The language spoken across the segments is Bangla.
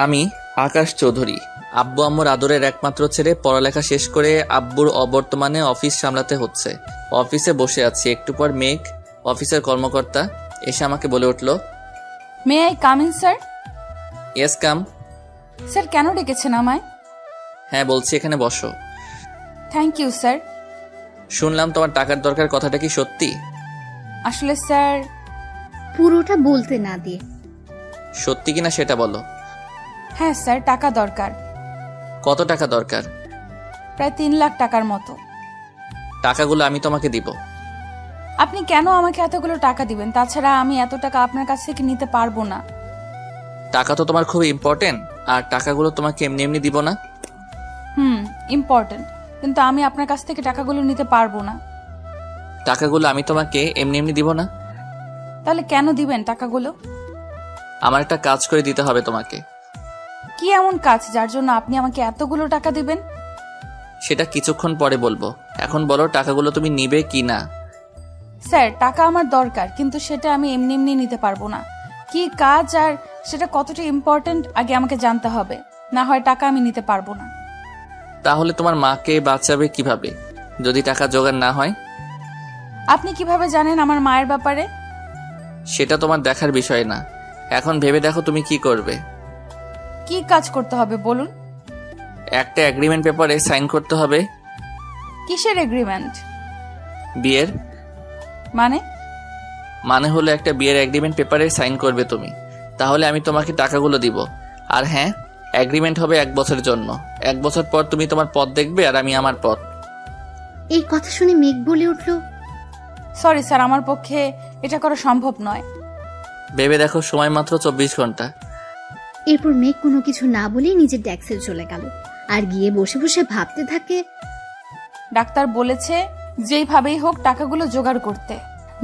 আমি আকাশ চৌধুরী, আব্বু আম্মুর আদরের একমাত্র ছেলে। পড়ালেখা শেষ করে আব্বুর অবর্তমানে অফিস সামলাতে হচ্ছে। অফিসে বসে আছি। একটু পর মেঘ, অফিসের কর্মকর্তা, এসে আমাকে বলে উঠল, may I come in sir? Yes come. Sir কেন ডেকেছেন আমায়? হ্যাঁ বলছি, এখানে বসো। Thank you sir. শুনলাম তোমার টাকার দরকার, কথাটা কি সত্যি? আসলে স্যার, পুরোটা বলতে না দিয়ে সত্যি কিনা সেটা বলো। হ্যাঁ স্যার, টাকা দরকার। কত টাকা দরকার? প্রায় 3 লাখ টাকার মতো। টাকাগুলো আমি তোমাকে দিব। আপনি কেন আমাকে এতগুলো টাকা দিবেন? তাছাড়া আমি এত টাকা আপনার কাছ থেকে নিতে পারবো না। টাকা তো তোমার খুব ইম্পর্টেন্ট, আর টাকাগুলো তোমাকে এমনি এমনি দিব না। ইম্পর্টেন্ট, কিন্তু আমি আপনার কাছ থেকে টাকাগুলো নিতে পারবো না। টাকাগুলো আমি তোমাকে এমনি এমনি দিব না। তাহলে কেন দিবেন টাকাগুলো? আমার একটা কাজ করে দিতে হবে তোমাকে। কি এমন কাজ যার জন্য আপনি আমাকে এতগুলো টাকা দিবেন? সেটা কিছুক্ষণ পরে বলবো। এখন বলো, টাকাগুলো তুমি নিবে কি না? স্যার, টাকা আমার দরকার, কিন্তু সেটা আমি এমনি এমনি নিতে পারবো না। কি কাজ আর সেটা কতটা ইম্পর্টেন্ট আগে আমাকে জানতে হবে, না হয় টাকা আমি নিতে পারবো না। তাহলে তোমার মাকে বাঁচাবে কিভাবে যদি টাকা জোগাড় না হয়? আপনি কিভাবে জানেন আমার মায়ের ব্যাপারে? সেটা তোমার দেখার বিষয় না। এখন ভেবে দেখো তুমি কি করবে। কি কাজ করতে হবে বলুন? একটা এগ্রিমেন্ট পেপারে সাইন করতে হবে। কিসের এগ্রিমেন্ট? বিয়ের। মানে? মানে হলো একটা বিয়ের এগ্রিমেন্ট পেপারে সাইন করবে তুমি, তাহলে আমি তোমাকে টাকাগুলো দিব। আর হ্যাঁ, এগ্রিমেন্ট হবে 1 বছরের জন্য। 1 বছর পর তুমি তোমার পথ দেখবে আর আমি আমার পথ। এই কথা শুনে মেঘ বলে উঠল, সরি স্যার, আমার পক্ষে এটা করা সম্ভব নয়। ভেবে দেখো, সময় মাত্র 24 ঘন্টা। এরপর মেঘ কোনো কিছু না বলেই নিজের ডেস্কে চলে গেল আর গিয়ে বসে বসে ভাবতে থাকে, ডাক্তার বলেছে যেইভাবেই হোক টাকাগুলো জোগাড় করতে,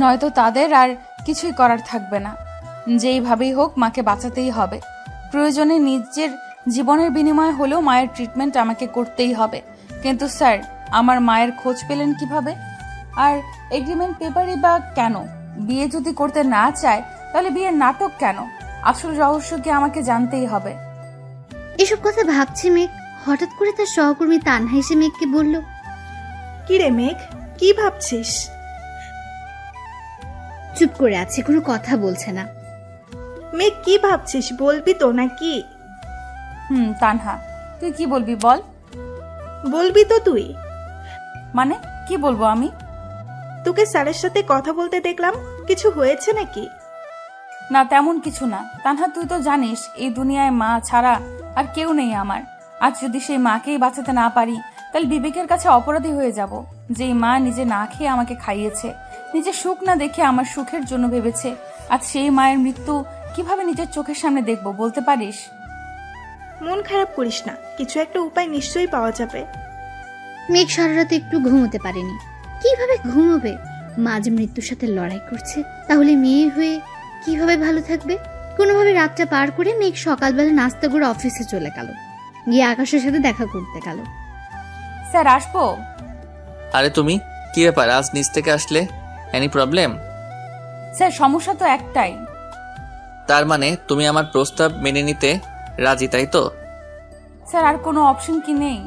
নয়তো তাদের আর কিছুই করার থাকবে না। যেইভাবেই হোক মাকে বাঁচাতেই হবে। প্রয়োজনে নিজের জীবনের বিনিময়ে হলেও মায়ের ট্রিটমেন্ট আমাকে করতেই হবে। কিন্তু স্যার, আমার মায়ের খোঁজ পেলেন কিভাবে? আর এগ্রিমেন্ট পেপারই বা কেন? বিয়ে যদি করতে না চায় তাহলে বিয়ের নাটক কেন? আসল রহস্য কি আমাকে জানতেই হবে। এসব কথা ভাবছে মেঘ। হঠাৎ করে তার সহকর্মী তানহা এসে মেঘকে বলল, কি রে মেঘ, কি ভাবছিস? চুপ করে আছে, কোনো কথা বলছে না। মেঘ কি ভাবছিস, বলবি তো নাকি? তানহা, তুই কি বলবি বল। বলবি তো তুই? মানে কি বলবো আমি? তোকে স্যারের সাথে কথা বলতে দেখলাম, কিছু হয়েছে নাকি? না, তেমন কিছু না। তানহা, তুই তো জানিস এই দুনিয়ায় মা ছাড়া আর কেউ নেই আমার। আজ যদি সেই মাকেই বাঁচাতে না পারি, তাহলে বিবেকের কাছে অপরাধী হয়ে যাব। যেই মা নিজে না খেয়ে আমাকে খাইয়েছে, নিজের সুখ না দেখে আমার সুখের জন্য ভেবেছে, আজ সেই মায়ের মৃত্যু কিভাবে নিজের চোখের সামনে দেখবো বলতে পারিস? মন খারাপ করিস না, কিছু একটা উপায় নিশ্চয়ই পাওয়া যাবে। মেঘ সারা রাত একটু ঘুমোতে পারেনি। কিভাবে ঘুমোবে? মা যে মৃত্যুর সাথে লড়াই করছে, তাহলে মেয়ে হয়ে কিভাবে ভালো থাকবে? কোনোভাবে রাতটা পার করে মেঘ সকালবেলা নাস্তা করে অফিসে চলে গেল। গিয়ে আকাশের সাথে দেখা করতে গেল। স্যার, আসবো? আরে তুমি, কি ব্যাপার আজ নিচ থেকে আসলে? Any problem? স্যার, সমস্যা তো একটাই। তার মানে তুমি আমার প্রস্তাব মেনে নিতে রাজি, তাই তো? স্যার, আর কোনো অপশন কি নেই?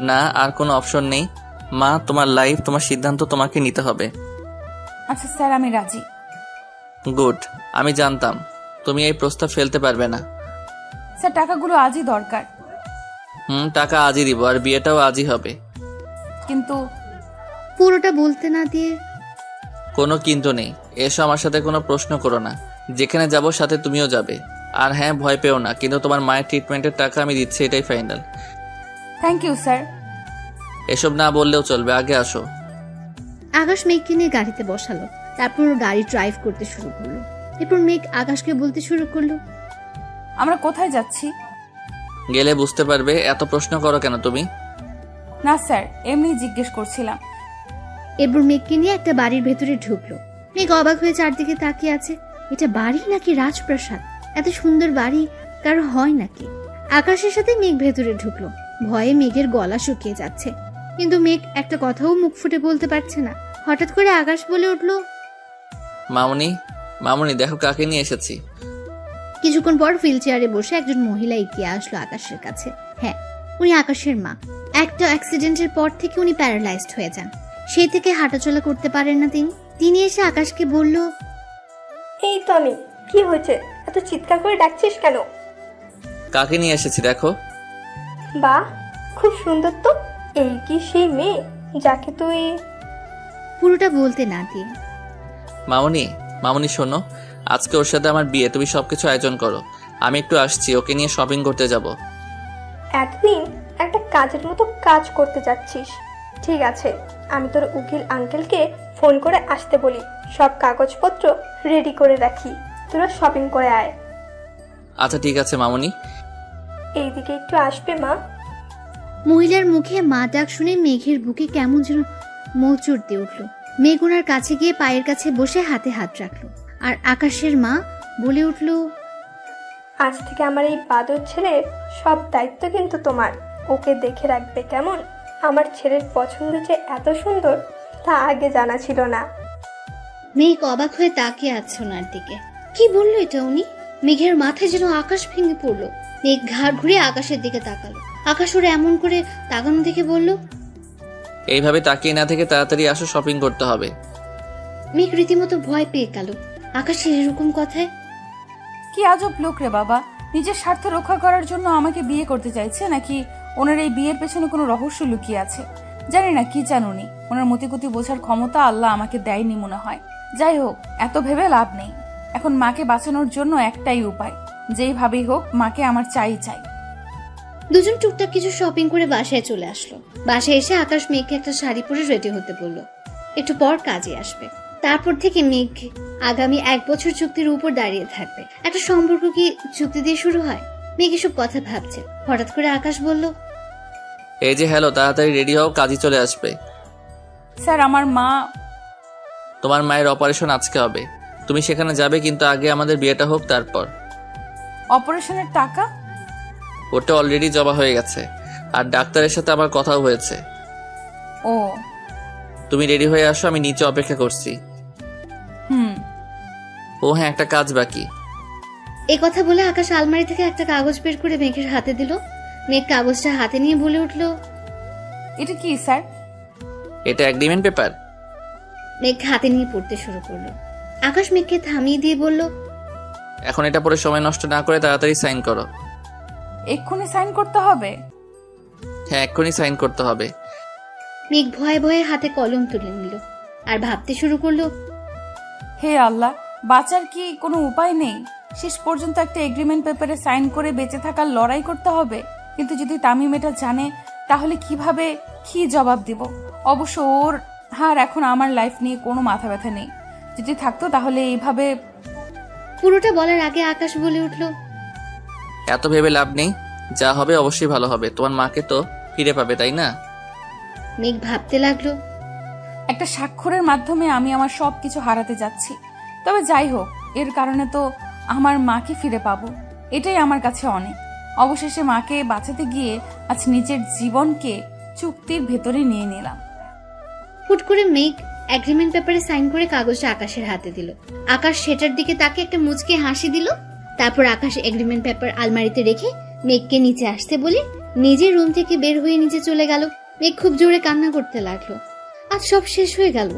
না, আর কোনো অপশন নেই। মা, তোমার লাইফ, তোমার সিদ্ধান্ত তোমাকে নিতে হবে। আচ্ছা স্যার, আমি রাজি। গুড, আমি জানতাম তুমি এই প্রস্তাব ফেলতে পারবে না। স্যার, টাকাগুলো আজই দরকার। টাকা আজই দিব, আর বিয়েটাও আজই হবে। কিন্তু পুরোটা বলতে না দিয়ে, কোনো কিন্তু নেই। এসো, আমার সাথে কোনো প্রশ্ন করো না। যেখানে যাব সাথে তুমিও যাবে। আর হ্যাঁ, ভয় পেও না, কিন্তু তোমার মায়ের ট্রিটমেন্টের টাকা আমি দিচ্ছি, এটাই ফাইনাল। Thank you sir. এসব না বললেও চলবে, আগে আসো। আকাশ মেঘকে নিয়ে গাড়িতে বসালো। তারপর গাড়ি ড্রাইভ করতে শুরু করলো। এরপর মেঘ আকাশকে বলতে শুরু করলো, আমরা কোথায় যাচ্ছি? গেলে বুঝতে পারবে। এত প্রশ্ন করো কেন তুমি? না স্যার, এমনি জিজ্ঞেস করছিলাম। এরপর মেঘকে নিয়ে একটা বাড়ির ভেতরে ঢুকলো। মেঘ অবাক হয়ে চারদিকে তাকিয়ে আছে। এটা বাড়ি নাকি রাজপ্রাসাদ? এত সুন্দর বাড়ি কারো হয় নাকি? আকাশের সাথে মেঘ ভেতরে ঢুকলো। ভয়ে মেঘের গলা শুকিয়ে যাচ্ছে, কিন্তু মেঘ একটা কথাও মুখ ফুটে বলতে পারছে না। হঠাৎ করে আকাশ বলে উঠলো, মামুনি, মামুনি দেখো কাকে নিয়ে এসেছি। কিছুক্ষণ পর হুইল চেয়ারে বসে একজন মহিলা এগিয়ে আসলো আকাশের কাছে। হ্যাঁ, উনি আকাশের মা। একটা অ্যাক্সিডেন্টের পর থেকে উনি প্যারালাইজড হয়ে যান, সেই থেকে হাঁটাচলা করতে পারেন না তিনি এসে আকাশকে বলল, এই টনি, কি হয়েছে? এত চিৎকার করে ডাকছিস কেন? কাকে নিয়ে এসেছি দেখো। বাহ, খুব সুন্দর তো। এই কি সেই মেয়ে যাকে তুই? পুরোটা বলতে না দিয়ে, মামুনি শোনো, আজকে ওর সাথে আমার বিয়ে, তুমি সবকিছু আয়োজন করো। আমি একটু আসছি, ওকে নিয়ে শপিং করতে যাব। এতদিন একটা কাজের মতো কাজ করতে যাচ্ছিস। ঠিক আছে, আমি তোর উকিল আঙ্কেলকে ফোন করে আসতে বলি, সব কাগজপত্র রেডি করে রাখি, তোরা শপিং করে আয়। আচ্ছা ঠিক আছে মামুনি। এইদিকে একটু আসবে মা? মহিলার মুখে মা ডাক শুনে মেঘের বুকে কেমন যেন মোচড় দিয়ে উঠল। মেঘ ওনার কাছে গিয়ে পায়ের কাছে বসে হাতে হাত রাখলো। আর আকাশের মা বলে উঠল, আজ থেকে আমার এই বাদর ছেলের সব দায়িত্ব কিন্তু তোমার। ওকে দেখে রাখবে কেমন? আমার ছেলের পছন্দ যে এত সুন্দর তা আগে জানা ছিল না। মেঘ অবাক হয়ে তাকিয়ে আছে ওনার দিকে। কি বললো এটা উনি? মেঘের মাথায় যেন আকাশ ভেঙে পড়লো। মেঘ ঘাড় ঘুরে আকাশের দিকে তাকালো। আকাশ ওরা এমন করে তাকানো দেখে বলল, এইভাবে তাকিয়ে না থেকে তাড়াতাড়ি আসো, শপিং করতে হবে। মেঘ রীতিমতো ভয় পেয়ে গেল আকাশের এরকম কথায়। কি আজব লোক রে বাবা, নিজের স্বার্থ রক্ষা করার জন্য আমাকে বিয়ে করতে চাইছে, নাকি ওনার এই বিয়ের পেছনে কোনো রহস্য লুকিয়ে আছে? জানি না কি চান উনি। ওনার মতিগতি বোঝার ক্ষমতা আল্লাহ আমাকে দেয়নি মনে হয়। যাই হোক, এত ভেবে লাভ নেই। এখন মাকে বাঁচানোর জন্য একটাই উপায়, যেইভাবেই হোক মাকে আমার চাই। দুজন টুকটাক কিছু শপিং করে বাসায় চলে আসলো। বাসায় এসে আকাশ মেঘকে একটা শাড়ি পরে রেডি হতে বললো, একটু পর কাজে আসবে। তারপর থেকে মেঘ আগামী 1 বছর চুক্তির উপর দাঁড়িয়ে থাকবে। একটা সম্পর্ক কি চুক্তি দিয়ে শুরু হয়? মেঘ এসব কথা ভাবছে, হঠাৎ করে আকাশ বলল, এই যে হ্যালো, তাড়াতাড়ি রেডি হও, কাজই চলে আসবে। স্যার, আমার মা। তোমার মায়ের অপারেশন আজকে হবে, তুমি সেখানে যাবে, কিন্তু আগে আমাদের বিয়েটা হোক তারপর। অপারেশনের টাকা? ওটা অলরেডি জমা হয়ে গেছে, আর ডাক্তারের সাথে আমার কথাও হয়েছে। ও, তুমি রেডি হয়ে আসো, আমি নিচে অপেক্ষা করছি। ও হ্যাঁ, একটা কাজ বাকি। এ কথা বলে আকাশ আলমারি থেকে একটা কাগজ বের করে মেঘের হাতে দিল। মেঘ কাগজটা হাতে নিয়ে বলে উঠল, এটা কি স্যার? এটা এগ্রিমেন্ট পেপার। মেঘ হাতে নিয়ে পড়তে শুরু করলো। আকাশ মেঘকে থামিয়ে দিয়ে বলল, এখন এটা পরে সময় নষ্ট না করে তাড়াতাড়ি সাইন করো। এক্ষুনি সাইন করতে হবে? হ্যাঁ, এক্ষুনি সাইন করতে হবে। মেঘ ভয়ে ভয়ে হাতে কলম তুলে নিল আর ভাবতে শুরু করলো, হে আল্লাহ, বাঁচার কি কোনো উপায় নেই? শেষ পর্যন্ত একটা এগ্রিমেন্ট পেপারে সাইন করে বেঁচে থাকার লড়াই করতে হবে। কিন্তু যদি তামিম এটা জানে, তাহলে কিভাবে কি জবাব দিব? অবশ্য ওর আর এখন আমার লাইফ নিয়ে কোনো মাথা ব্যথা নেই। যদি থাকতো তাহলে এইভাবে। পুরোটা বলার আগে আকাশ বলে উঠল, এত ভেবে লাভ নেই, যা হবে অবশ্যই ভালো হবে। তোমার মাকে তো ফিরে পাবে, তাই না? মেঘ ভাবতে লাগলো, একটা স্বাক্ষরের মাধ্যমে আমি আমার সবকিছু হারাতে যাচ্ছি। তবে যাই হোক, এর কারণে তো আমার মাকে ফিরে পাবো, এটাই আমার কাছে অনেক। অবশেষে মাকে বাঁচাতে গিয়ে আজ নিজের জীবনকে চুক্তির ভেতরে নিয়ে নিলাম। হুট করে মেঘ এগ্রিমেন্ট পেপারে সাইন করে কাগজটা আকাশের হাতে দিল। আকাশ সেটার দিকে তাকে একটা মুচকে হাসি দিল। তারপর আকাশ এগ্রিমেন্ট পেপার আলমারিতে রেখে মেঘকে নিচে আসতে বলে নিজের রুম থেকে বের হয়ে নিচে চলে গেল। মেঘ খুব জোরে কান্না করতে লাগলো। আজ সব শেষ হয়ে গেল।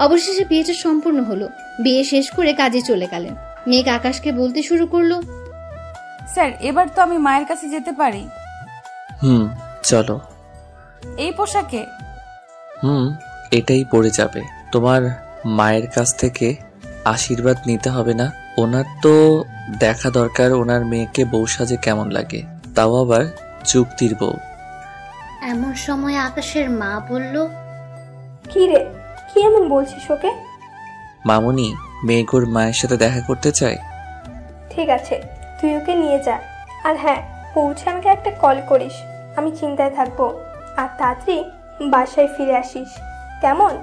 অবশেষে বিয়েটা সম্পূর্ণ হলো। বিয়ে শেষ করে কাজে চলে গেলেন। মেঘ আকাশকে বলতে শুরু করলো, স্যার, এবার তো আমি মায়ের কাছে যেতে পারি? চলো। এই পোশাকে? এটাই পড়ে যাবে। তোমার মায়ের কাছ থেকে আশীর্বাদ নিতে হবে না? ওনার তো দেখা দরকার ওনার মেয়েকে বউ সাজে কেমন লাগে, তাও আবার চুক্তির বউ। এমন সময় আকাশের মা বলল, কি রে, কি এমন বলছিস ওকে? মামুনি, মেঘোর মায়ের সাথে দেখা করতে চায়। ঠিক আছে, তুই ওকে নিয়ে যা। আর হ্যাঁ, পৌঁছে আমাকে একটা কল করিস, আমি চিন্তায় থাকবো। আর তাড়াতাড়ি বাসায় ফিরে আসিস, কেমন?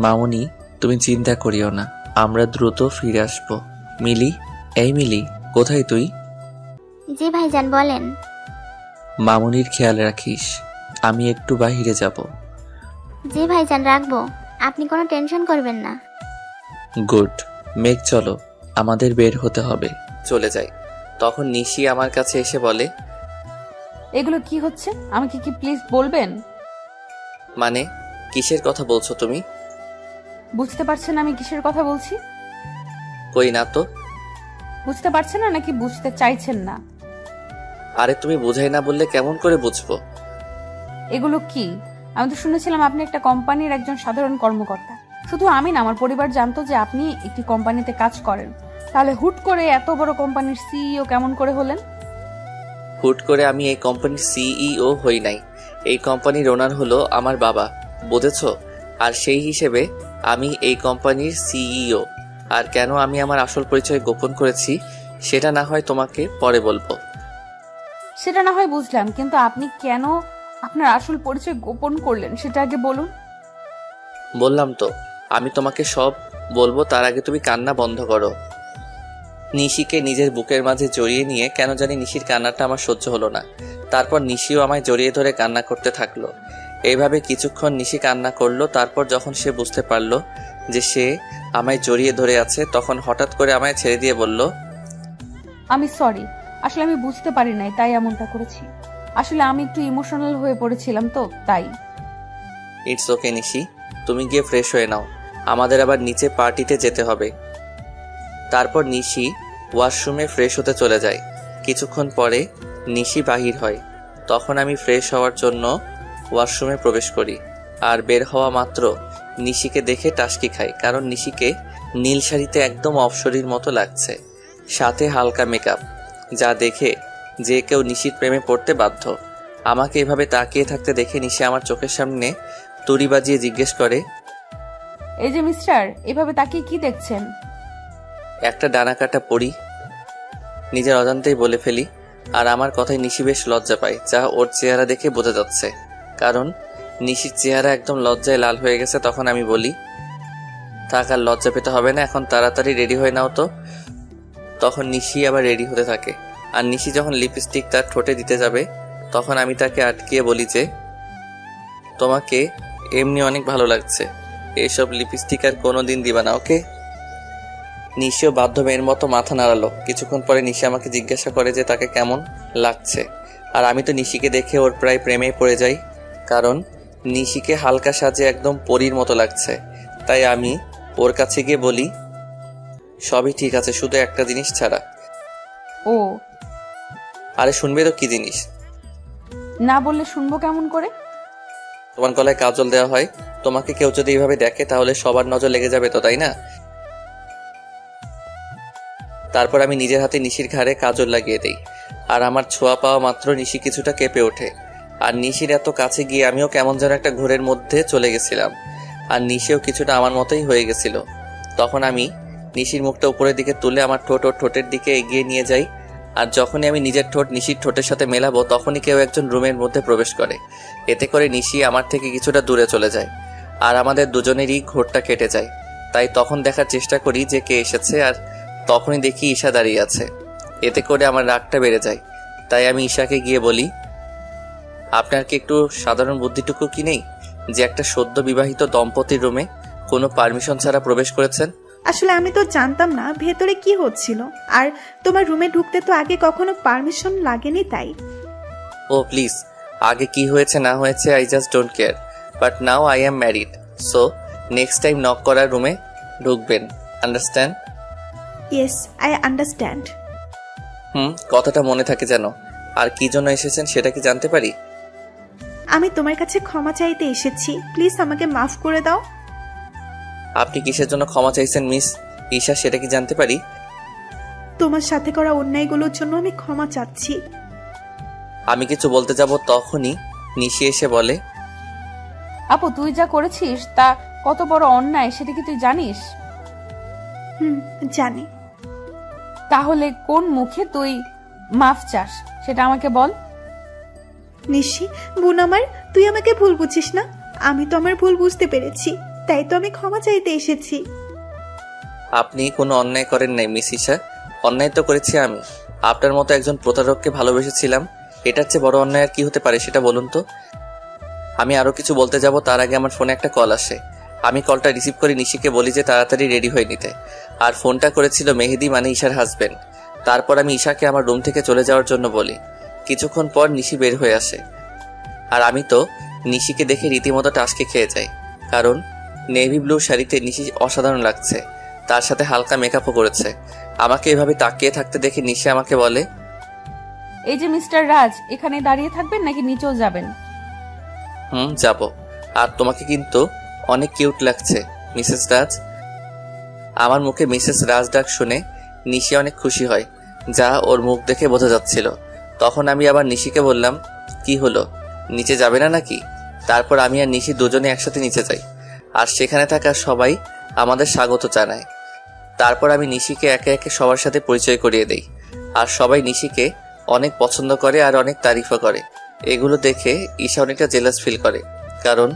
মামুনি, তুমি চিন্তা করিও না, আমরা দ্রুত ফিরে আসবো। মিলি, এই মিলি, কোথায় তুই? জি ভাইজান, বলেন। মামুনির খেয়াল রাখিস, আমি একটু বাহিরে যাব। জি ভাইজান, রাখবো, আপনি কোনো টেনশন করবেন না। গুড। মেঘ চলো, আমাদের বের হতে হবে। চলে যাই। তখন নিশি আমার কাছে এসে বলে, এগুলো কি হচ্ছে আমাকে কি প্লিজ বলবেন? মানে কিসের কথা বলছো তুমি? বুঝতে পারছেন আমি কিসের কথা বলছি? কই না তো। বুঝতে পারছেন না নাকি বুঝতে চাইছেন না? আরে তুমি বুঝাই না বললে কেমন করে বুঝবো? এগুলো কি? আমি তো শুনেছিলাম আপনি একটা কোম্পানির একজন সাধারণ কর্মকর্তা। শুধু আমি না, আমার পরিবার জানতো যে আপনি একটি কোম্পানিতে কাজ করেন। তাহলে হুট করে এত বড় কোম্পানির সিইও কেমন করে হলেন? হুট করে আমি এই কোম্পানির সিইও হই নাই। এই কোম্পানির ওনার হলো আমার বাবা, বুঝেছো? আর সেই হিসেবে আমি এই কোম্পানির সিইও। আর কেন আমি আমার আসল পরিচয় গোপন করেছি সেটা না হয় তোমাকে পরে বলবো। সেটা না হয় বুঝলাম, কিন্তু আপনি কেন আপনার আসল পরিচয় গোপন করলেন সেটা আগে বলুন। বললাম তো আমি তোমাকে সব বলবো, তার আগে তুমি কান্না বন্ধ করো। নিশিকে নিজের বুকের মাঝে জড়িয়ে নিয়ে কেন জানি নিশির কান্নাটা আমার সহ্য হলো না। তারপর নিশিও আমায় জড়িয়ে ধরে কান্না করতে থাকলো। এইভাবে কিছুক্ষণ নিশি কান্না করলো। তারপর যখন সে বুঝতে পারলো যে সে আমায় জড়িয়ে ধরে আছে, তখন হঠাৎ করে আমায় ছেড়ে দিয়ে বলল, আমি সরি, আসলে আমি বুঝতে পারি নাই তাই এমনটা করেছি। আসলে আমি একটু ইমোশনাল হয়ে পড়েছিলাম তো তাই। ইটস ওকে নিশি, তুমি গিয়ে ফ্রেশ হয়ে নাও, আমাদের আবার নিচে পার্টিতে যেতে হবে। তারপর নিশি ওয়াশরুমে ফ্রেশ হতে চলে যায়। কিছুক্ষণ পরে নিশি বাহির হয়। তখন আমি ফ্রেশ হওয়ার জন্য ওয়াশরুমে প্রবেশ করি। আর বের হওয়া মাত্র নিশিকে দেখে টাসকি খাই, কারণ নিশিকে নীল শাড়িতে একদম অপসরীর মতো লাগছে, সাথে হালকা মেকআপ, যা দেখে যে কেউ নিশির প্রেমে পড়তে বাধ্য। আমাকে এভাবে তাকিয়ে থাকতে দেখে নিশি আমার চোখের সামনে তুড়ি বাজিয়ে জিজ্ঞেস করে, এই যে মিস্টার, এভাবে তাকিয়ে কি দেখছেন? একটা ডানা কাটা পড়ি। নিজের অজান্তেই বলে ফেলি। আর আমার কথায় নিশি বেশ লজ্জা পায়, যা ওর চেহারা দেখে বোঝা যাচ্ছে, কারণ নিশির চেহারা একদম লজ্জায় লাল হয়ে গেছে। তখন আমি বলি, থাক আর লজ্জা পেতে হবে না, এখন তাড়াতাড়ি রেডি হয়ে নাও তো। তখন নিশি আবার রেডি হতে থাকে। আর নিশি যখন লিপস্টিক তার ঠোঁটে দিতে যাবে, তখন আমি তাকে আটকিয়ে বলি যে, তোমাকে এমনি অনেক ভালো লাগছে, এইসব লিপস্টিক আর কোনোদিন দিবা না, ওকে? নিশিও বাধ্য মেয়ের মতো মাথা নাড়ালো। কিছুক্ষণ পরে নিশি আমাকে জিজ্ঞাসা করে যে তাকে কেমন লাগছে। আর আমি তো নিশিকে দেখে ওর প্রায় প্রেমে পড়ে যাই, কারণ নিশিকে হালকা সাজে একদম পরীর মতো লাগছে। তাই আমি ওর কাছে গিয়ে বলি, সবই ঠিক আছে, শুধু একটা জিনিস ছাড়া। ও, আরে শুনবে তো কি জিনিস? না বললে শুনবো কেমন করে? তোমার গলায় কাজল দেওয়া হয়, তোমাকে কেউ যদি এইভাবে দেখে তাহলে সবার নজর লেগে যাবে তো, তাই না? তারপর আমি নিজের হাতে নিশির ঘাড়ে কাজল লাগিয়ে দেই। আর আমার ছোঁয়া পাওয়া মাত্র নিশি কিছুটা কেঁপে ওঠে। আর নিশির এত কাছে গিয়ে আমিও কেমন যেন একটা ঘোরের মধ্যে চলে গেছিলাম। আর নিশিও কিছুটা আমার মতোই হয়ে গেছিল। তখন আমি নিশির মুখটা উপরের দিকে তুলে আমার ঠোঁট ও ঠোঁটের দিকে এগিয়ে নিয়ে যাই। আর যখনই আমি নিজের ঠোঁট নিশির ঠোঁটের সাথে মেলাবো, তখনই কেউ একজন রুমের মধ্যে প্রবেশ করে। এতে করে নিশি আমার থেকে কিছুটা দূরে চলে যায়। আর আমাদের দুজনেরই ঘোরটা কেটে যায়। তাই তখন দেখার চেষ্টা করি যে কে এসেছে, আর তখনই দেখি ঈশা দাঁড়িয়ে আছে। এতে করে আমার রাগটা বেড়ে যায়। তাই আমি ঈশাকে গিয়ে বলি, আপনার কি একটু সাধারণ বুদ্ধিটুকু কি নেই যে একটা সদ্য বিবাহিত দম্পতির রুমে কোনো পারমিশন ছাড়া প্রবেশ করেছেন? আসলে আমি তো জানতাম না ভেতরে কি হচ্ছিল, আর তোমার রুমে ঢুকতে তো আগে কখনো পারমিশন লাগেনি তাই। ও প্লিজ, আগে কি হয়েছে না হয়েছে I just don't care, but now I am married, so next time knock করার রুমে ঢুকবেন, আন্ডারস্ট্যান্ড? Yes, I understand. কথাটা মনে থাকে যেন। আর কি জন্য এসেছেন সেটা কি জানতে পারি? আমি তোমার কাছে ক্ষমা চাইতে এসেছি, প্লিজ আমাকে মাফ করে দাও। আপনি কিসের জন্য ক্ষমা চাইছেন মিস ঈশা, সেটা কি জানতে পারি? তোমার সাথে করা অন্যায়গুলোর জন্য আমি ক্ষমা চাচ্ছি। আমি কিছু বলতে যাব, তখনই নিশি এসে বলে, আপু তুই যা করেছিস তা কত বড় অন্যায় সেটা কি তুই জানিস? জানি। তাহলে কোন মুখে তুই মাফ চাস সেটা আমাকে বল। নিশি বোন আমার, তুই আমাকে ভুল বুঝিস না। আমি তো আমার ভুল বুঝতে পেরেছি, তাই তো আমি ক্ষমা চাইতে এসেছি। আপনি কোনো অন্যায় করেন নাই মিস ঈশা, অন্যায় তো করেছি আমি। আপনার মতো একজন প্রতারককে ভালোবেসেছিলাম, এটার চেয়ে বড় অন্যায় আর কি হতে পারে সেটা বলুন তো। আমি আরো কিছু বলতে যাব তার আগে আমার ফোনে একটা কল আসে। আমি কলটা রিসিভ করে নিশিকে বলি যে তাড়াতাড়ি রেডি হয়ে নিতে। আর ফোনটা করেছিল মেহেদি, মানে ঈশার হাজবেন্ড। তারপর আমি ঈশাকে আমার রুম থেকে চলে যাওয়ার জন্য বলি। কিছুক্ষণ পর নিশি বের হয়ে আসে, আর আমি তো নিশিকে দেখে রীতিমতো টাসকে খেয়ে যাই, কারণ নেভি ব্লু শাড়িতে নিশি অসাধারণ লাগছে, তার সাথে হালকা মেকআপও করেছে। আমাকে এভাবে তাকিয়ে থাকতে দেখে নিশি আমাকে বলে, এই যে মিস্টার রাজ, এখানে দাঁড়িয়ে থাকবেন নাকি নিচেও যাবেন? যাব। আর তোমাকে কিন্তু অনেক কিউট লাগছে মিসেস রাজ। আমার মুখে মিসেস রাজ ডাক শুনে নিশি অনেক খুশি হয়, যা ওর মুখ দেখে বোঝা যাচ্ছিল। তখন আমি আবার নিশিকে বললাম, কি হলো, নিচে যাবে না নাকি? তারপর আমি আর নিশি দুজনে একসাথে নিচে যাই, আর সেখানে থাকা সবাই আমাদের স্বাগত জানায়। তারপর আমি নিশিকে একে একে সবার সাথে পরিচয় করিয়ে দেই, আর সবাই নিশিকে অনেক পছন্দ করে আর অনেক তারিফও করে। এগুলো দেখে ঈশা অনেকটা জেলাস ফিল করে, কারণ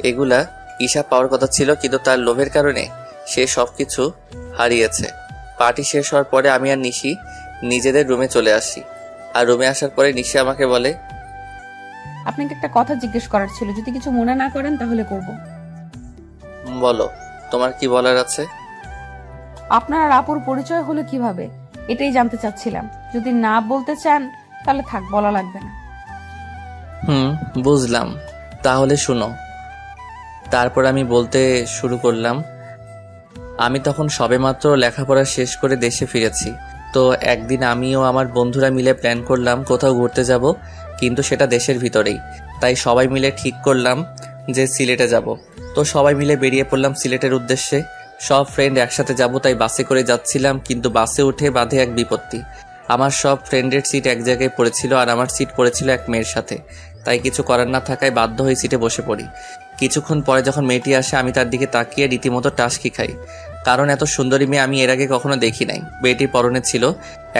এগুলা ঈশা পাওয়ার কথা ছিল, কিন্তু তার লোভের কারণে সে সবকিছু হারিয়েছে। পার্টি শেষ হওয়ার পরে আমি আর নিশি নিজেদের রুমে চলে আসি, আর রুমে আসার পরে নিশি আমাকে বলে, আপনাকে একটা কথা জিজ্ঞেস করার ছিল, যদি কিছু মনে না করেন তাহলে করব। বলো, তোমার কি বলার আছে? আপনার আর আপুর পরিচয় হলো কিভাবে, এটাই জানতে চাচ্ছিলাম। যদি না বলতে চান তাহলে থাক, বলা লাগবে না। বুঝলাম, তাহলে শুনো। তারপর আমি বলতে শুরু করলাম, আমি তখন সবেমাত্র লেখাপড়া শেষ করে দেশে ফিরেছি। তো একদিন আমিও আমার বন্ধুরা মিলে প্ল্যান করলাম কোথাও ঘুরতে যাব, কিন্তু সেটা দেশের ভিতরেই। তাই সবাই মিলে ঠিক করলাম যে সিলেটে যাব। তো সবাই মিলে বেরিয়ে পড়লাম সিলেটের উদ্দেশ্যে। সব ফ্রেন্ড একসাথে যাব, তাই বাসে করে যাচ্ছিলাম, কিন্তু বাসে উঠে বাঁধে এক বিপত্তি। আমার সব ফ্রেন্ডের সিট এক জায়গায় পড়েছিল, আর আমার সিট পড়েছিল এক মেয়ের সাথে। তাই কিছু করার না থাকায় বাধ্য হয়ে সিটে বসে পড়ি। কিছুক্ষণ পরে যখন মেয়েটি আসে, আমি তার দিকে তাকিয়ে রীতিমতো টাসকি খাই, কারণ এত সুন্দরী মেয়ে আমি এর আগে কখনো দেখি নাই। মেয়েটির পরনে ছিল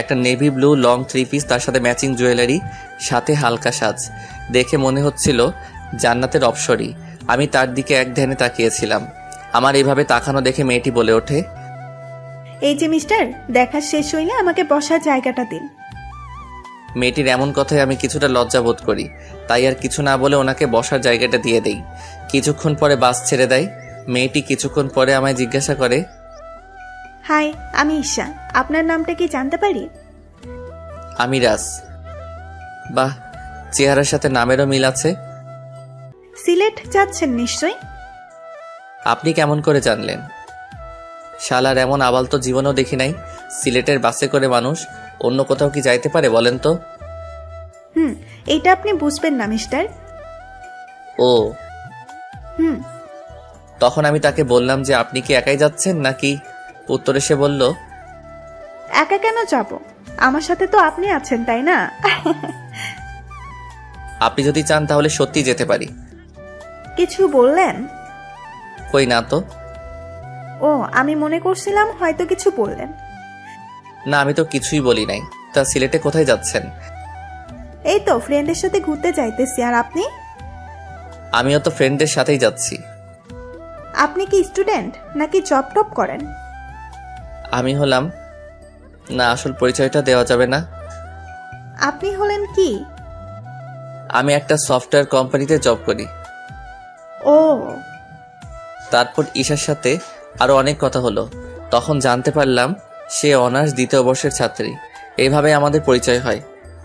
একটা নেভি ব্লু লং 3 পিস, তার সাথে ম্যাচিং জুয়েলারি, সাথে হালকা সাজ। দেখে মনে হচ্ছিল জান্নাতের অপসরী। আমি তার দিকে এক ধ্যানে তাকিয়েছিলাম। আমার এইভাবে তাকানো দেখে মেয়েটি বলে ওঠে, এই যে মিস্টার, দেখা শেষ হইলে আমাকে বসার জায়গাটা দিন। মেয়েটির এমন কথায় আমি কিছুটা লজ্জা বোধ করি, তাই আর কিছু না বলে ওনাকে বসার জায়গাটা দিয়ে দেই। কিছুক্ষণ পরে বাস ছেড়ে দেয়। মেয়েটি কিছুক্ষণ পরে আমায় জিজ্ঞাসা করে, হাই, আমি ঈশা, আপনার নামটা কি জানতে পারি? আমি রাজ। বাহ, চেহারার সাথে নামেরও মিল আছে। সিলেট যাচ্ছেন নিশ্চয়? আপনি কেমন করে জানলেন? শালার এমন আবাল তো জীবনেও দেখি নাই। সিলেটের বাসে করে মানুষ অন্য কোথাও কি যাইতে পারে বলেন তো? এটা আপনি বুঝবেন না মিস্টার। ও। হুম। তখন আমি তাকে বললাম যে আপনি কি একাই যাচ্ছেন নাকি? উত্তরে সে বলল, একা কেন যাব, আমার সাথে তো আপনি আছেন, তাই না? আপনি যদি চান তাহলে সত্যি যেতে পারি। কিছু বললেন? কই না তো। ও, আমি মনে করছিলাম হয়তো কিছু বললেন। না, আমি তো কিছুই বলি নাই। তা সিলেটে কোথায় যাচ্ছেন? এই তো ফ্রেন্ডের সাথে ঘুরতে যাইতেছি। আর আপনি? আমিও তো ফ্রেন্ডদের সাথেই যাচ্ছি। আপনি কি স্টুডেন্ট নাকি জব টপ করেন? আমি হলাম, না আসল পরিচয়টা দেওয়া যাবে না। আপনি হলেন কি? আমি একটা সফটওয়্যার কোম্পানিতে জব করি। ও। তারপর ঈশার সাথে আরো অনেক কথা হলো। তখন জানতে পারলাম সে অনার্স 2য় বর্ষের ছাত্রী। এইভাবে আমাদের পরিচয় হয়।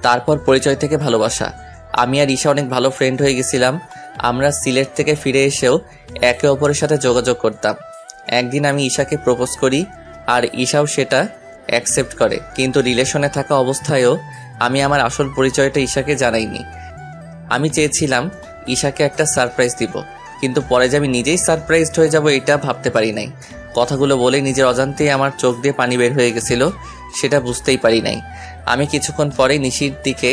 তারপর পরিচয় থেকে ভালোবাসা। আমি আর ঈশা অনেক ভালো ফ্রেন্ড হয়ে গেছিলাম। আমরা সিলেট থেকে ফিরে এসেও একে অপরের সাথে যোগাযোগ করতাম। একদিন আমি ঈশাকে প্রপোজ করি, আর ঈশাও সেটা অ্যাকসেপ্ট করে, কিন্তু রিলেশনে থাকা অবস্থায়ও আমি আমার আসল পরিচয়টা ঈশাকে জানাইনি। আমি চেয়েছিলাম ঈশাকে একটা সারপ্রাইজ দিব, কিন্তু পরে যে আমি নিজেই সারপ্রাইজড হয়ে যাব এটা ভাবতে পারি নাই। কথাগুলো বলে নিজের অজান্তেই আমার চোখ দিয়ে পানি বের হয়ে গেছিল, সেটা বুঝতেই পারি নাই। আমি কিছুক্ষণ পরে নিশির দিকে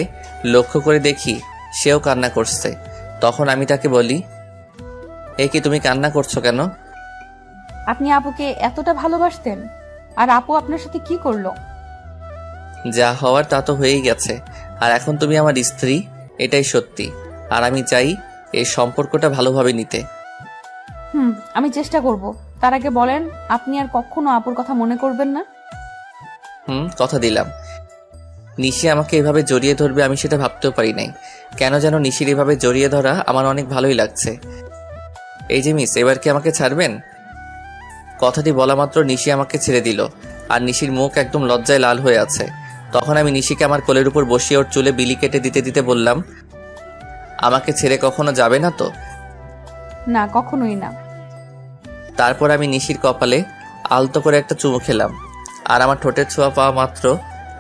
লক্ষ্য করে দেখি সেও কান্না করছে। তখন আমি তাকে বলি, এ কি তুমি কান্না করছো কেন? আপনি আপুকে এতটা ভালোবাসতেন, আর আপু আপনার সাথে কি করলো? যা হওয়ার তা তো হয়েই গেছে, আর এখন তুমি আমার স্ত্রী, এটাই সত্যি। আর আমি চাই এই সম্পর্কটা ভালোভাবে নিতে। আমি চেষ্টা করব। তার আগে বলেন, আপনি আর কখনো আপুর কথা মনে করবেন না? কথা দিলাম। নিশি আমাকে এভাবে জড়িয়ে ধরবে আমি সেটা ভাবতেও পারি নাই। কেন যেন নিশির এভাবে জড়িয়ে ধরা আমার অনেক ভালোই লাগছে। এই যে মিস, এবার কি আমাকে ছাড়বেন? কথাটি বলা মাত্র নিশি আমাকে ছেড়ে দিল, আর নিশির মুখ একদম লজ্জায় লাল হয়ে আছে। তখন আমি নিশিকে আমার কোলের উপর বসিয়ে ওর চুলে বিলি কেটে দিতে দিতে বললাম, আমাকে ছেড়ে কখনো যাবে না তো? না, কখনোই না। তারপর আমি নিশির কপালে আলতো করে একটা চুমু খেলাম, আর আমার ঠোঁটের ছোঁয়া পাওয়া মাত্র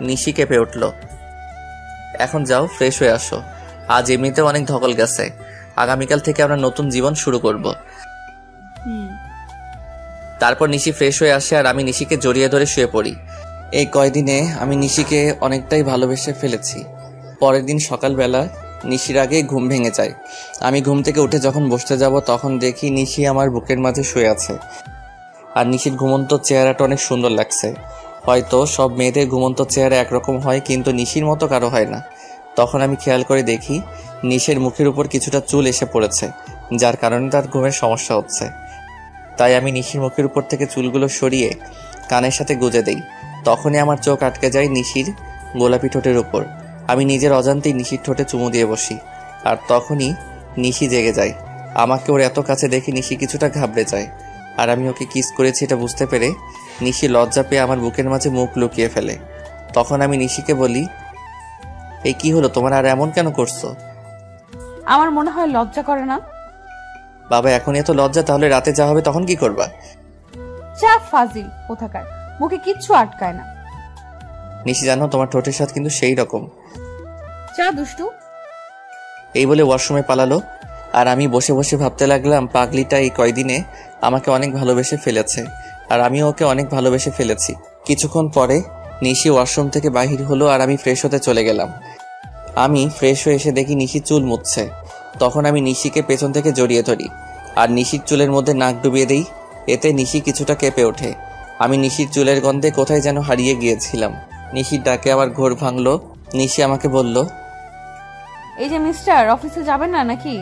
নিশি কেঁপে উঠল। এখন যাও, ফ্রেশ হয়ে আসো। আজ এমনিতেও অনেক ধকল গেছে। আগামীকাল থেকে আমরা নতুন জীবন শুরু করব। তারপর নিশি ফ্রেশ হয়ে আসে আর আমি নিশিকে জড়িয়ে ধরে শুয়ে পড়ি। এই কয়দিনে আমি নিশিকে অনেকটাই ভালোবেসে ফেলেছি। পরের দিন সকালবেলা নিশির আগে ঘুম ভেঙে যায়। আমি ঘুম থেকে উঠে যখন বসতে যাব তখন দেখি নিশি আমার বুকের মাঝে শুয়ে আছে। আর নিশির ঘুমন্ত চেহারাটা অনেক সুন্দর লাগছে। হয়তো সব মেয়েদের ঘুমন্ত চেহারা একরকম হয়, কিন্তু নিশির মতো কারো হয় না। তখন আমি খেয়াল করে দেখি নিশির মুখের উপর কিছুটা চুল এসে পড়েছে, যার কারণে তার ঘুমের সমস্যা হচ্ছে। তাই আমি নিশির মুখের উপর থেকে চুলগুলো সরিয়ে কানের সাথে গুজে দেই। তখনই আমার চোখ আটকে যায় নিশির গোলাপি ঠোঁটের উপর। আমি নিজের অজান্তেই নিশির ঠোঁটে চুমু দিয়ে বসি, আর তখনই নিশি জেগে যায়। আমাকে ওর এত কাছে দেখে নিশি কিছুটা ঘাবড়ে যায়, আর আমি ওকে কিস করেছি এটা বুঝতে পেরে নিশি লজ্জা পেয়ে আমার বুকের মাঝে মুখ লুকিয়ে ফেলে। তখন আমি নিশিকে বলি, এই কি হলো তোমার, আর এমন কেন করছো? আমার মনে হয় লজ্জা করে না। বাবা, এখন এত লজ্জা, তাহলে রাতে যা হবে তখন কি করবা? যা ফাজিল কোথাকার, মুখে কিচ্ছু আটকায় না। নিশি জানো, তোমার ঠোঁটের স্বাদ কিন্তু সেই রকম। যা দুষ্টু। এই বলে ওয়াশরুমে পালালো। আর আমি বসে বসে ভাবতে লাগলাম, পাগলিটা এই কয়দিনে আমাকে অনেক ভালোবেসে ফেলেছে, আর আমিও ওকে অনেক ভালোবেসে ফেলেছি। কিছুক্ষণ পরে নিশি ওয়াশরুম থেকে বাহির হলো, আর আমি ফ্রেশ হতে চলে গেলাম। আমি ফ্রেশ হয়ে এসে দেখি নিশি চুল মুছছে। তখন আমি নিশিকে পেছন থেকে জড়িয়ে ধরি আর নিশির চুলের মধ্যে নাক ডুবিয়ে দিই। এতে নিশি কিছুটা কেঁপে ওঠে। আমি নিশির চুলের গন্ধে কোথায় যেন হারিয়ে গিয়েছিলাম। নিশির ডাকে আমার ঘোর ভাঙলো। নিশি আমাকে বলল, এই যে মিস্টার, অফিসে যাবেন না নাকি?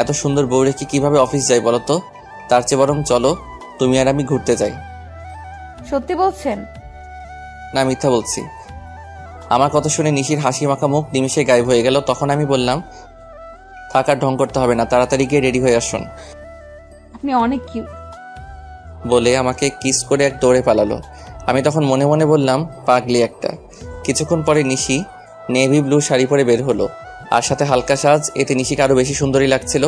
এত সুন্দর বউ রেখে কিভাবে অফিস যাই বলো তো? তার চেয়ে বরং চলো তুমি আর আমি ঘুরতে যাই। সত্যি বলছেন? না, মিথ্যা বলছি। আমার কথা শুনে নিশির হাসি মাখা মুখ নিমিষে গায়েব হয়ে গেল। তখন আমি বললাম, থাকার ঢং করতে হবে না, তাড়াতাড়ি গিয়ে রেডি হয়ে আসুন। আপনি অনেক কিউট বলে আমাকে কিস করে এক দৌড়ে পালালো। আমি তখন মনে মনে বললাম, পাগলি একটা। কিছুক্ষণ পরে নিশি নেভি ব্লু শাড়ি পরে বের হলো, আর সাথে হালকা সাজ। এতে নিশিকে আরো বেশি সুন্দরী লাগছিল।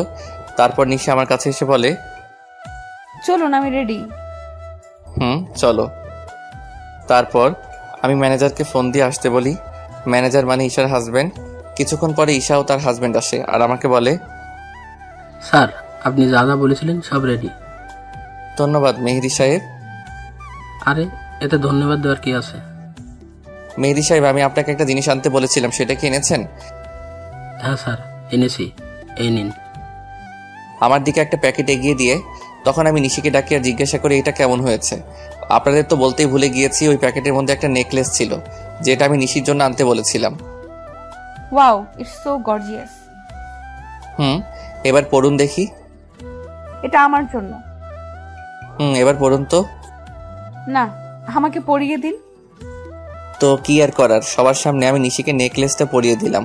তারপর নিশি আমার কাছে এসে বলে, চলুন, আমি রেডি। চলো। তারপর আমি ম্যানেজারকে ফোন দিয়ে আসতে বলি। ম্যানেজার মানে ঈশার হাজব্যান্ড। কিছুক্ষণ পরে ঈশা ও তার হাজব্যান্ড আসে আর আমাকে বলে, স্যার, আপনি যা যা বলেছিলেন সব রেডি। ধন্যবাদ মেহেদি সাহেব। আরে, এতে ধন্যবাদ দেওয়ার কি আছে? মেহেদি সাহেব, আমি আপনাকে একটা জিনিস আনতে বলেছিলাম, সেটা কি এনেছেন? হ্যাঁ স্যার, এনেছি, এই নিন। আমার দিকে একটা প্যাকেট এগিয়ে দিয়ে তখন আমি নিশিকে ডাকি আর জিজ্ঞাসা করি, এটা কেমন হয়েছে? আপনাদের তো বলতেই ভুলে গিয়েছি, ওই প্যাকেটের মধ্যে একটা নেকলেস ছিল, যেটা আমি নিশির জন্য আনতে বলেছিলাম। Wow, it's so gorgeous. এবার পড়ুন দেখি। এটা আমার জন্য। এবার পড়ুন তো। না, আমাকে পরিয়ে দিন। তো কি আর করার, সবার সামনে আমি নিশিকে নেকলেসটা পরিয়ে দিলাম।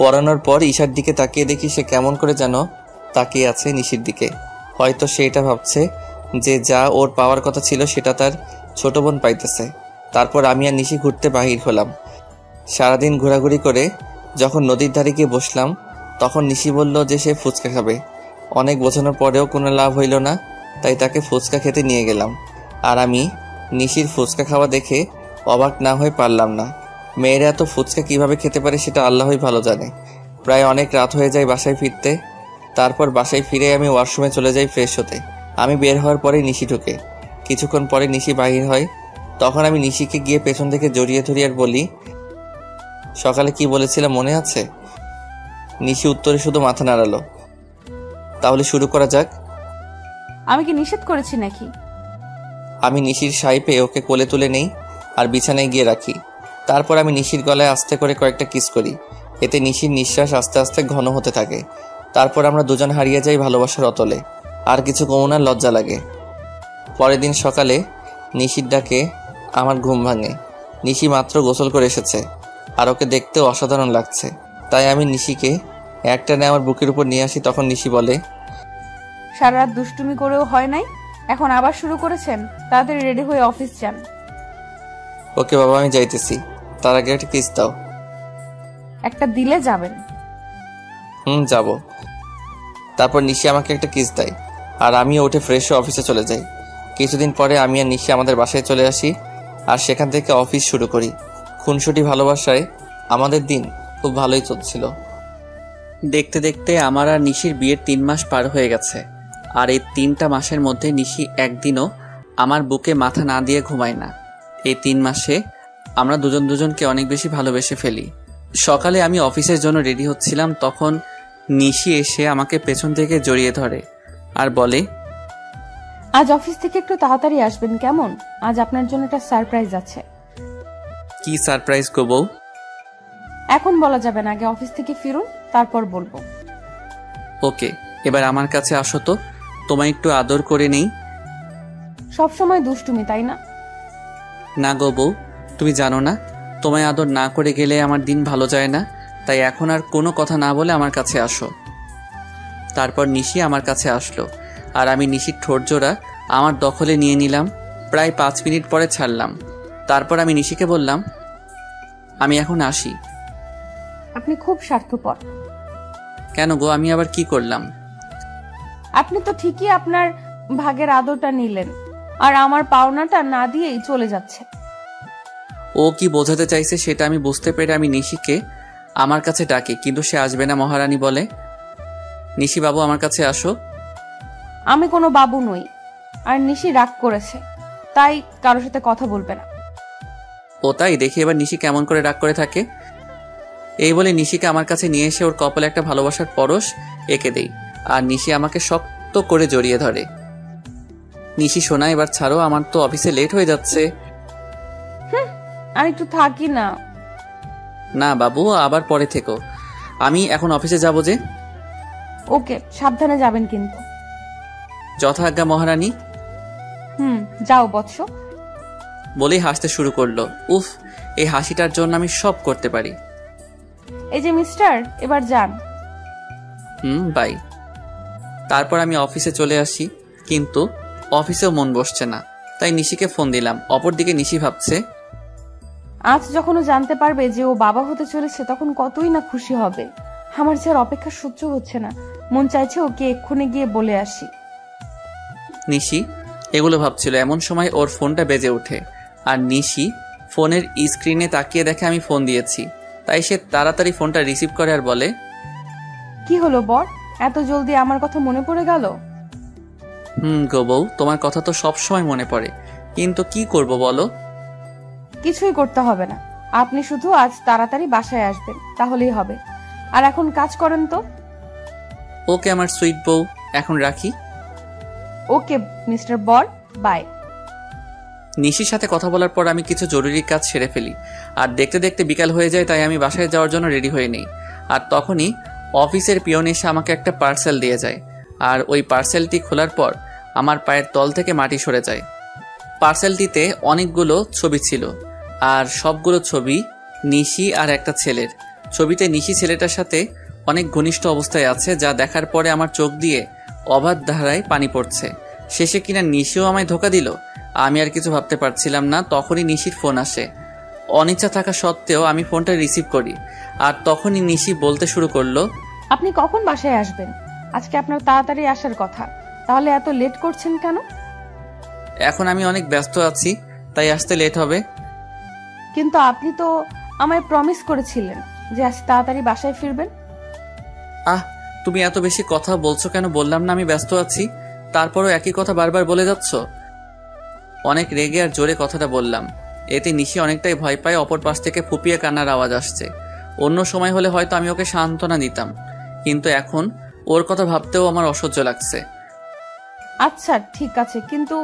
পরানোর পর ঈশার দিকে তাকিয়ে দেখি সে কেমন করে যেন তাকিয়ে আছে নিশির দিকে। হয়তো সে এটা ভাবছে যে যা ওর পাওয়ার কথা ছিল সেটা তার ছোট বোন পাইতেছে। তারপর আমি আর নিশি ঘুরতে বাহির হলাম। সারাদিন ঘোরাঘুরি করে যখন নদীর ধারে গিয়ে বসলাম, তখন নিশি বলল যে সে ফুচকা খাবে। অনেক বোঝানোর পরেও কোনো লাভ হইল না, তাই তাকে ফুচকা খেতে নিয়ে গেলাম। আর আমি নিশির ফুচকা খাওয়া দেখে অবাক না হয়ে পারলাম না। মেয়েরা এত ফুচকা কিভাবে খেতে পারে সেটা আল্লাহই ভালো জানে। প্রায় অনেক রাত হয়ে যায় বাসায় ফিরতে। তারপর বাসায় ফিরে আমি ওয়াশরুমে চলে যাই ফ্রেশ হতে। আমি বের হওয়ার পরে নিশি ঢুকে। কিছুক্ষণ পরে নিশি বাহির হয়। তখন আমি নিশিকে গিয়ে পেছন থেকে জড়িয়ে ধরি আর বলি, সকালে কি বলেছিলাম মনে আছে? নিশি উত্তরে শুধু মাথা নাড়ালো। তাহলে শুরু করা যাক। আমি কি নিষেধ করেছি নাকি? আমি নিশির সাই পেয়ে ওকে কোলে তুলে নেই আর বিছানায় গিয়ে রাখি। তারপর আমি নিশির গলায় আস্তে করে কয়েকটা কিস করি। এতে নিশির নিঃশ্বাস আস্তে আস্তে ঘন হতে থাকে। তারপর আমরা দুজন হারিয়ে যাই ভালোবাসার অতলে। আর কিছু কমনার লজ্জা লাগে। পরের দিন সকালে নিশির ডাকে আমার ঘুম ভাঙে। নিশি মাত্র গোসল করে এসেছে, আর ওকে দেখতেও অসাধারণ লাগছে। তাই আমি নিশিকে একটানে আমার বুকের উপর নিয়ে আসি। তখন নিশি বলে, সারা রাত দুষ্টুমি করেও হয় নাই, এখন আবার শুরু করেছেন? তাড়াতাড়ি রেডি হয়ে অফিস যান। ওকে বাবা, আমি যাইতেছি। তার আগে একটা কিস দাও। একটা দিলে যাবেন। যাব। তারপর নিশি আমাকে একটা কিস দেয় আর আমিও উঠে ফ্রেশ হয়ে অফিসে চলে যাই। কিছুদিন পরে আমি আর নিশি আমাদের বাসায় চলে আসি আর সেখান থেকে অফিস শুরু করি। খুনসুটি ভালোবাসায় আমাদের দিন খুব ভালোই চলছিল। দেখতে দেখতে আমার আর নিশির বিয়ের 3 মাস পার হয়ে গেছে। আর এই 3টা মাসের মধ্যে নিশি একদিনও আমার বুকে মাথা না দিয়ে ঘুমায় না। এই 3 মাসে আমরা দুজনকে অনেক বেশি ভালোবেসে ফেলি। সকালে আমি অফিসের জন্য রেডি হচ্ছিলাম, তখন নিশি এসে আমাকে পেছন থেকে জড়িয়ে ধরে আর বলে, আজ অফিস থেকে একটু তাড়াতাড়ি আসবেন কেমন? আজ আপনার জন্য একটা সারপ্রাইজ আছে। কি সারপ্রাইজ গো বউ? এখন বলা যাবে না, আগে অফিস থেকে ফিরুন, তারপর বলবো। ওকে, এবার আমার কাছে আসো তো, তোমায় একটু আদর করে নেই। সব সময় দুষ্টুমি, তাই না? না গো বউ, তুমি জানো না, তোমায় আদর না করে গেলে আমার দিন ভালো যায় না। তাই এখন আর কোনো কথা না বলে আমার কাছে আসো। তারপর নিশি আমার কাছে আসলো আর আমি নিশির ঠোঁটজোড়া আমার দখলে নিয়ে নিলাম। প্রায় 5 মিনিট পরে ছাড়লাম। তারপর আমি নিশিকে বললাম, আমি এখন আসি। আপনি খুব স্বার্থপর। কেন গো, আমি আবার কি করলাম? আপনি তো ঠিকই আপনার ভাগের আদরটা নিলেন আর আমার পাওনাটা না দিয়েই চলে যাচ্ছে। ও কি বোঝাতে চাইছে সেটা আমি বুঝতে পেরে আমি নিশিকে আমার কাছে ডাকি, কিন্তু সে আসবে না। মহারানী বলে, নিশি বাবু আমার কাছে আসো। আমি কোনো বাবু নই। আর নিশি রাগ করেছে, তাই কারোর সাথে কথা বলবে না। ও তাই? দেখি এবার নিশি কেমন করে রাগ করে থাকে। এই বলে নিশিকে আমার কাছে নিয়ে এসে ওর কপালে একটা ভালোবাসার পরশ এঁকে দেই আর নিশি আমাকে শক্ত করে জড়িয়ে ধরে। নিশি শোনা, এবার ছাড়ো, আমার তো অফিসে লেট হয়ে যাচ্ছে। আর একটু থাকি না। না বাবু, আবার পরে থেকো, আমি এখন অফিসে যাব যে। ওকে, সাবধানে যাবেন কিন্তু। যথাজ্ঞা মহারানী। যাও বৎস। বলেই হাসতে শুরু করলো। উফ, এই হাসিটার জন্য আমি সব করতে পারি। এই যে মিস্টার, এবার যান। বাই। তারপর আমি অফিসে চলে আসি, কিন্তু অফিসেও মন বসছে না। তাই নিশিকে ফোন দিলাম। অপরদিকে নিশি ভাবছে, আজ যখন ও জানতে পারবে যে ও বাবা হতে চলেছে তখন কতই না খুশি হবে। আমার যে আর অপেক্ষা সহ্য হচ্ছে না, মন চাইছে ওকে এক্ষুনি গিয়ে বলে আসি। নিশি এগুলো ভাবছিল, এমন সময় ওর ফোনটা বেজে ওঠে আর নিশি ফোনের স্ক্রিনে তাকিয়ে দেখে আমি ফোন দিয়েছি। তাই সে তাড়াতাড়ি ফোনটা রিসিভ করে আর বলে, কি হলো বর, এত জলদি আমার কথা মনে পড়ে গেল? গো বউ, তোমার কথা তো সব সময় মনে পড়ে, কিন্তু কি করব বলো? কিছুই করতে হবে না, আপনি শুধু আজ তাড়াতাড়ি বাসায় আসবেন, তাহলেই হবে। আর এখন কাজ করেন তো। ওকে আমার সুইট বউ, এখন রাখি। ওকে মিস্টার বর, বাই। নিশির সাথে কথা বলার পর আমি কিছু জরুরি কাজ সেরে ফেলি আর দেখতে দেখতে বিকাল হয়ে যায়। তাই আমি বাসায় যাওয়ার জন্য রেডি হয়ে নেই। আর তখনই অফিসের পিয়ন এসে আমাকে একটা পার্সেল দিয়ে যায় আর ওই পার্সেলটি খোলার পর আমার পায়ের তল থেকে মাটি সরে যায়। পার্সেলটিতে অনেকগুলো ছবি ছিল আর সবগুলো ছবি নিশি আর একটা ছেলের। ছবিতে নিশি ছেলেটার সাথে অনেক ঘনিষ্ঠ অবস্থায় আছে, যা দেখার পরে আমার চোখ দিয়ে অবাধ ধারায় পানি পড়ছে। শেষে কিনা নিশিও আমায় ধোকা দিল। আমি আর কিছু ভাবতে পারছিলাম না। তখনই নিশির ফোন আসে। অনিচ্ছা থাকা সত্ত্বেও আমি ফোনটা রিসিভ করি আর তখনই নিশি বলতে শুরু করলো, আপনি কখন বাসায় আসবেন? আজকে আপনার তাড়াতাড়ি আসার কথা, তাহলে এত লেট করছেন কেন? এখন আমি অনেক ব্যস্ত আছি, তাই আসতে লেট হবে। কিন্তু আপনি তো আমায় প্রমিস করেছিলেন যে আজ তাড়াতাড়ি বাসায় ফিরবেন। তুমি এত বেশি কথা বলছো কেন? বললাম না আমি ব্যস্ত আছি, তারপরও একই কথা বারবার বলে যাচ্ছ। অনেক রেগে আর জোরে কথাটা বললাম। এতে নিশি অনেকটাই ভয় পায়। অপর পাশ থেকে ফুপিয়ে কান্নার আওয়াজ আসছে। অন্য সময় হলে হয়তো আমি ওকে সান্ত্বনা দিতাম, কিন্তু এখন ওর কথা ভাবতেও আমার অসহ্য লাগছে। আচ্ছা ঠিক আছে, কিন্তু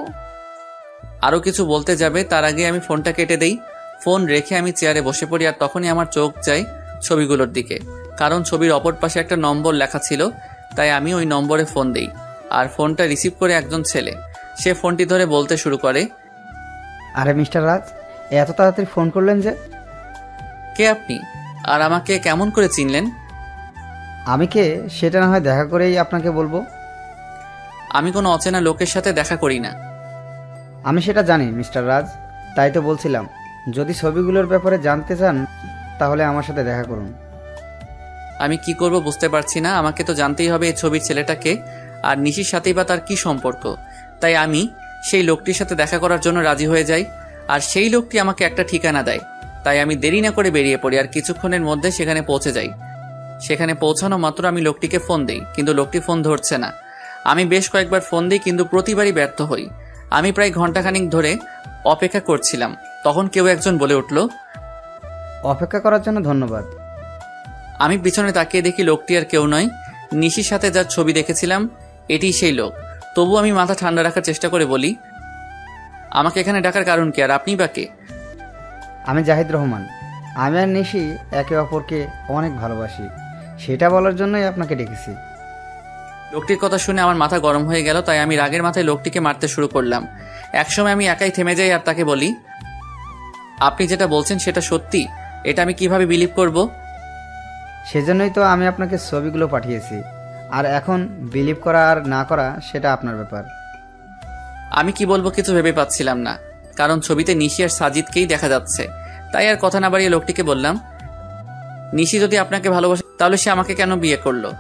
আরো কিছু বলতে যাবে তার আগে আমি ফোনটা কেটে দেই। ফোন রেখে আমি চেয়ারে বসে পড়ি আর তখনই আমার চোখ যায় ছবিগুলোর দিকে, কারণ ছবির অপর পাশে একটা নম্বর লেখা ছিল। তাই আমি ওই নম্বরে ফোন দেই আর ফোনটা রিসিভ করে একজন ছেলে। সে ফোনটি ধরে বলতে শুরু করে, আরে মিস্টার রাজ, এত তাড়াতাড়ি ফোন করলেন যে? কে আপনি আর আমাকে কেমন করে চিনলেন? আমি কে সেটা না হয় দেখা করেই আপনাকে বলবো। আমি কোনো অচেনা লোকের সাথে দেখা করি না। আমি সেটা জানি মিস্টার রাজ, তাই তো বলছিলাম যদি ছবিগুলোর ব্যাপারে জানতে চান তাহলে আমার সাথে দেখা করুন। আমি কি করব বুঝতে পারছি না। আমাকে তো জানতেই হবে এই ছবির ছেলেটাকে, আর নিশির সাথেই বা তার কি সম্পর্ক। তাই আমি সেই লোকটির সাথে দেখা করার জন্য রাজি হয়ে যাই, আর সেই লোকটি আমাকে একটা ঠিকানা দেয়। তাই আমি দেরি না করে বেরিয়ে পড়ি, আর কিছুক্ষণের মধ্যে সেখানে পৌঁছে যাই। সেখানে পৌঁছানো মাত্র আমি লোকটিকে ফোন দিই, কিন্তু লোকটি ফোন ধরছে না। আমি বেশ কয়েকবার ফোন দিই, কিন্তু প্রতিবারই ব্যর্থ হই। আমি প্রায় ঘন্টাখানিক ধরে অপেক্ষা করছিলাম। তখন কেউ একজন বলে উঠল, অপেক্ষা করার জন্য ধন্যবাদ। আমি পিছনে তাকিয়ে দেখি লোকটি আর কেউ নয়, নিশির সাথে যার ছবি দেখেছিলাম এটিই সেই লোক। তবু আমি মাথা ঠান্ডা রাখার চেষ্টা করে বলি, আমাকে এখানে ডাকার কারণ কি, আর আপনি বা কে? আমি জাহিদ রহমান। আমি আর নিশি একে অপরকে অনেক ভালোবাসি, সেটা বলার জন্যই আপনাকে ডেকেছি। লোকটির কথা শুনে আমার মাথা গরম হয়ে গেল, তাই আমি রাগের মাথায় লোকটিকে মারতে শুরু করলাম। একসময় আমি একাই থেমে যাই আর তাকে বলি, আপনি যেটা বলছেন সেটা সত্যি? এটা আমি কিভাবে বিলিভ করব? সেজন্যই তো আমি আপনাকে ছবিগুলো পাঠিয়েছি, আর এখন বিলিভ করা আর না করা সেটা আপনার ব্যাপার। আমি কি বলবো কিছু ভেবে পাচ্ছিলাম না, কারণ ছবিতে নিশি আর সাজিদকেই দেখা যাচ্ছে। তাই আর কথা না বাড়িয়ে লোকটিকে বললাম, নিশি যদি আপনাকে ভালোবাসে তাহলে সে আমাকে কেন বিয়ে করলো?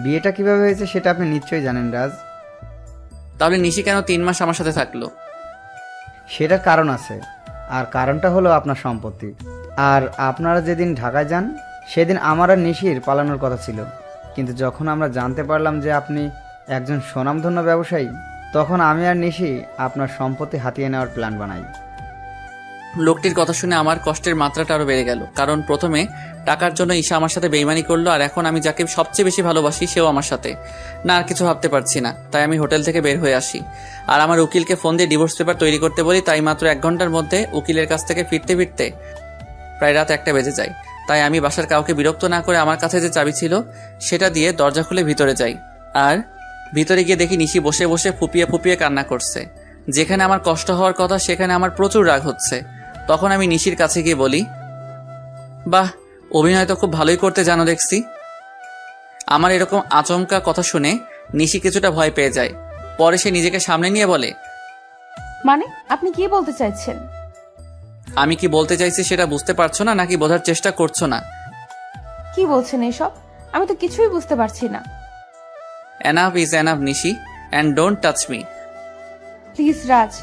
বিয়েটা কিভাবে হয়েছে সেটা আপনি নিশ্চয়ই জানেন রাজ। তাহলে নিশি কেন 3 মাস আমার সাথে থাকলো? সেটার কারণ আছে, আর কারণটা হলো আপনার সম্পত্তি। আর আপনারা যেদিন ঢাকায় যান সেদিন আমার আর নিশির পালানোর কথা ছিল, কিন্তু যখন আমরা জানতে পারলাম যে আপনি একজন স্বনামধন্য ব্যবসায়ী, তখন আমি আর নিশি আপনার সম্পত্তি হাতিয়ে নেওয়ার প্ল্যান বানাই। লোকটির কথা শুনে আমার কষ্টের মাত্রাটা আরো বেড়ে গেল, কারণ প্রথমে টাকার জন্য ঈশা আমার সাথে বেইমানি করলো, আর এখন আমি যাকে সবচেয়ে বেশি ভালোবাসি সেও আমার সাথে। না, আর কিছু ভাবতে পারছি না। তাই আমি হোটেল থেকে বের হয়ে আসি, আর আমার উকিলকে ফোন দিয়ে ডিভোর্স পেপার তৈরি করতে বলি। তাই মাত্র 1 ঘন্টার মধ্যে উকিলের কাছ থেকে ফিরতে ফিরতে প্রায় রাত 1টা বেজে যায়। তাই আমি বাসার কাউকে বিরক্ত না করে আমার কাছে যে চাবি ছিল সেটা দিয়ে দরজা খুলে ভিতরে যাই, আর ভিতরে গিয়ে দেখি নিশি বসে বসে ফুপিয়ে ফুপিয়ে কান্না করছে। যেখানে আমার কষ্ট হওয়ার কথা সেখানে আমার প্রচুর রাগ হচ্ছে। তখন আমি নিশির কাছে গিয়ে বলি, বাহ, অভিনয় তো খুব ভালোই করতে জানো দেখছি। আমার এরকম আচমকা কথা শুনে নিশি কিছুটা ভয় পেয়ে যায়। পরে সে নিজেকে সামনে নিয়ে বলে, মানে আপনি কি বলতে চাইছেন? আমি কি বলতে চাইছি সেটা বুঝতে পারছো না, নাকি বোঝার চেষ্টা করছো না? কি বলছেন এসব? আমি তো কিছুই বুঝতে পারছি না। Enough is enough Nishi, and don't touch me. Please Raj,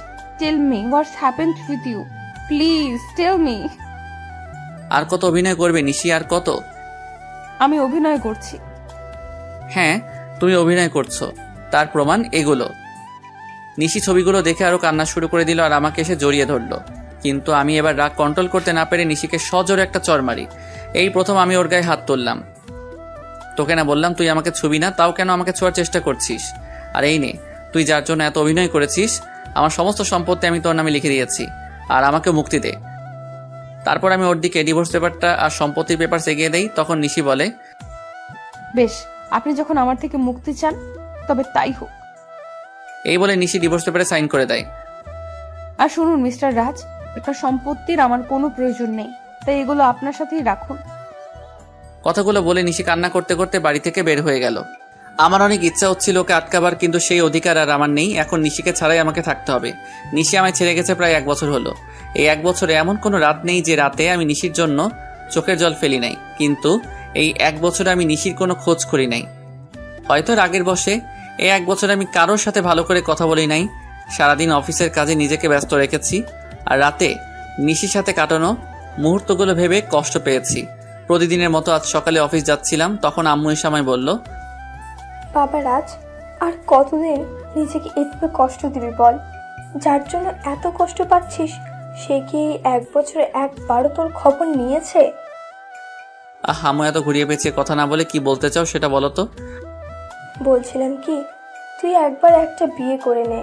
tell me what's happened with you. Please tell me. আর কত অভিনয় করবে নিশি, আর কত? আমি অভিনয় করছি। হ্যাঁ, তুমি অভিনয় করছো, তার প্রমাণ এগুলো। নিশি ছবিগুলো দেখে আরো কান্না শুরু করে দিল, আর আমাকে এসে জড়িয়ে ধরলো। কিন্তু আমি এবার রাগ কন্ট্রোল করতে না পেরে নিশিকে সজোরে একটা চড় মারি। এই প্রথম আমি ওর গায়ে হাত তুললাম। তোকে না বললাম তুই আমাকে ছবি না, তাও কেন আমাকে ছোঁয়ার চেষ্টা করছিস? আর এই নে, তুই যার জন্য এত অভিনয় করেছিস, আমার সমস্ত সম্পত্তি আমি তোর নামে লিখে দিয়েছি, আর আমাকে মুক্তি দে। তারপর আমি ওর দিকে ডিভোর্স পেপারটা আর সম্পত্তির পেপার এগিয়ে দেই। তখন নিশি বলে, বেশ, আপনি যখন আমার থেকে মুক্তি চান তবে তাই হোক। এই বলে নিশি ডিভোর্স পেপারে সাইন করে দেয়। আর শুনুন মিস্টার রাজ, আপনার সম্পত্তির আমার কোনো প্রয়োজন নেই, তাই এগুলো আপনার সাথেই রাখুন। কথাগুলো বলে নিশি কান্না করতে করতে বাড়ি থেকে বের হয়ে গেল। আমার অনেক ইচ্ছা হচ্ছিল ওকে আটকাবার, কিন্তু সেই অধিকার আর আমার নেই। এখন নিশিকে ছাড়াই আমাকে থাকতে হবে। নিশি আমায় ছেড়ে গেছে প্রায় 1 বছর হলো। এই 1 বছরে এমন কোনো রাত নেই যে রাতে আমি নিশির জন্য চোখের জল ফেলি নাই, কিন্তু এই 1 বছরে আমি নিশির কোনো খোঁজ করি নাই। হয়তো রাগের বশে এই 1 বছরে আমি কারোর সাথে ভালো করে কথা বলি নাই। সারাদিন অফিসের কাজে নিজেকে ব্যস্ত রেখেছি, আর রাতে নিশির সাথে কাটানো মুহূর্তগুলো ভেবে কষ্ট পেয়েছি। প্রতিদিনের মতো আজ সকালে অফিস যাচ্ছিলাম, তখন আম্মু এসে আমায় বলল, বাবা রাজ, আর কতদিন নিজেকে এভাবে কষ্ট দিবি বল? যার জন্য এত কষ্ট পাচ্ছিস সে কি 1 বছরে একবারও তোর খবর নিয়েছে? আম্মু এত ঘুরিয়ে পেয়েছে কথা না বলে কি বলতে চাও সেটা বলো তো। বলছিলাম কি, তুই একবার একটা বিয়ে করে নে,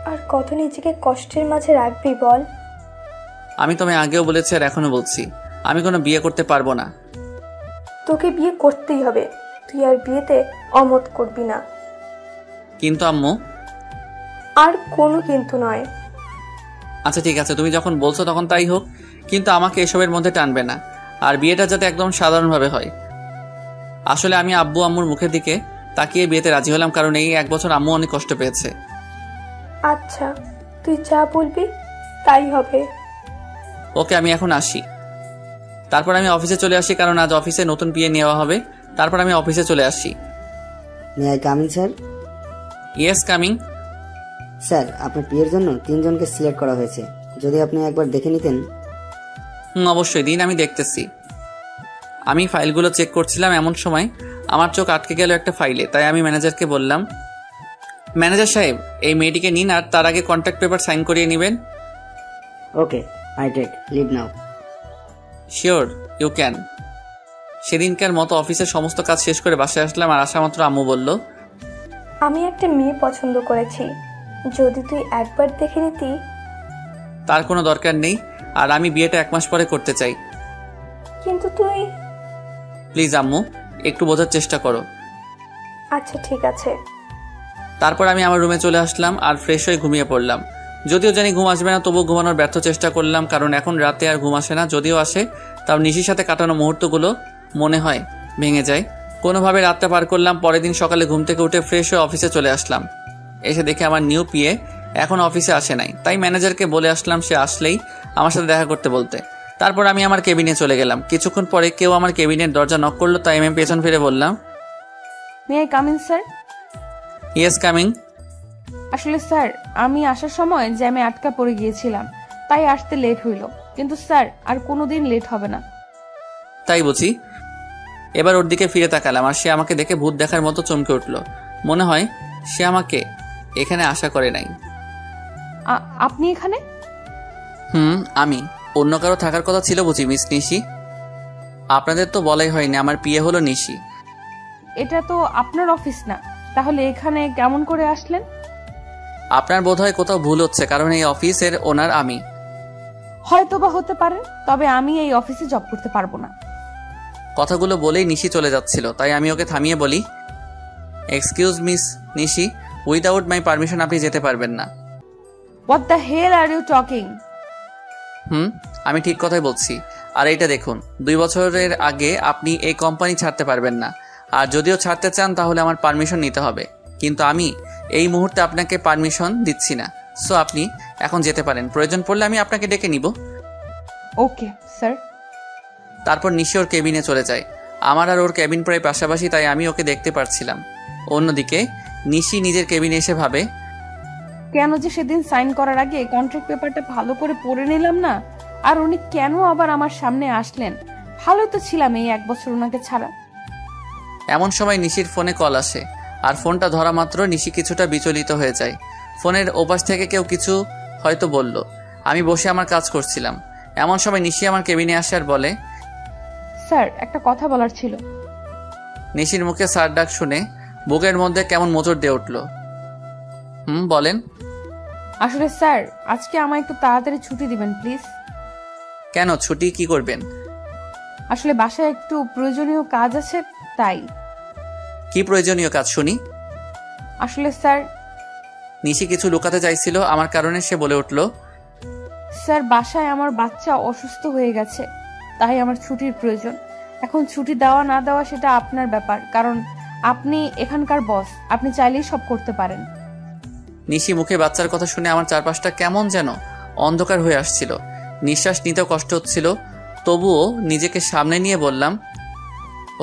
আর কত নিজেকে কষ্টের মাঝে রাখবি বল? আমি তোমায় আগেও বলেছি আর এখনো বলছি, আমি কোনো বিয়ে করতে পারবো না। তোকে বিয়ে করতেই হবে, তুই আর বিয়েতে অমত করবি না। কিন্তু আম্মু। আর কোনো কিন্তু নয়। আচ্ছা ঠিক আছে, তুমি যখন বলছো তখন তাই হোক, কিন্তু আমাকে এসবের মধ্যে টানবে না, আর বিয়েটা যাতে একদম সাধারণভাবে হয়। আসলে আমি আব্বু আম্মুর মুখের দিকে তাকিয়ে বিয়েতে রাজি হলাম, কারণ এই 1 বছর আম্মু অনেক কষ্ট পেয়েছে। আচ্ছা, তুই যা বলবি তাই হবে। ওকে, আমি এখন আসি। তারপর আমি অফিসে চলে আসি, কারণ আজ অফিসে নতুন পিএ নেওয়া হবে। তারপর আমি অফিসে চলে আসি। May I come in sir? Yes, coming. Sir, আপনার পিএর জন্য 3 জনকে সিলেক্ট করা হয়েছে, যদি আপনি একবার দেখে নিতেন। অবশ্যই দিন, আমি দেখতেছি। আমি ফাইলগুলো চেক করছিলাম, এমন সময় আমার চোখ আটকে গেল একটা ফাইলে। তাই আমি ম্যানেজারকে বললাম, ম্যানেজার সাহেব, এই মেয়েটিকে নিন আর তার আগে কন্ট্রাক্ট পেপার সাইন করিয়ে নেবেন। Okay, I take leave now. Sure, you can. সেদিনকার মতো অফিসের সমস্ত কাজ শেষ করে বাসায় আসলাম, আর আসা মাত্র আম্মু বলল, আমি একটা মেয়ে পছন্দ করেছি, যদি তুই একবার দেখে নিতি। তার কোনো দরকার নেই, আর আমি বিয়েটা 1 মাস পরে করতে চাই। কিন্তু তুই। প্লিজ আম্মু, একটু বোঝার চেষ্টা করো। আচ্ছা ঠিক আছে। তারপর আমি আমার রুমে চলে আসলাম আর ফ্রেশ হয়ে ঘুমিয়ে পড়লাম। যদিও জানি ঘুম আসবে না, তবুও ঘুমানোর ব্যর্থ চেষ্টা করলাম, কারণ এখন রাতে আর ঘুম আসে না। যদিও আসে, তাও নিশির সাথে কাটানো মুহূর্তগুলো মনে হয় ভেঙে যায়। কোনোভাবে রাতটা পার করলাম। পরের দিন সকালে ঘুম থেকে উঠে ফ্রেশ হয়ে অফিসে চলে আসলাম। এসে দেখে আমার নিউ পিএ এখন অফিসে আসে নাই। তাই ম্যানেজারকে বলে আসলাম সে আসলেই আমার সাথে দেখা করতে বলতে। তারপর আমি আমার কেবিনে চলে গেলাম। কিছুক্ষণ পরে কেউ আমার কেবিনের দরজা নক করলো, তাই আমি পেছন ফিরে বললাম, may I come in sir? Yes, coming. আসলে স্যার, আমি আসার সময় জ্যামে আটকা পড়ে গিয়েছিলাম, তাই আসতে লেট হইল। কিন্তু স্যার, আর কোনোদিন লেট হবে না। তাই বুঝি? এবার ওর দিকে ফিরে তাকালাম, আর সে আমাকে দেখে ভূত দেখার মতো চমকে উঠল। মনে হয় সে আমাকে এখানে আশা করে নাই। আপনি এখানে? আমি। অন্য কারো থাকার কথা ছিল বুঝি মিস নিশি? আপনাদের তো বলাই হয়নি আমার পিএ হলো নিশি। এটা তো আপনার অফিস না, তাহলে এখানে কেমন করে আসলেন? আপনার বোধহয় কোথাও ভুল হচ্ছে, কারণ এই অফিসের ওনার আমি। হয়তো বা হতে পারে, তবে আমি এই অফিসে জব করতে পারবো না। কথাগুলো বলেই নিশি চলে যাচ্ছিল, তাই আমি ওকে থামিয়ে বলি, excuse miss Nishi, without my permission আপনি যেতে পারবেন না। What the hell are you talking? আমি ঠিক কথাই বলছি। আর এইটা দেখুন, 2 বছরের আগে আপনি এই কোম্পানি ছাড়তে পারবেন না, আর যদিও ছাড়তে চান তাহলে আমার পারমিশন নিতে হবে। কিন্তু আমি এই মুহূর্তে আপনাকে পারমিশন দিচ্ছি না। সো আপনি এখন যেতে পারেন, প্রয়োজন পড়লে আমি আপনাকে ডেকে নিব। Okay sir. তারপর নিশি ওর কেবিনে চলে যায়। আমার আর ওর কেবিন প্রায় পাশাপাশি, তাই আমি ওকে দেখতে পারছিলাম। অন্যদিকে নিশি নিজের কেবিনে এসে ভাবে, কেন যে সেদিন সাইন করার আগে কন্ট্রাক্ট পেপারটা ভালো করে পড়ে নিলাম না, আর উনি কেন আবার আমার সামনে আসলেন? ভালো তো ছিলাম এই 1 বছর ওনাকে ছাড়া। এমন সময় নিশির ফোনে কল আসে, আর ফোনটা ধরা মাত্র নিশি কিছুটা বিচলিত হয়ে যায়। ফোনের ওপাশ থেকে কেউ কিছু হয়তো বলল। আমি বসে আমার কাজ করছিলাম। এমন সময় নিশি আমার কেবিনে আসে আর বলে, স্যার, একটা কথা বলার ছিল। নিশির মুখে স্যার ডাক শুনে বুকের মধ্যে কেমন মোচড় দিয়ে উঠল। বলেন। আসলে স্যার, আজকে আমায় একটু তাড়াতাড়ি ছুটি দিবেন প্লিজ। কেন, ছুটি কি করবেন? আসলে বাসায় একটু প্রয়োজনীয় কাজ আছে, তাই। কি প্রয়োজনীয় কাজ শুনি? আসলে স্যার। নিশি কিছু লুকাতে চাইছিল আমার কারণে, সে বলে উঠল, স্যার, বাসায় আমার বাচ্চা অসুস্থ হয়ে গেছে, তাই আমার ছুটির প্রয়োজন। এখন ছুটি দেওয়া না দেওয়া সেটা আপনার ব্যাপার, কারণ আপনি এখানকার বস, আপনি চাইলেই সব করতে পারেন। নিশি মুখে বাচ্চার কথা শুনে আমার চারপাশটা কেমন যেন অন্ধকার হয়ে আসছিল। নিঃশ্বাস নিতেও কষ্ট হচ্ছিল, তবুও নিজেকে সামনে নিয়ে বললাম,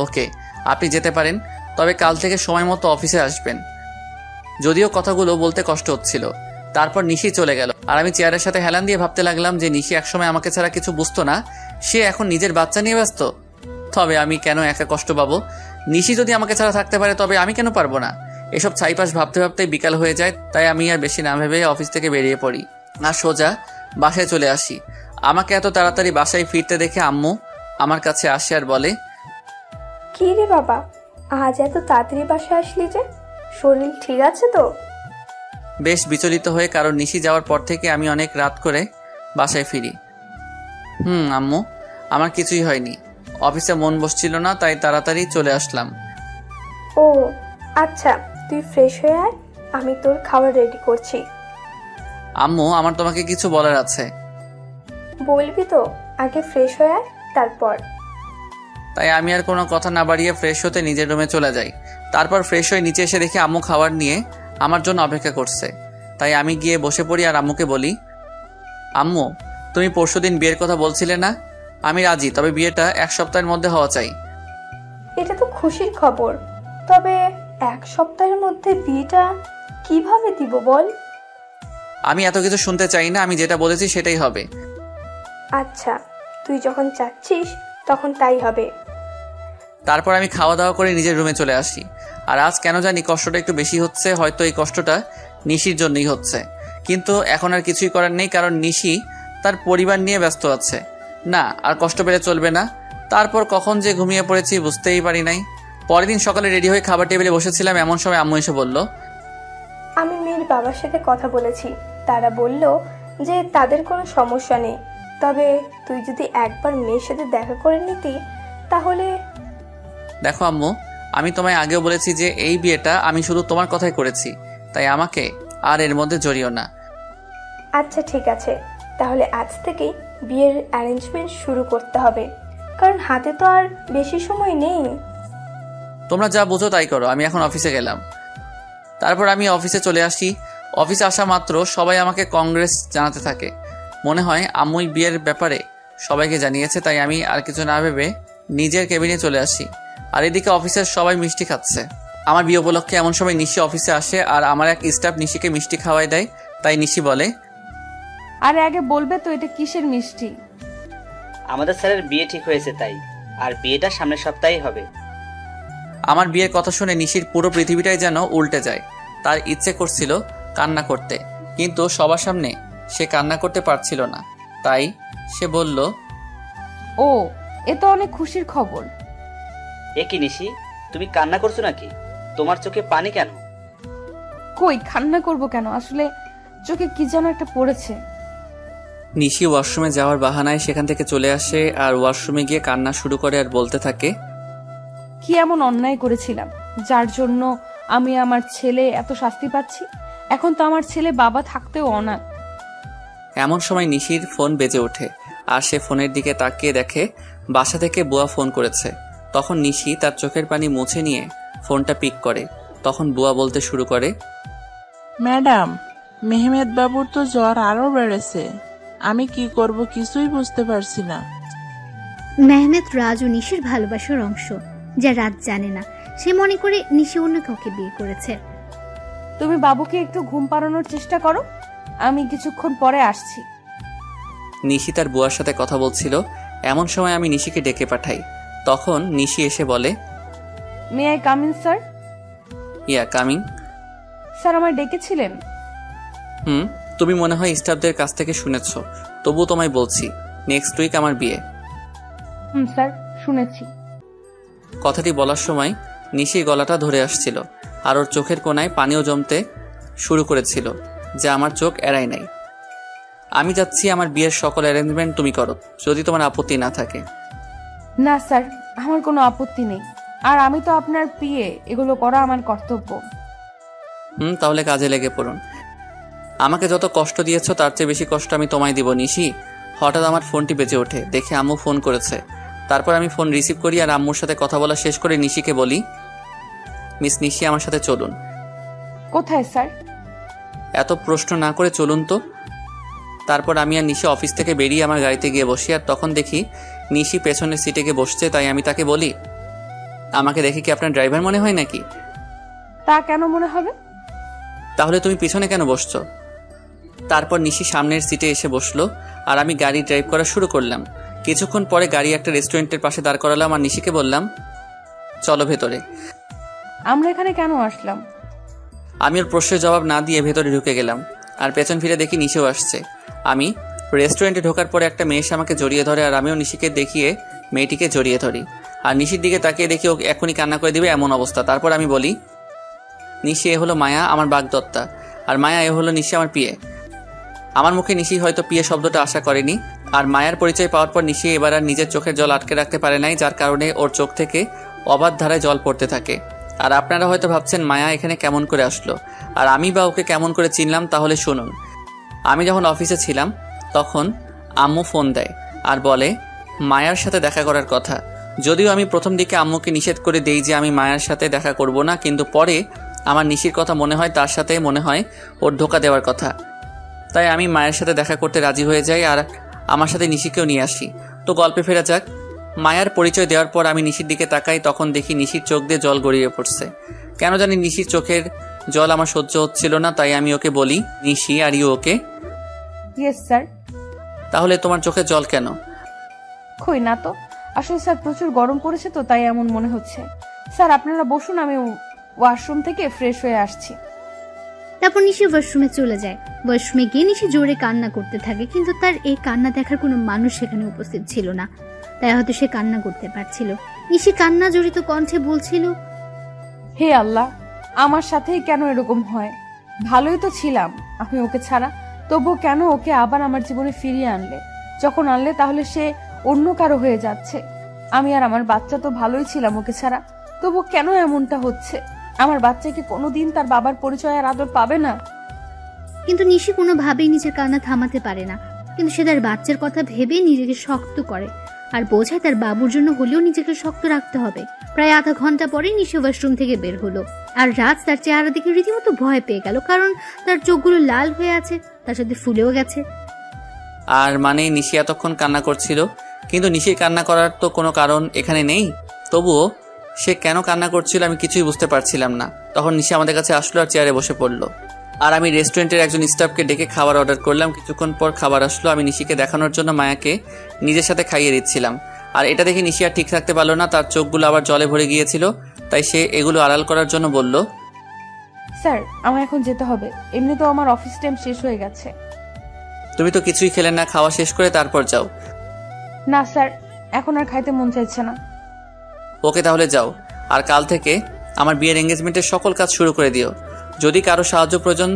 ওকে, আপনি যেতে পারেন, তবে কাল থেকে সময় মতো অফিসে আসবেন। যদিও কথাগুলো বলতে কষ্ট হচ্ছিল। তারপর নিশি চলে গেল, আর আমি চেয়ারের সাথে হেলান দিয়ে ভাবতে লাগলাম যে নিশি একসময় আমাকে ছাড়া কিছু বুঝতো না, সে এখন নিজের বাচ্চা নিয়ে ব্যস্ত। তবে আমি কেন একা কষ্ট পাবো? নিশি যদি আমাকে ছাড়া থাকতে পারে, তবে আমি কেন পারবো না? এসব ছাইপাশ ভাবতে ভাবতেই বিকাল হয়ে যায়, তাই আমি আর বেশি না ভেবে অফিস থেকে বেরিয়ে পড়ি আর সোজা বাসায় চলে আসি। আমাকে এত তাড়াতাড়ি বাসায় ফিরতে দেখে আম্মু আমার কাছে আসে আর বলে, কি রে বাবা, আজ এত তাড়াতাড়ি বাসায় আসলি যে? শরীর ঠিক আছে তো? বেশ বিচলিত হয়ে, কারণ নিশি যাওয়ার পর থেকে আমি অনেক রাত করে বাসায় ফিরি। আম্মু, আমার কিছুই হয়নি। অফিসে মন বসছিল না, তাই তাড়াতাড়ি চলে আসলাম। ও আচ্ছা, তুই ফ্রেশ হয়ে আয়, আমি তোর খাবার রেডি করছি। আম্মু, আমার তোমাকে কিছু বলার আছে। বলবি তো? আগে ফ্রেশ হয়ে আয়, তারপর। তাই আমি আর কোনো কথা না বাড়িয়ে ফ্রেশ হতে নিজের রুমে চলে যাই। তারপর ফ্রেশ হয়ে নিচে এসে দেখি আম্মু খাবার নিয়ে আমার জন্য অপেক্ষা করছে। তাই আমি গিয়ে বসে পড়ি আর আম্মুকে বলি, আম্মু, তুমি পরশুদিন বিয়ের কথা বলছিলে না? আমি রাজি, তবে বিয়েটা 1 সপ্তাহের মধ্যে হওয়া চাই। এটা তো খুশির খবর, তবে 1 সপ্তাহের মধ্যে বিয়েটা কিভাবে দিব বল? আমি এত কিছু শুনতে চাই না, আমি যেটা বলেছি সেটাই হবে। আচ্ছা, তুই যখন চাচ্ছিস তখন তাই হবে। তারপর আমি খাওয়া দাওয়া করে নিজের রুমে চলে আসি। আর আজ কেন জানি কষ্টটা একটু বেশি হচ্ছে, হয়তো এই কষ্টটা নিশির জন্যই হচ্ছে। কিন্তু এখন আর কিছুই করার নেই, কারণ নিশি তার পরিবার নিয়ে ব্যস্ত আছে। না, আর কষ্ট পেলে চলবে না। তারপর কখন যে ঘুমিয়ে পড়েছি বুঝতেই পারি নাই। পরের দিন সকালে রেডি হয়ে খাবার টেবিলে বসেছিলাম, এমন সময় আম্মু এসে বলল, আমি মেয়ের বাবার সাথে কথা বলেছি, তারা বলল যে তাদের কোনো সমস্যা নেই, তবে তুই যদি একবার মেয়ের সাথে দেখা করে নিতি তাহলে। দেখো আম্মু, আমি তোমায় আগেও বলেছি যে এই বিয়েটা আমি শুধু তোমার কথাই করেছি, তাই আমাকে আর এর মধ্যে জড়িও না। আচ্ছা ঠিক আছে, তাহলে আজ থেকেই বিয়ের অ্যারেঞ্জমেন্ট শুরু করতে হবে, কারণ হাতে তো আর বেশি সময় নেই। তোমরা যা বুঝো তাই করো, আমি এখন অফিসে গেলাম। তারপর আমি অফিসে চলে আসি। অফিসে আসা মাত্র সবাই আমাকে কংগ্রেস জানাতে থাকে। মনে হয় আম্মুই বিয়ের ব্যাপারে সবাইকে জানিয়েছে, তাই আমি আর কিছু না ভেবে নিজের কেবিনে চলে আসি। আর এদিকে অফিসের সবাই মিষ্টি খাচ্ছে। আমার বিয়ে উপলক্ষে এমন সময় নিশি অফিসে আসে, আর আমার এক স্টাফ নিশিকে মিষ্টি খাওয়াই দেয়। তাই নিশি বলে, আরে আগে বলবে তো এটা কিসের মিষ্টি? আমাদের স্যারের বিয়ে ঠিক হয়েছে তাই, আর বিয়েটা সামনের সপ্তাহেই হবে। আমার বিয়ের কথা শুনে নিশির পুরো পৃথিবীটাই যেন উল্টে যায়। তার ইচ্ছে করছিল কান্না করতে, কিন্তু সবার সামনে সে কান্না করতে পারছিল না। তাই সে বলল, ও, এ তো অনেক খুশির খবর। এ কি নিশি, তুমি কান্না করছো নাকি? তোমার চোখে পানি কেন? কই, কান্না করব কেন? আসলে চোখে কি যেন একটা পড়েছে। নিশি ওয়াশরুমে যাওয়ার বাহানায় সেখান থেকে চলে আসে, আর ওয়াশরুমে গিয়ে কান্না শুরু করে আর বলতে থাকে, কি এমন অন্যায় করেছিলাম যার জন্য আমি আমার ছেলে এত শাস্তি পাচ্ছি? এখন তো আমার ছেলে বাবা থাকতেও অনাথ। এমন সময় নিশির ফোন বেজে ওঠে, আর সে ফোনের দিকে তাকিয়ে দেখে বাসা থেকে বুয়া ফোন করেছে। তখন নিশি তার চোখের পানি মুছে নিয়ে ফোনটা পিক করে। তখন বুয়া বলতে শুরু করে, ম্যাডাম, মেহমেদ বাবুর তো জ্বর আরো বেড়েছে, আমি কি করব কিছুই বুঝতে পারছি না। মেহমেদ রাজ ও নিশির ভালোবাসার অংশ, যা রাজ জানে না। সে মনে করে নিশি অন্য কাউকে বিয়ে করেছে। তুমি বাবুকে একটু ঘুম পাড়ানোর চেষ্টা করো, আমি কিছুক্ষণ পরে আসছি। নিশি তার বুয়ার সাথে কথা বলছিল, এমন সময় আমি নিশিকে ডেকে পাঠাই। তখন নিশি এসে বলে, may I come in sir? Yeah coming. Sir আমায় ডেকেছিলেন? তুমি মনে হয় স্টাফদের কাছ থেকে শুনেছ, তবু তোমায় বলছি, নেক্সট উইক আমার বিয়ে। স্যার শুনেছি। কথাটি বলার সময় নিশির গলাটা ধরে আসছিল, আর ওর চোখের কোনায় পানিও জমতে শুরু করেছিল, যা আমার চোখ এড়ায় নাই। আমি যাচ্ছি, আমার বিয়ের সকল অ্যারেঞ্জমেন্ট তুমি করো, যদি তোমার আপত্তি না থাকে। না স্যার, আমার কোনো আপত্তি নেই, আর আমি তো আপনার পিএ, এগুলো করা আমার কর্তব্য। তাহলে কাজে লেগে পড়ুন। আমাকে যত কষ্ট দিয়েছ তার চেয়ে বেশি কষ্ট আমি তোমায় দিব নিশি। হঠাৎ আমার ফোনটি বেজে ওঠে, দেখে আম্মু ফোন করেছে। তারপর আমি ফোন রিসিভ করি, আর আম্মুর সাথে কথা বলা শেষ করে নিশিকে বলি, মিস নিশি আমার সাথে চলুন। কোথায় স্যার? এত প্রশ্ন না করে চলুন তো। তারপর আমি আর নিশি অফিস থেকে বেরিয়ে আমার গাড়িতে গিয়ে বসি, আর তখন দেখি নিশি পেছনের সিটে গিয়ে বসছে। তাই আমি তাকে বলি, আমাকে দেখে কি আপনার ড্রাইভার মনে হয় নাকি? তা কেন মনে হবে? তাহলে তুমি পিছনে কেন বসছো? তারপর নিশি সামনের সিটে এসে বসলো, আর আমি গাড়ি ড্রাইভ করা শুরু করলাম। কিছুক্ষণ পরে গাড়ি একটা রেস্টুরেন্টের পাশে দাঁড় করালাম, আর নিশিকে বললাম, চলো ভেতরে। আমরা এখানে কেন আসলাম? আমি ওর প্রশ্নের জবাব না দিয়ে ভেতরে ঢুকে গেলাম, আর পেছন ফিরে দেখি নিশিও আসছে। আমি রেস্টুরেন্টে ঢোকার পরে একটা মেয়ে এসে আমাকে জড়িয়ে ধরে, আর আমিও নিশিকে দেখিয়ে মেয়েটিকে জড়িয়ে ধরি। আর নিশির দিকে তাকিয়ে দেখি ও এখনই কান্না করে দিবে এমন অবস্থা। তারপর আমি বলি, নিশি এ হলো মায়া, আমার বাগদত্তা, আর মায়া এ হলো নিশি, আমার পিয়ে। আমার মুখে নিশি হয়তো পিয়ে শব্দটা আশা করেনি। আর মায়ার পরিচয় পাওয়ার পর নিশি এবার আর নিজের চোখের জল আটকে রাখতে পারে নাই, যার কারণে ওর চোখ থেকে অবাধ ধারায় জল পড়তে থাকে। আর আপনারা হয়তো ভাবছেন মায়া এখানে কেমন করে আসলো, আর আমি বা ওকে কেমন করে চিনলাম, তাহলে শুনুন। আমি যখন অফিসে ছিলাম তখন আম্মু ফোন দেয় আর বলে মায়ার সাথে দেখা করার কথা। যদিও আমি প্রথম দিকে আম্মুকে নিষেধ করে দেই যে আমি মায়ার সাথে দেখা করব না, কিন্তু পরে আমার নিশির কথা মনে হয়, তার সাথে মনে হয় ওর ধোকা দেওয়ার কথা। তাই আমি মায়ের সাথে দেখা করতে রাজি হয়ে যাই। আর আমার সাথে নিশিকেও নিয়ে আসি। তো গল্পে ফেরা যাক। মায়ার পরিচয় দেওয়ার পর আমি নিশির দিকে তাকাই, তখন দেখি নিশির চোখ দিয়ে জল গড়িয়ে পড়ছে। কেন জানি নিশির চোখের জল আমার সহ্য হচ্ছিল না, তাই আমি ওকে বলি, Nishi are you okay? Yes sir. তাহলে তোমার চোখে জল কেন? কই না তো, আসলে স্যার প্রচুর গরম পড়েছে তো তাই এমন মনে হচ্ছে। স্যার আপনারা বসুন, আমি ওয়াশরুম থেকে ফ্রেশ হয়ে আসছি। তারপর নিশি ওয়াশরুমে চলে যায়। ওয়াশরুমে গিয়ে নিশি জোরে কান্না করতে থাকে, কিন্তু তার এই কান্না দেখার কোনো মানুষ সেখানে উপস্থিত ছিল না, তাই হয়তো সে কান্না করতে পারছিল। নিশি কান্না জড়িত কণ্ঠে বলছিল, হে আল্লাহ, আমার সাথেই কেন এরকম হয়? ভালোই তো ছিলাম আমি ওকে ছাড়া, তবুও কেন ওকে আবার আমার জীবনে ফিরিয়ে আনলে? যখন আনলে তাহলে সে অন্য কারো হয়ে যাচ্ছে। আমি আর আমার বাচ্চা তো ভালোই ছিলাম ওকে ছাড়া, তবু কেন এমনটা হচ্ছে? আমার বাচ্চা কি কোনোদিন তার বাবার পরিচয় আর আদর পাবে না? কিন্তু নিশি কোনোভাবেই নিজের কান্না থামাতে পারে না। কিন্তু সে তার বাচ্চার কথা ভেবে নিজেকে শক্ত করে আর বোঝায় তার বাবুর জন্য হলেও নিজেকে শক্ত রাখতে হবে। প্রায় আধা ঘন্টা পরে নিশি ওয়াশরুম থেকে বের হলো, আর রাজ তার চেহারা দেখে রীতিমতো ভয় পেয়ে গেল, কারণ তার চোখগুলো লাল হয়ে আছে, তার সাথে ফুলেও গেছে। আর মানে নিশি এতক্ষণ কান্না করছিল, কিন্তু নিশির কান্না করার তো কোনো কারণ এখানে নেই। তবুও সে কেন কান্না করছিল আমি কিছুই বুঝতে পারছিলাম না। তখন নিশি আমাদের কাছে আসলো আর চেয়ারে বসে পড়লো, আর আমি রেস্টুরেন্টের একজন স্টাফকে ডেকে খাবার অর্ডার করলাম। কিছুক্ষণ পর খাবার আসলো। আমি নিশিকে দেখানোর জন্য মায়াকে নিজের সাথে খাইয়ে দিচ্ছিলাম, আর এটা দেখে নিশি আর ঠিক থাকতে পারলো না, তার চোখগুলো আবার জলে ভরে গিয়েছিল, তাই সে এগুলো আড়াল করার জন্য বলল, স্যার আমার এখন যেতে হবে, এমনিতেও আমার অফিস টাইম শেষ হয়ে গেছে। তুমি তো কিছুই খেলে না, খাওয়া শেষ করে তারপর যাও। না স্যার, এখন আর খাইতে মন চাইছে না। ওকে তাহলে যাও, আর কাল থেকে আমার বিয়ের এঙ্গেজমেন্টের সকল কাজ শুরু করে দিও। যদি কারো সাহায্য প্রয়োজন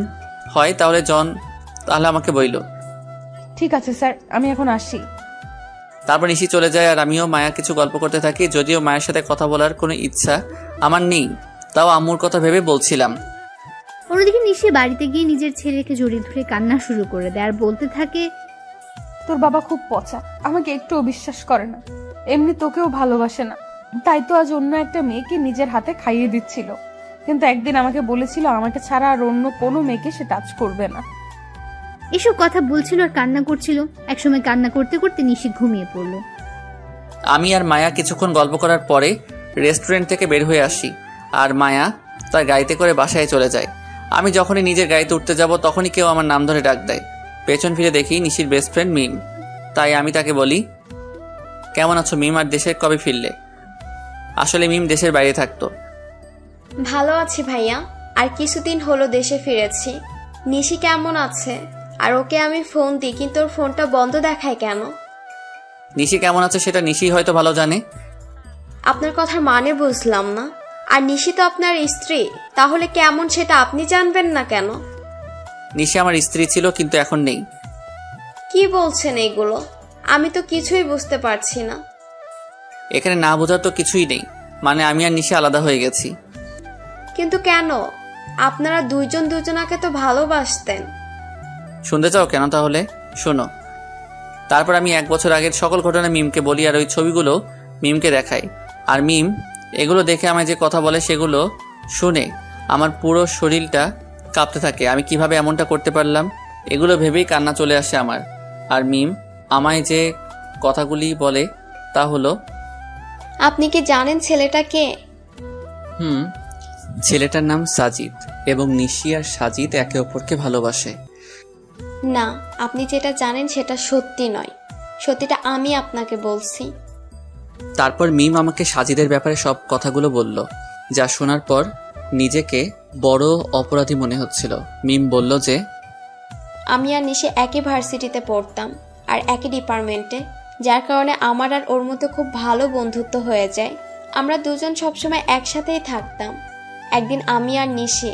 হয় তাহলে আমাকে বইলো। ঠিক আছে স্যার, আমি এখন আসি। তারপর নিশি চলে যায়, আর আমিও মায়া কিছু গল্প করতে থাকি। যদিও মায়ের সাথে কথা বলার কোনো ইচ্ছা আমার নেই, তাও আম্মুর কথা ভেবে বলছিলাম। অন্যদিকে নিশি বাড়িতে গিয়ে নিজের ছেলেকে জড়িয়ে ধরে কান্না শুরু করে দেয় আর বলতে থাকে, তোর বাবা খুব পচা, আমাকে একটুও বিশ্বাস করে না, এমনি তোকেও ভালোবাসে না, তাই তো আজ অন্য একটা মেয়েকে নিজের হাতে খাইয়ে দিচ্ছিল। কিন্তু একদিন আমাকে বলেছিল আমাকে ছাড়া আর অন্য কোনো মেয়েকে সে টাচ করবে না। এসব কথা বলছিল আর কান্না করছিল। একসময় কান্না করতে করতে নিশি ঘুমিয়ে পড়ল। আমি আর মায়া কিছুক্ষণ গল্প করার পরে রেস্টুরেন্ট থেকে বের হয়ে আসি, আর মায়া তার গাড়িতে করে বাসায় চলে যায়। আমি যখনই নিজের গাড়িতে উঠতে যাব তখনই কেউ আমার নাম ধরে ডাক দেয়। পেছন ফিরে দেখি নিশির বেস্ট ফ্রেন্ড মিম, তাই আমি তাকে বলি, কেমন আছো মিম, আর দেশে কবে ফিরলে? আসলে মিম দেশের বাইরে থাকতো। ভালো আছি ভাইয়া, আর কিছুদিন হলো দেশে ফিরেছি। নিশি কেমন আছে? আর ওকে আমি ফোন দিই কিন্তু ওর ফোনটা বন্ধ দেখায় কেন? নিশি কেমন আছে সেটা নিশি হয়তো ভালো জানে। আপনার কথার মানে বুঝলাম না। আর নিশি তো আপনার স্ত্রী, তাহলে কেমন সেটা আপনি জানবেন না কেন? নিশি আমার স্ত্রী ছিল, কিন্তু এখন নেই। কি বলছেন এগুলো? আমি তো কিছুই বুঝতে পারছি না। এখানে না বোঝার তো কিছুই নেই, মানে আমি আর নিশি আলাদা হয়ে গেছি। কিন্তু কেন? আপনারা দুইজন দুজনাকে তো ভালোবাসতেন। শুনতে চাও কেন? তাহলে শোনো। তারপর আমি 1 বছর আগের সকল ঘটনা মিমকে বলি, আর ওই ছবিগুলো মিমকে দেখাই। আর মিম এগুলো দেখে আমায় যে কথা বলে সেগুলো শুনে আমার পুরো শরীরটা কাঁপতে থাকে। আমি কিভাবে এমনটা করতে পারলাম এগুলো ভেবেই কান্না চলে আসে আমার। আর মিম আমায় যে কথাগুলি বলে তা হলো, আপনি কি জানেন ছেলেটা কে? ছেলেটার নাম সাজিদ, এবং নিশি আর সাজিদ একে অপরকে ভালোবাসে। না, আপনি যেটা জানেন সেটা সত্যি নয়, সত্যিটা আমি আপনাকে বলছি। তারপর মিম আমাকে সাজিদের ব্যাপারে সব কথাগুলো বলল, যা শোনার পর নিজেকে বড় অপরাধী মনে হচ্ছিল। মিম বলল যে আমি আর নিশি একই ভার্সিটিতে পড়তাম আর একই ডিপার্টমেন্টে, যার কারণে আমার আর ওর মধ্যে খুব ভালো বন্ধুত্ব হয়ে যায়। আমরা দুজন সবসময় একসাথেই থাকতাম। একদিন আমি আর নিশি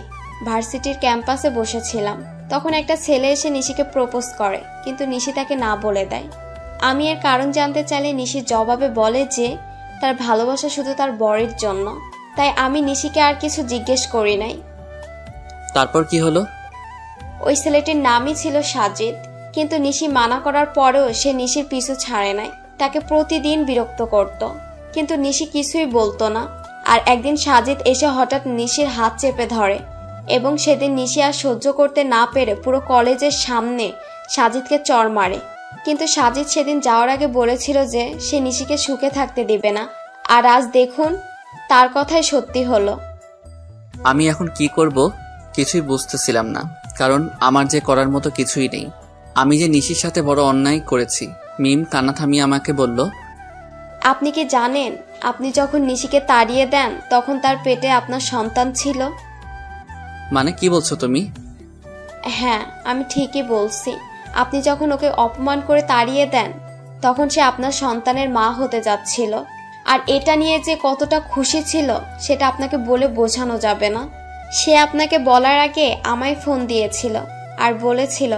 ভার্সিটির ক্যাম্পাসে বসেছিলাম, তখন একটা ছেলে এসে নিশিকে প্রপোজ করে, কিন্তু নিশি তাকে না বলে দেয়। আমি এর কারণ জানতে চাইলে নিশি জবাবে বলে যে তার ভালোবাসা শুধু তার বরের জন্য। তাই আমি নিশিকে আর কিছু জিজ্ঞেস করি নাই। তারপর কি হলো? ওই ছেলেটির নামই ছিল সাজিদ, কিন্তু নিশি মানা করার পরেও সে নিশির পিছু ছাড়ে নাই। তাকে প্রতিদিন বিরক্ত করত, কিন্তু নিশি কিছুই বলতো না। আর একদিন সাজিদ এসে হঠাৎ নিশির হাত চেপে ধরে, এবং সেদিন নিশি আর সহ্য করতে না পেরে পুরো কলেজের সামনে সাজিদকে চড় মারে। কিন্তু সাজিদ সেদিন যাওয়ার আগে বলেছিল যে সে নিশিকে সুখে থাকতে দিবে না, আর আজ দেখুন তার কথাই সত্যি হলো। আমি এখন কি করব কিছুই বুঝতেছিলাম না, কারণ আমার যে করার মতো কিছুই নেই। আমি যে নিশির সাথে বড় অন্যায় করেছি। মিম কান্না থামিয়ে আমাকে বলল, আপনি কি জানেন আপনি যখন নিশিকে তাড়িয়ে দেন তখন তার পেটে আপনার সন্তান ছিল? মানে কি বলছো তুমি? হ্যাঁ, আমি ঠিকই বলছি। আপনি যখন ওকে অপমান করে তাড়িয়ে দেন তখন সে আপনার সন্তানের মা হতে যাচ্ছিল। আর এটা নিয়ে যে কতটা খুশি ছিল সেটা আপনাকে বলে বোঝানো যাবে না। সে আপনাকে বলার আগে আমায় ফোন দিয়েছিল আর বলেছিল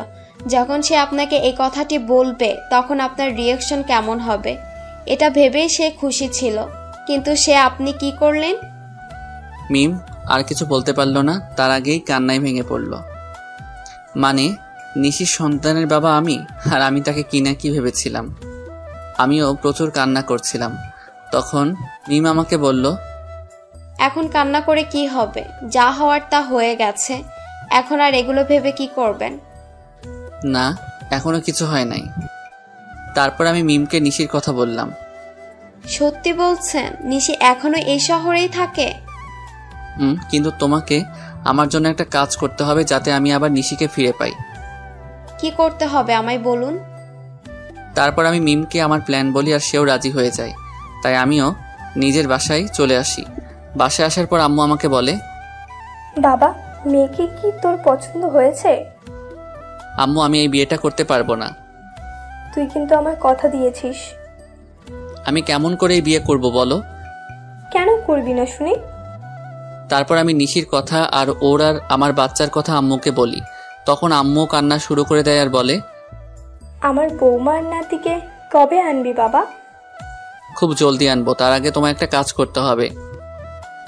যখন সে আপনাকে এই কথাটি বলবে তখন আপনার রিয়াকশন কেমন হবে, এটা ভেবেই সে খুশি ছিল। কিন্তু আপনি কি করলেন? মিম আর কিছু বলতে পারলো না, তার আগেই কান্নায় ভেঙে পড়ল। মানে নিশির সন্তানের বাবা আমি, আর আমি তাকে কি না কি ভেবেছিলাম। আমিও প্রচুর কান্না করছিলাম। তখন মিম আমাকে বলল, এখন কান্না করে কি হবে? যা হওয়ার তা হয়ে গেছে, এখন আর এগুলো ভেবে কি করবেন? না, এখনো কিছু হয় নাই। তারপর আমি মিমকে নিশির কথা বললাম। সত্যি বলছেন? নিশি এখনো এই শহরেই থাকে? কিন্তু তোমাকে আমার জন্য একটা কাজ করতে হবে যাতে আমি আবার নিশিকে ফিরে পাই। কি করতে হবে আমায় বলুন। তারপর আমি মিমকে আমার প্ল্যান বলি আর সেও রাজি হয়ে যায়। তাই আমিও নিজের বাসায় চলে আসি। বাসায় আসার পর আম্মু আমাকে বলে, বাবা, মেয়েকে কি তোর পছন্দ হয়েছে? আম্মু আমি এই বিয়েটা করতে পারবো না। তুই কিন্তু আমায় কথা দিয়েছিস। আমি কেমন করে এই বিয়ে করব বলো? কেন করবি না শুনি? তারপর আমি নিশির কথা আর ওর আর আমার বাচ্চার কথা আম্মুকে বলি। তখন আম্মু কান্না শুরু করে দেয় আর বলে, আমার বৌমার নাতিকে কবে আনবি বাবা? খুব জলদি আনবো, তার আগে তোমার একটা কাজ করতে হবে।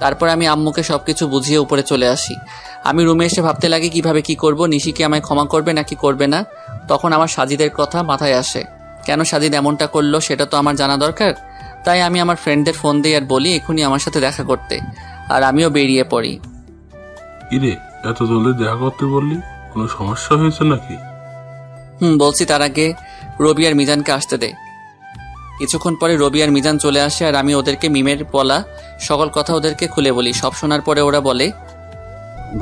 তারপর আমি আম্মুকে সবকিছু বুঝিয়ে উপরে চলে আসি। আমি রুমে এসে ভাবতে লাগি কিভাবে কি করব, নিশি কি আমায় ক্ষমা করবে নাকি করবে না। তখন আমার সাজিদের কথা মাথায় আসে। কেন সাজিদ এমনটা করলো সেটা তো আমার জানা দরকার। তাই আমি আমার ফ্রেন্ডদের ফোন দিই আর বলি এখনই আমার সাথে দেখা করতে, আর আমিও বেরিয়ে পড়ি। কিরে, এত জলদি দেখা করতে বললি? কোনো সমস্যা হয়েছে নাকি? বলছি, তার আগে রবি আর মিজানকে আসতে দে। কিছুক্ষণ পরে রবি আর মিজান চলে আসে আর আমি ওদেরকে মিমের বলা সকল কথা ওদেরকে খুলে বলি। সব শোনার পরে ওরা বলে,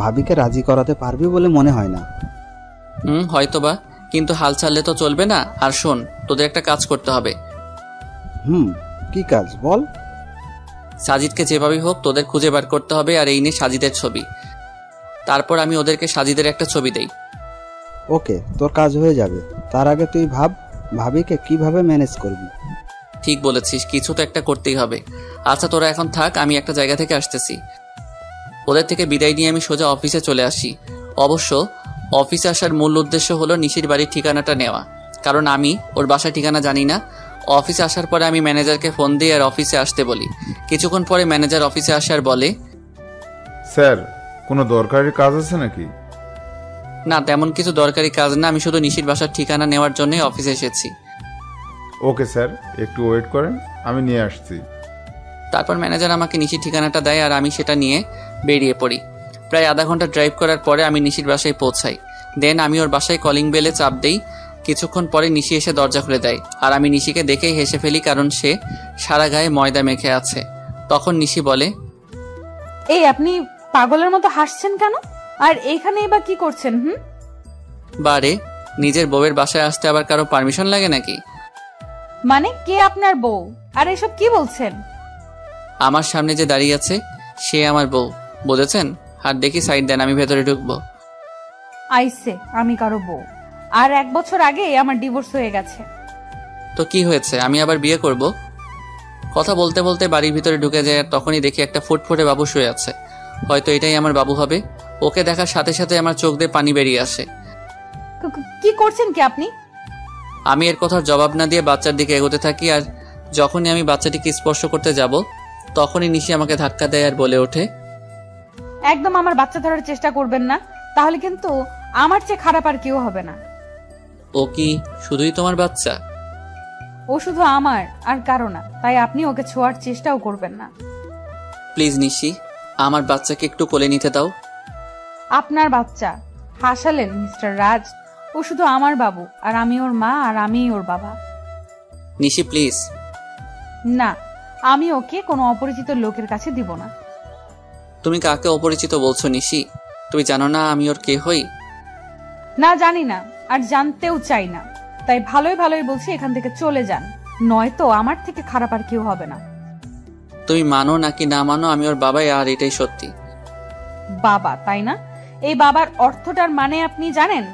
ভাবিকে রাজি করাতে পারবি বলে মনে হয় না। হয়তোবা, কিন্তু হাল ছাড়লে তো চলবে না। আর শোন, তোদের একটা কাজ করতে হবে। কি কাজ বল? সাজিদকে যেভাবেই হোক তোদের খুঁজে বার করতে হবে, আর এই নিয়ে সাজিদের ছবি। তারপর আমি ওদেরকে সাজিদের একটা ছবি দেই। ওকে, তোর কাজ হয়ে যাবে। তার আগে তুই ভাব ভাবিকে কিভাবে ম্যানেজ করবি। ঠিক বলেছিস, কিছু তো একটা করতেই হবে। আচ্ছা তোরা এখন থাক, আমি একটা জায়গা থেকে আসতেছি। ওদের থেকে বিদায় নিয়ে আমি সোজা অফিসে চলে আসি। অবশ্য অফিসে আসার মূল উদ্দেশ্য হলো নিশির বাড়ির ঠিকানাটা নেওয়া, কারণ আমি ওর বাসার ঠিকানা জানি না। অফিসে আসার পরে আমি ম্যানেজারকে ফোন দিই আর অফিসে আসতে বলি। কিছুক্ষণ পরে ম্যানেজার অফিসে আসে আর বলে, স্যার, কোনো দরকারি কাজ আছে নাকি? না, তেমন কিছু দরকারি কাজ না, আমি শুধু নিশির বাসার ঠিকানা নেওয়ার জন্যই অফিসে এসেছি। ওকে স্যার, একটু ওয়েট করেন, আমি নিয়ে আসছি। তারপর ম্যানেজার আমাকে নিশির ঠিকানাটা দেয় আর আমি সেটা নিয়ে বেরিয়ে পড়ি। প্রায় আধা ঘন্টা ড্রাইভ করার পরে আমি নিশির বাসায় পৌঁছাই। দেন আমি ওর বাসায় কলিং বেলে চাপ দেই। কিছুক্ষণ পরে নিশি এসে দরজা খুলে দেয় আর আমি নিশিকে দেখেই হেসে ফেলি, কারণ সে সারা গায়ে ময়দা মেখে আছে। তখন নিশি বলে, এই আপনি পাগলের মতো হাসছেন কেন? আর এইখানে এবার কি করছেন? বারে, নিজের বউয়ের বাসায় আসতে আবার কারো পারমিশন লাগে নাকি? মানে কে আপনার বউ? আর এসব কি বলছেন? আমার সামনে যে দাঁড়িয়ে আছে সে আমার বউ, বুঝেছেন? আর দেখি সাইড দেন, আমি ভেতরে ঢুকবো। আইসে আমি কারো বউ? আর 1 বছর আগে আমার ডিভোর্স হয়ে গেছে। তো কি হয়েছে, আমি আবার বিয়ে করব? কথা বলতে বলতে বাড়ির ভিতরে ঢুকে যায় আর তখনই দেখি একটা ফুটফুটে বাবু শুয়ে আছে। হয়তো এটাই আমার বাবু হবে। ওকে দেখার সাথে সাথে আমার চোখ দিয়ে পানি বেরিয়ে আসে। কি করছেন কি আপনি? আমি এর কথার জবাব না দিয়ে বাচ্চার দিকে এগোতে থাকি, আর যখনই আমি বাচ্চাটিকে স্পর্শ করতে যাব তখনই নিশি আমাকে ধাক্কা দেয় আর বলে ওঠে, একদম আমার বাচ্চা ধরার চেষ্টা করবেন না, তাহলে কিন্তু আমার চেয়ে খারাপ আর কেউ হবে না। ও কি শুধুই তোমার বাচ্চা? ও শুধু আমার আর কারো না, তাই আপনি ওকে ছোঁয়ার চেষ্টাও করবেন না। প্লিজ নিশি, আমার বাচ্চাকে একটু কোলে নিতে দাও। আপনার বাচ্চা? হাসালেন মিস্টার রাজ? ও ও শুধু আমার বাবু, আর আমি ওর মা, আর আমিই ওর বাবা। নিশি প্লিজ। না, আমি ওকে কোনো অপরিচিত লোকের কাছে দিব না। তুমি কাকে অপরিচিত বলছো নিশি? তুমি জানো না আমি ওর কে হই? না, জানি না, আর জানতেও চাই না। তাই ভালোই ভালোই বলছি, এখান থেকে চলে যান, নয়তো আমার থেকে খারাপ আর কেউ হবে না। তুমি মানো নাকি না মানো, আমি ওর বাবাই, আর এটাই সত্যি। বাবা, তাই না? এই বাবার অর্থটার মানে আপনি জানেন?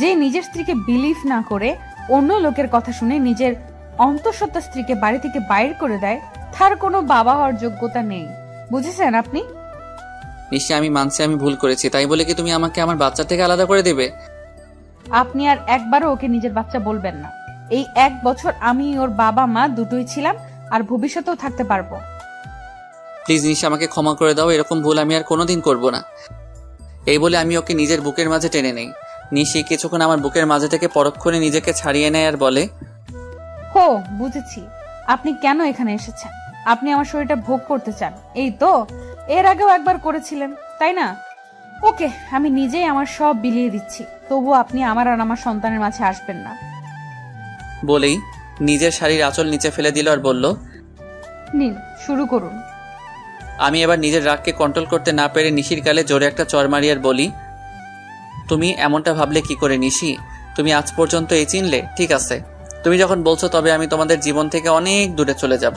যে নিজের স্ত্রীকে বিলিভ না করে অন্য লোকের কথা শুনে নিজের অন্তঃসত্ত্বা স্ত্রীকে বাড়ি থেকে বাইর করে দেয়, তার কোনো বাবা হওয়ার যোগ্যতা নেই। বুঝেছেন আপনি? নিশ্চয় আমি মানছি আমি ভুল করেছি, তাই বলে কি তুমি আমাকে আমার বাচ্চা থেকে আলাদা করে দেবে? আপনি আর একবারও ওকে নিজের বাচ্চা বলবেন না। এই 1 বছর আমি ওর বাবা মা দুটোই ছিলাম, আর ভবিষ্যতেও থাকতে পারবো। প্লিজ নিশি, আমাকে ক্ষমা করে দাও, এরকম ভুল আমি আর কোনোদিন করব না। এই বলে আমি ওকে নিজের বুকের মাঝে টেনে নেই। নিশি কিছুক্ষণ আমার বুকের মাঝে থেকে পরক্ষণে নিজেকে ছাড়িয়ে নেয় আর বলে, হো, বুঝেছি আপনি কেন এখানে এসেছেন। আপনি আমার শরীরটা ভোগ করতে চান, এই তো? এর আগেও একবার করেছিলেন, তাই না? ওকে, আমি নিজেই আমার সব বিলিয়ে দিচ্ছি, তবু আপনি আমার আর আমার সন্তানের মাঝে আসবেন না। বলেই নিজের শাড়ির আঁচল নিচে ফেলে দিল আর বলল, নিন, শুরু করুন। আমি এবার নিজের রাগকে কন্ট্রোল করতে না পেরে নিশির গালে জোরে একটা চর মারি আর বলি, তুমি এমনটা ভাবলে কি করে নিশি? তুমি আজ পর্যন্ত এই চিনলে? ঠিক আছে, তুমি যখন বলছো তবে আমি তোমাদের জীবন থেকে অনেক দূরে চলে যাব।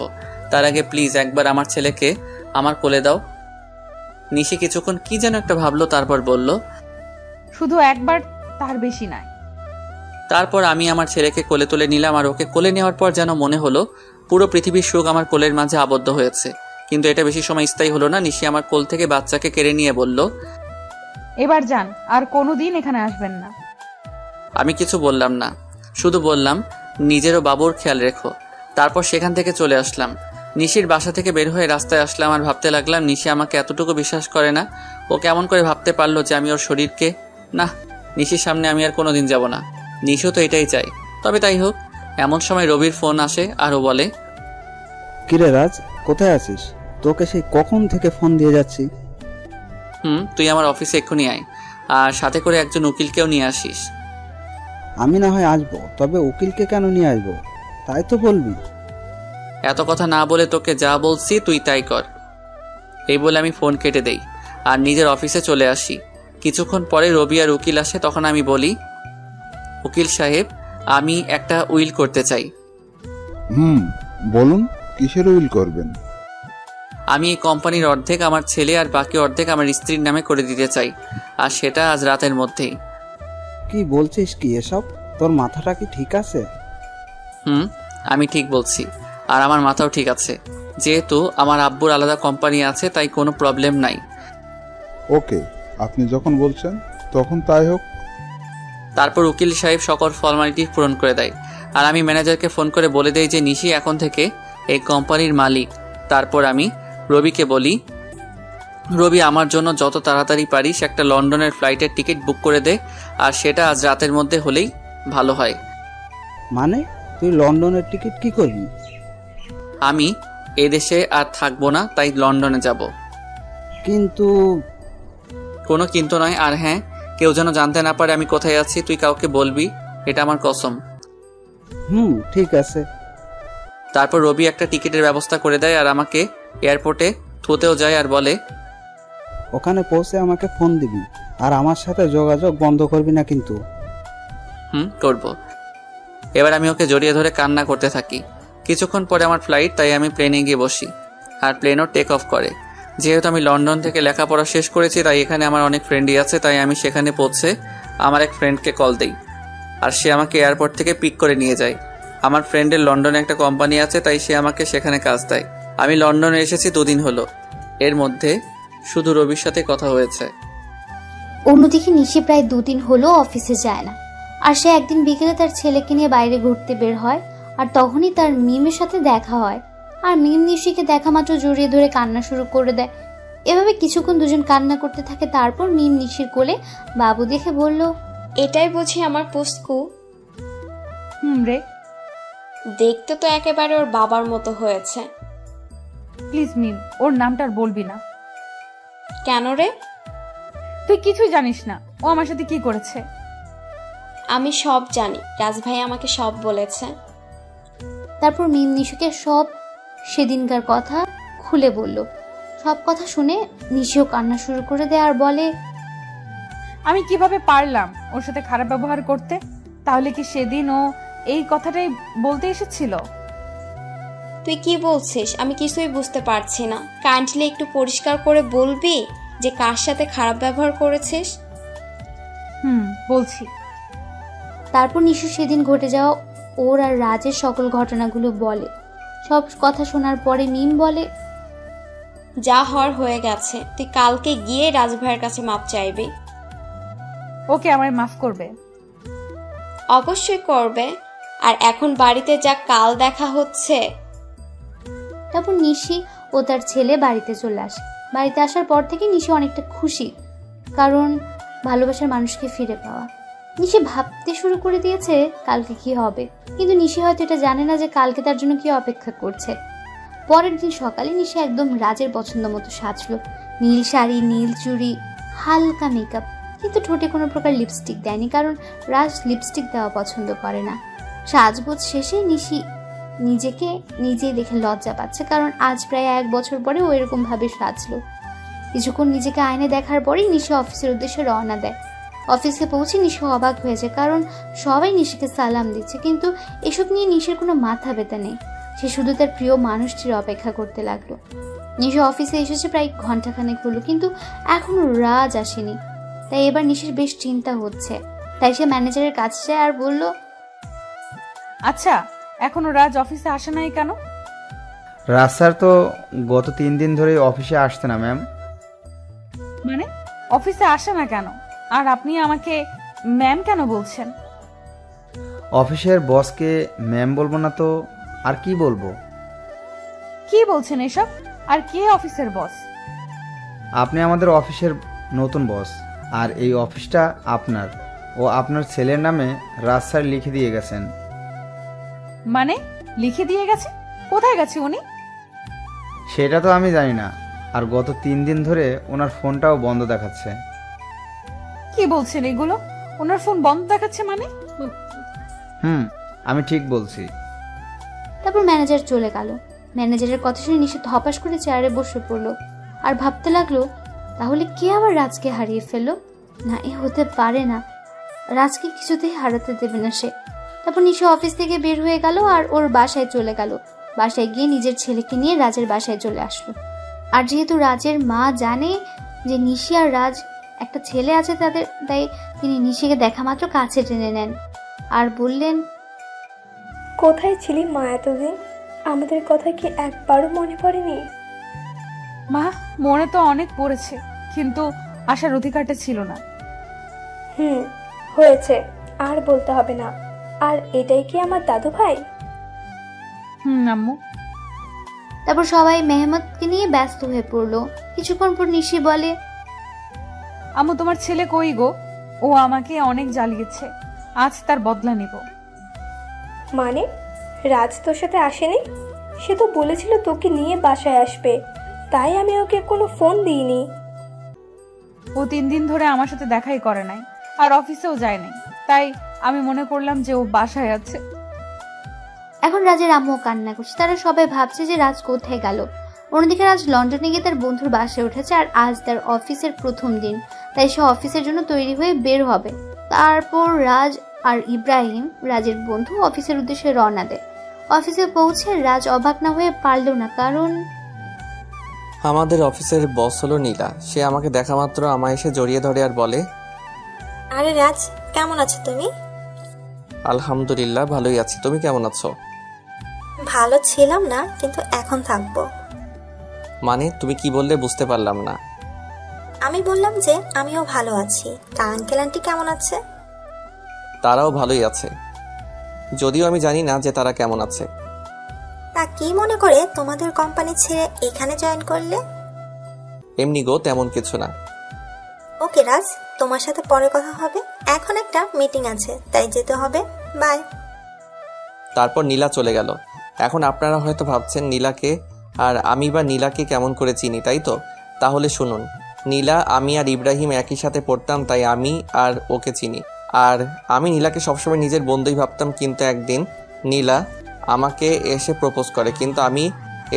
তার আগে প্লিজ একবার আমার ছেলেকে আমার কোলে দাও। নিশি কিছুক্ষণ কি যেন একটা ভাবলো, তারপর বলল, শুধু একবার, তার বেশি নাই। তারপর আমি আমার ছেলেকে কোলে তুলে নিলাম, আর ওকে কোলে নেওয়ার পর যেন মনে হলো পুরো পৃথিবীর সুখ আমার কোলের মাঝে আবদ্ধ হয়েছে। কিন্তু এটা বেশি সময় স্থায়ী হলো না। নিশি আমার কোল থেকে বাচ্চাকে কেড়ে নিয়ে বলল, এবার যান, আর কোনোদিন এখানে আসবেন না। আমি কিছু বললাম না, শুধু বললাম নিজেরও বাবুর খেয়াল রেখো। তারপর সেখান থেকে চলে আসলাম। নিশির বাসা থেকে বের হয়ে রাস্তায় আসলাম আর ভাবতে লাগলাম, নিশি আমাকে এতটুকু বিশ্বাস করে না। ও কেমন করে ভাবতে পারলো যে আমি ওর শরীরকে, না, নিশির সামনে আমি আর কোনোদিন যাব না। নিশিও তো এটাই চাই। তবে তাই হোক। এমন সময় রবির ফোন আসে আর ও বলে, কিরে রাজ, কোথায় আছিস? তোকে সেই কখন থেকে ফোন দিয়ে যাচ্ছি। তুই আমার অফিসে এক্ষুনি আয়, আর সাথে করে একজন উকিলকেও নিয়ে আসিস। আমি না হয় আসবো, তবে উকিলকে কেন নিয়ে আসবো তাই তো বলবি। এত কথা না বলে তোকে যা বলছি তুই তাই কর। এই বলে আমি ফোন কেটে দেই আর নিজের অফিসে চলে আসি। কিছুক্ষণ পরে রবি আর উকিল আসে। তখন আমি বলি, উকিল সাহেব, আমি একটা উইল করতে চাই। বলুন, কিসের উইল করবেন? আমি এই কোম্পানির অর্ধেক আমার ছেলে আর বাকি অর্ধেক আমার স্ত্রীর নামে করে দিতে চাই, আর সেটা আজ রাতের মধ্যেই। কি বলছিস কি এসব? তোর মাথাটা কি ঠিক আছে? আমি ঠিক বলছি, আর আমার মাথাও ঠিক আছে। যেহেতু আমার আব্বুর আলাদা কোম্পানি আছে, তাই কোনো প্রবলেম নাই। ওকে, আপনি যখন বলছেন তখন তাই হোক। তারপর উকিল সাহেব সকল ফর্মালিটি পূরণ করে দেয়, আর আমি ম্যানেজারকে ফোন করে বলে দেই যে নিশি এখন থেকে এই কোম্পানির মালিক। তারপর আমি রবিকে বলি, রবি আমার জন্য যত তাড়াতাড়ি পারিস একটা লন্ডনের ফ্লাইটের টিকিট বুক করে দে, আর সেটা আজ রাতের মধ্যে হলেই ভালো হয়। মানে তুই লন্ডনের টিকিট কি করবি? আমি এদেশে আর থাকবো না, তাই লন্ডনে যাব। কিন্তু কোনো কিন্তু নয়। আর হ্যাঁ, কেউ যেন জানতে না পারে আমি কোথায় আছি। তুই কাউকে বলবি, এটা আমার কসম। ঠিক আছে। তারপর রবি একটা টিকিটের ব্যবস্থা করে দেয় আর আমাকে এয়ারপোর্টে থুতেও যায় আর বলে, ওখানে পৌঁছে আমাকে ফোন দিবি, আর আমার সাথে যোগাযোগ বন্ধ করবি না কিন্তু। করব। এবার আমি ওকে জড়িয়ে ধরে কান্না করতে থাকি। কিছুক্ষণ পরে আমার ফ্লাইট, তাই আমি প্লেনে গিয়ে বসি, আর প্লেনও টেক অফ করে। যেহেতু আমি লন্ডন থেকে লেখাপড়া শেষ করেছি, তাই এখানে আমার অনেক ফ্রেন্ডই আছে, তাই আমি সেখানে পৌঁছে আমার এক ফ্রেন্ডকে কল দেই, আর সে আমাকে এয়ারপোর্ট থেকে পিক করে নিয়ে যায়। আমার ফ্রেন্ডের লন্ডনে একটা কোম্পানি আছে, তাই সে আমাকে সেখানে কাজ দেয়। আমি লন্ডনে এসেছি 2 দিন হলো। এর মধ্যে শুধু রবির সাথে কথা হয়েছে। অন্যদিকে নিশি প্রায় 2 দিন হলো অফিসে যায় না, আর সে একদিন বিকেলে তার ছেলেকে নিয়ে বাইরে ঘুরতে বের হয়, আর তখনই তার মিমের সাথে দেখা হয়। আর মিম নিশিকে দেখা মাত্র জড়িয়ে ধরে কান্না শুরু করে দেয়। এভাবে কিছুক্ষণ দুজন কান্না করতে থাকে। তারপর মিম নিশির কোলে বাবু দেখে বলল, এটাই বুঝি আমার পুস্কু? রে, দেখতে তো একেবারে ওর বাবার মতো হয়েছে। প্লিজ মিম, ওর নামটা আর বলবি না। কেন রে? তুই কিছুই জানিস না ও আমার সাথে কি করেছে। আমি সব জানি, রাজ ভাই আমাকে সব বলেছে। তারপর মিম নিশুকে সব সেদিনকার কথা খুলে বলল। সব কথা শুনে নিশিও কান্না শুরু করে দেয় আর বলে, আমি কিভাবে পারলাম ওর সাথে খারাপ ব্যবহার করতে? তাহলে কি সেদিন ও এই কথাটাই বলতে এসেছিল? তুই কি বলছিস? আমি কিছুই বুঝতে পারছি না। কাইন্ডলি একটু পরিষ্কার করে বলবি যে কার সাথে খারাপ ব্যবহার করেছিস? বলছি। তারপর নিশু সেদিন ঘটে যাওয়া ওর আর রাজের সকল ঘটনাগুলো বলে। সব কথা শোনার পরে মিম বলে, যা হওয়ার হয়ে গেছে, তুই কালকে গিয়ে রাজ ভাইয়ের কাছে মাপ চাইবি। ওকে আমায় মাফ করবে? অবশ্যই করবে। আর এখন বাড়িতে যা, কাল দেখা হচ্ছে। তারপর নিশি ও তার ছেলে বাড়িতে চলে আসে। বাড়িতে আসার পর থেকে নিশি অনেকটা খুশি, কারণ ভালোবাসার মানুষকে ফিরে পাওয়া। নিশি ভাবতে শুরু করে দিয়েছে কালকে কি হবে, কিন্তু নিশি হয়তো এটা জানে না যে কালকে তার জন্য কি অপেক্ষা করছে। পরের দিন সকালে নিশি একদম রাজের পছন্দ মতো সাজলো। নীল শাড়ি, নীল চুড়ি, হালকা মেকআপ, কিন্তু ঠোঁটে কোনো প্রকার লিপস্টিক দেয়নি, কারণ রাজ লিপস্টিক দেওয়া পছন্দ করে না। সাজগোজ শেষে নিশি নিজেকে নিজেই দেখে লজ্জা পাচ্ছে, কারণ আজ প্রায় 1 বছর পরে ও এরকম ভাবে সাজলো। কিছুক্ষণ নিজেকে আয়নে দেখার পরেই নিশি অফিসের উদ্দেশ্যে রওনা দেয়। অফিসে পৌঁছে নিশি অবাক হয়ে যায়, কারণ সবাই নিশিকে সালাম দিচ্ছে, কিন্তু এসব নিয়ে নিশির কোনো মাথা ব্যথা নেই। সে শুধু তার প্রিয় মানুষটির অপেক্ষা করতে লাগলো। নিশি অফিসে এসেছে প্রায় ঘন্টাখানেক হলো, কিন্তু এখনো রাজ আসেনি। তাই এবার নিশির বেশ চিন্তা হচ্ছে। তাই সে ম্যানেজারের কাছে যায় আর বলল, আচ্ছা, এখনো রাজ অফিসে আসে নাই কেন? রাজ স্যার তো গত 3 দিন ধরে অফিসে আসছে না ম্যাম। মানে অফিসে আসে না কেন? আর আপনি আমাকে ম্যাম কেন বলছেন? অফিসের বসকে ম্যাম বলবো না তো আর কি বলবো? কি বলছেন এসব? আর কে অফিসের বস? আপনি আমাদের অফিসের নতুন বস, আর এই অফিসটা আপনার ও আপনার ছেলের নামে রাজ স্যার লিখে দিয়ে গেছেন। মানে লিখে দিয়ে গেছে? কোথায় গেছে উনি? সেটা তো আমি জানি না, আর গত 3 দিন ধরে ওনার ফোনটাও বন্ধ দেখাচ্ছে। কি বলছেন এগুলো? ওনার ফোন বন্ধ দেখাচ্ছে মানে? আমি ঠিক বলছি। তারপর ম্যানেজার চলে গেল। ম্যানেজারের কথা শুনে নিশি ধপাস করে চেয়ারে বসে পড়লো আর ভাবতে লাগলো, তাহলে কে আবার রাজকে হারিয়ে ফেললো? না, এ হতে পারে না, রাজকে কিছুতেই হারাতে দেবে না সে। তারপর নিশি অফিস থেকে বের হয়ে গেল আর ওর বাসায় চলে গেল। বাসায় গিয়ে নিজের ছেলেকে নিয়ে রাজের বাসায় চলে আসলো। আর যেহেতু রাজের মা জানে যে নিশি আর রাজ একটা ছেলে আছে তাদের, তাই তিনি নিশিকে দেখা মাত্র কাছে টেনে নেন আর বললেন, কোথায় ছিলি মা এতদিন? আমাদের কথা কি একবারও মনে পড়েনি? মা, মনে তো অনেক পড়েছে, কিন্তু আসার অধিকারটা ছিল না। হয়েছে, আর বলতে হবে না। আর এটাই কি আমার দাদু ভাই? আম্মু। তারপর সবাই মেহমতকে নিয়ে ব্যস্ত হয়ে পড়লো। কিছুক্ষণ পর নিশি বলে, আম্মু, তোমার ছেলে কই গো? ও আমাকে অনেক জ্বালিয়েছে, আজ তার বদলা নিব। মানে রাজ তোর সাথে আসেনি? সে তো বলেছিল তোকে নিয়ে বাসায় আসবে, তাই আমি ওকে কোনো ফোন দিইনি। ও 3 দিন ধরে আমার সাথে দেখাই করে নাই, আর অফিসেও যায় নাই, তাই আমি মনে করলাম যে ও বাসায় আছে। এখন রাজের আম্মু কান্না করছে। তারা সবাই ভাবছে যে রাজ কোথায় গেল। অন্যদিকে রাজ লন্ডনে গিয়ে তার বন্ধুর বাসায় উঠেছে, আর আজ তার অফিসের প্রথম দিন, তাই সে অফিসের জন্য তৈরি হয়ে বের হবে। তারপর রাজ আর ইব্রাহিম, রাজের বন্ধু, অফিসের উদ্দেশ্যে রওনা দেয়। অফিসে পৌঁছে রাজ অবাক না হয়ে পারল না, কারণ আমাদের অফিসের বস হলো নীলা। সে আমাকে দেখা মাত্র আমায় এসে জড়িয়ে ধরে আর বলে, আরে রাজ, কেমন আছো তুমি? আলহামদুলিল্লাহ, ভালোই আছি। তুমি কেমন আছো? ভালো ছিলাম না, কিন্তু এখন থাকবো। মানে তুমি কি বললে বুঝতে পারলাম না। আমি বললাম যে আমিও ভালো আছি। তা আঙ্কেল আন্টি কেমন আছে? তারাও ভালোই আছে, যদিও আমি জানি না যে তারা কেমন আছে। তা কি মনে করে তোমাদের কোম্পানি ছেড়ে এখানে জয়েন করলে? এমনি গো, তেমন কিছু না। ওকে রাজ, তোমার সাথে পরে কথা হবে। এখন একটা মিটিং আছে, তাই যেতে হবে। বাই। তারপর নীলা চলে গেল। এখন আপনারা হয়তো ভাবছেন নীলাকে, আর আমি বা নীলাকে কেমন করে চিনি, তাই তো? তাহলে শুনুন, নীলা, আমি আর ইব্রাহিম একই সাথে পড়তাম, তাই আমি আর ওকে চিনি। আর আমি নীলাকে সবসময় নিজের বন্ধুই ভাবতাম, কিন্তু একদিন নীলা আমাকে এসে প্রপোজ করে, কিন্তু আমি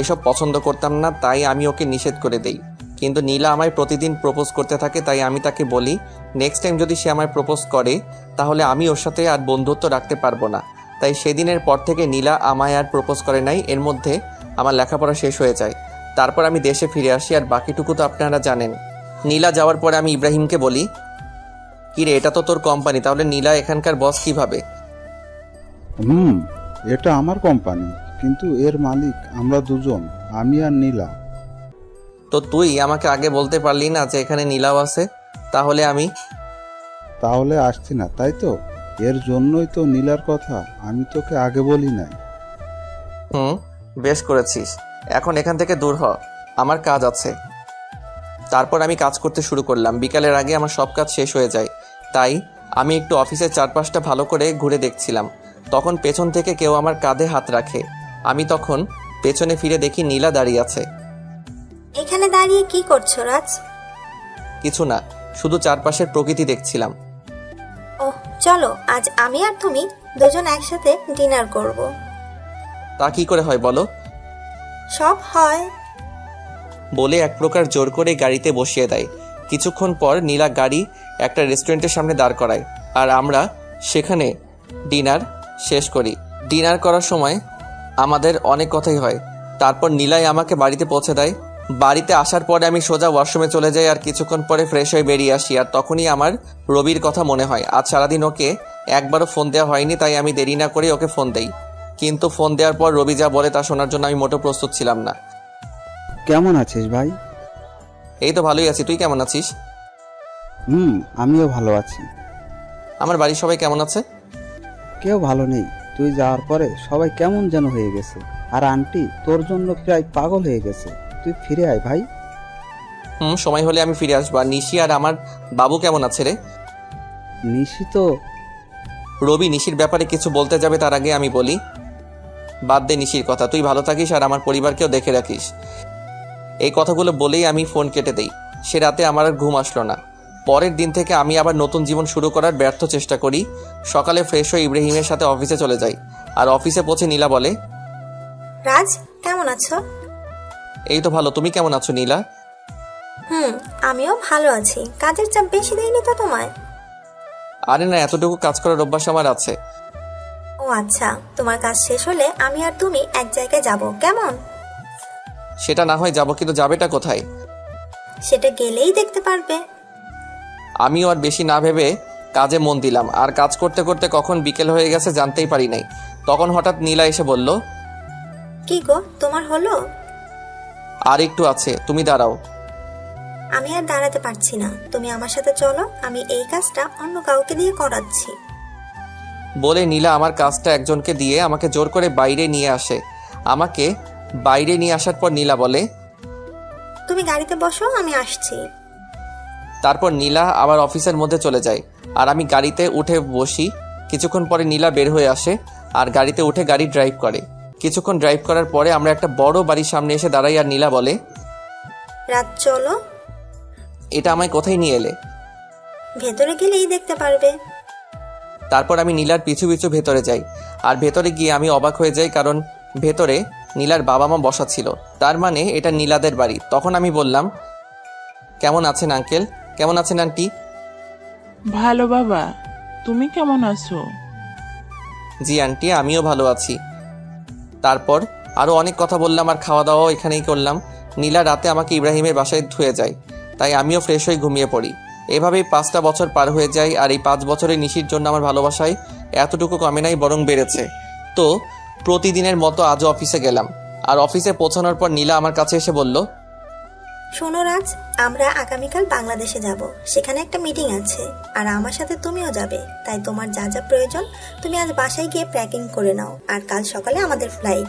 এসব পছন্দ করতাম না, তাই আমি ওকে নিষেধ করে দেই। কিন্তু নীলা আমায় প্রতিদিন প্রপোজ করতে থাকে, তাই আমি তাকে বলি নেক্সট টাইম যদি সে আমায় প্রপোজ করে তাহলে আমি ওর সাথে আর বন্ধুত্ব রাখতে পারবো না। তাই সেদিনের পর থেকে নীলা আমায় আর প্রপোজ করে নাই। এর মধ্যে আমার লেখাপড়া শেষ হয়ে যায়, তারপর আমি দেশে ফিরে আসি, আর বাকিটুকু তো আপনারা জানেন। নীলা যাওয়ার পরে আমি ইব্রাহিমকে বলি, কিরে এটা তো তোর কোম্পানি, তাহলে নীলা এখানকার বস কিভাবে? এটা আমার কোম্পানি, কিন্তু এর মালিক আমরা দুজন, আমি আর নীলা। তো তুই আমাকে আগে বলতে পারলি না যে এখানে নীলাও আছে? তাহলে আসছি না, তাই তো? এর জন্যই তো নীলার কথা আমি তোকে আগে বলি নাই। বেশ করেছিস, এখন এখান থেকে দূর হ, আমার কাজ আছে। তারপর আমি কাজ করতে শুরু করলাম। বিকালের আগে আমার সব কাজ শেষ হয়ে যায়, তাই আমি একটু অফিসের চারপাশটা ভালো করে ঘুরে দেখছিলাম। তখন পেছন থেকে কেউ আমার কাঁধে হাত রাখে। আমি তখন পেছনে ফিরে দেখি নীলা দাঁড়িয়ে আছে। এখানে দাঁড়িয়ে কি করছো রাজ? কিছু না, শুধু চারপাশের প্রকৃতি দেখছিলাম। ওহ চলো, আজ আমি আর তুমি দুজন একসাথে ডিনার করব। তা কি করে হয় বলো? সব হয়। বলে এক প্রকার জোর করে গাড়িতে বসিয়ে দেয়। কিছুক্ষণ পর নীলা গাড়ি একটা রেস্টুরেন্টের সামনে দাঁড় করায়, আর আমরা সেখানে ডিনার শেষ করি। ডিনার করার সময় আমাদের অনেক কথাই হয়। তারপর নীলাই আমাকে বাড়িতে পৌঁছে দেয়। বাড়িতে আসার পরে আমি সোজা ওয়াশরুমে চলে যাই, আর কিছুক্ষণ পরে ফ্রেশ হয়ে বেরিয়ে আসি। আর তখনই আমার রবির কথা মনে হয়। আজ সারাদিন ওকে একবারও ফোন দেওয়া হয়নি, তাই আমি দেরি না করে ওকে ফোন দেই। কিন্তু ফোন দেওয়ার পর রবি যা বলে তা শোনার জন্য আমি মোটেও প্রস্তুত ছিলাম না। কেমন আছিস ভাই? এই তো ভালোই আছি, তুই কেমন আছিস? আমিও ভালো আছি। আমার বাড়ির সবাই কেমন আছে? কেউ ভালো নেই। তুই যাওয়ার পরে সবাই কেমন যেন হয়ে গেছে, আর আন্টি তোর জন্য প্রায় পাগল হয়ে গেছে। তুই ফিরে আয় ভাই। সময় হলে আমি ফিরে আসবো। আর নিশি আর আমার বাবু কেমন আছে রে? নিশি তো... রবি নিশির ব্যাপারে কিছু বলতে যাবে, তার আগে আমি বলি, বাদ দে নিশির কথা, তুই ভালো থাকিস আর আমার পরিবারকেও দেখে রাখিস। এই কথাগুলো বলেই আমি ফোন কেটে দেই। সে রাতে আমার আর ঘুম আসলো না। পরের দিন থেকে আমি আবার নতুন জীবন শুরু করার ব্যর্থ চেষ্টা করি। সকালে ফ্রেশ হয়ে ইব্রাহিমের সাথে অফিসে চলে যাই। আর অফিসে পৌঁছে নীলা বলে, রাজ কেমন আছো? এই তো ভালো, তুমি কেমন আছো নীলা? আমিও ভালো আছি। কাজের চাপ বেশি দেয়নি তো তোমায়? আরে না, এতটুকু কাজ করার অভ্যাস আমার আছে। ও আচ্ছা, তোমার কাজ শেষ হলে আমি আর তুমি এক জায়গায় যাব, কেমন? সেটা না হয় যাবো, কিন্তু যাবেটা কোথায়? সেটা গেলেই দেখতে পারবে। আমিও আর বেশি না ভেবে কাজে মন দিলাম। আর কাজ করতে করতে কখন বিকেল হয়ে গেছে জানতেই পারি নাই। তখন হঠাৎ নীলা এসে বলল, কি গো তোমার হলো? আর একটু আছে, তুমি দাঁড়াও। আমি আর দাঁড়াতে পারছি না, তুমি আমার সাথে চলো, আমি এই কাজটা অন্য কাউকে দিয়ে করাচ্ছি। বলে নীলা আমার কাজটা একজনকে দিয়ে আমাকে জোর করে বাইরে নিয়ে আসে। আমাকে বাইরে নিয়ে আসার পর নীলা বলে, তুমি গাড়িতে বসো, আমি আসছি। তারপর নীলা আবার অফিসের মধ্যে চলে যায়, আর আমি গাড়িতে উঠে বসি। কিছুক্ষণ পরে নীলা বের হয়ে আসে আর গাড়িতে উঠে গাড়ি ড্রাইভ করে। কিছুক্ষণ ড্রাইভ করার পরে আমরা একটা বড় বাড়ির সামনে এসে দাঁড়াই, আর নীলা বলে, রাত চলো। এটা আমায় কোথায় নিয়ে এলে? ভেতরে গেলেই দেখতে পারবে। তারপর আমি নীলার পিছু পিছু ভেতরে যাই। আর ভেতরে গিয়ে আমি অবাক হয়ে যাই, কারণ ভেতরে নীলার বাবা মা বসা ছিল। তার মানে এটা নীলাদের বাড়ি। তখন আমি বললাম, কেমন আছেন আঙ্কেল? কেমন আছেন আন্টি? ভালো বাবা, তুমি কেমন আছো? জি আন্টি, আমিও ভালো আছি। তারপর আরও অনেক কথা বললাম, আর খাওয়া দাওয়াও এখানেই করলাম। নীলা রাতে আমাকে ইব্রাহিমের বাসায় ধুয়ে যায়, তাই আমিও ফ্রেশ হয়ে ঘুমিয়ে পড়ি। এভাবেই 5টা বছর পার হয়ে যায়। আর এই 5 বছরে নিশির জন্য আমার ভালোবাসায় এতটুকু কমে নাই, বরং বেড়েছে। তো প্রতিদিনের মতো আজও অফিসে গেলাম। আর অফিসে পৌঁছানোর পর নীলা আমার কাছে এসে বলল, শোনো রাজ, আমরা আগামীকাল বাংলাদেশে যাব। সেখানে একটা মিটিং আছে, আর আমার সাথে তুমিও যাবে। তাই তোমার যা যা প্রয়োজন তুমি আজ বাসায় গিয়ে প্যাকিং করে নাও, আর কাল সকালে আমাদের ফ্লাইট।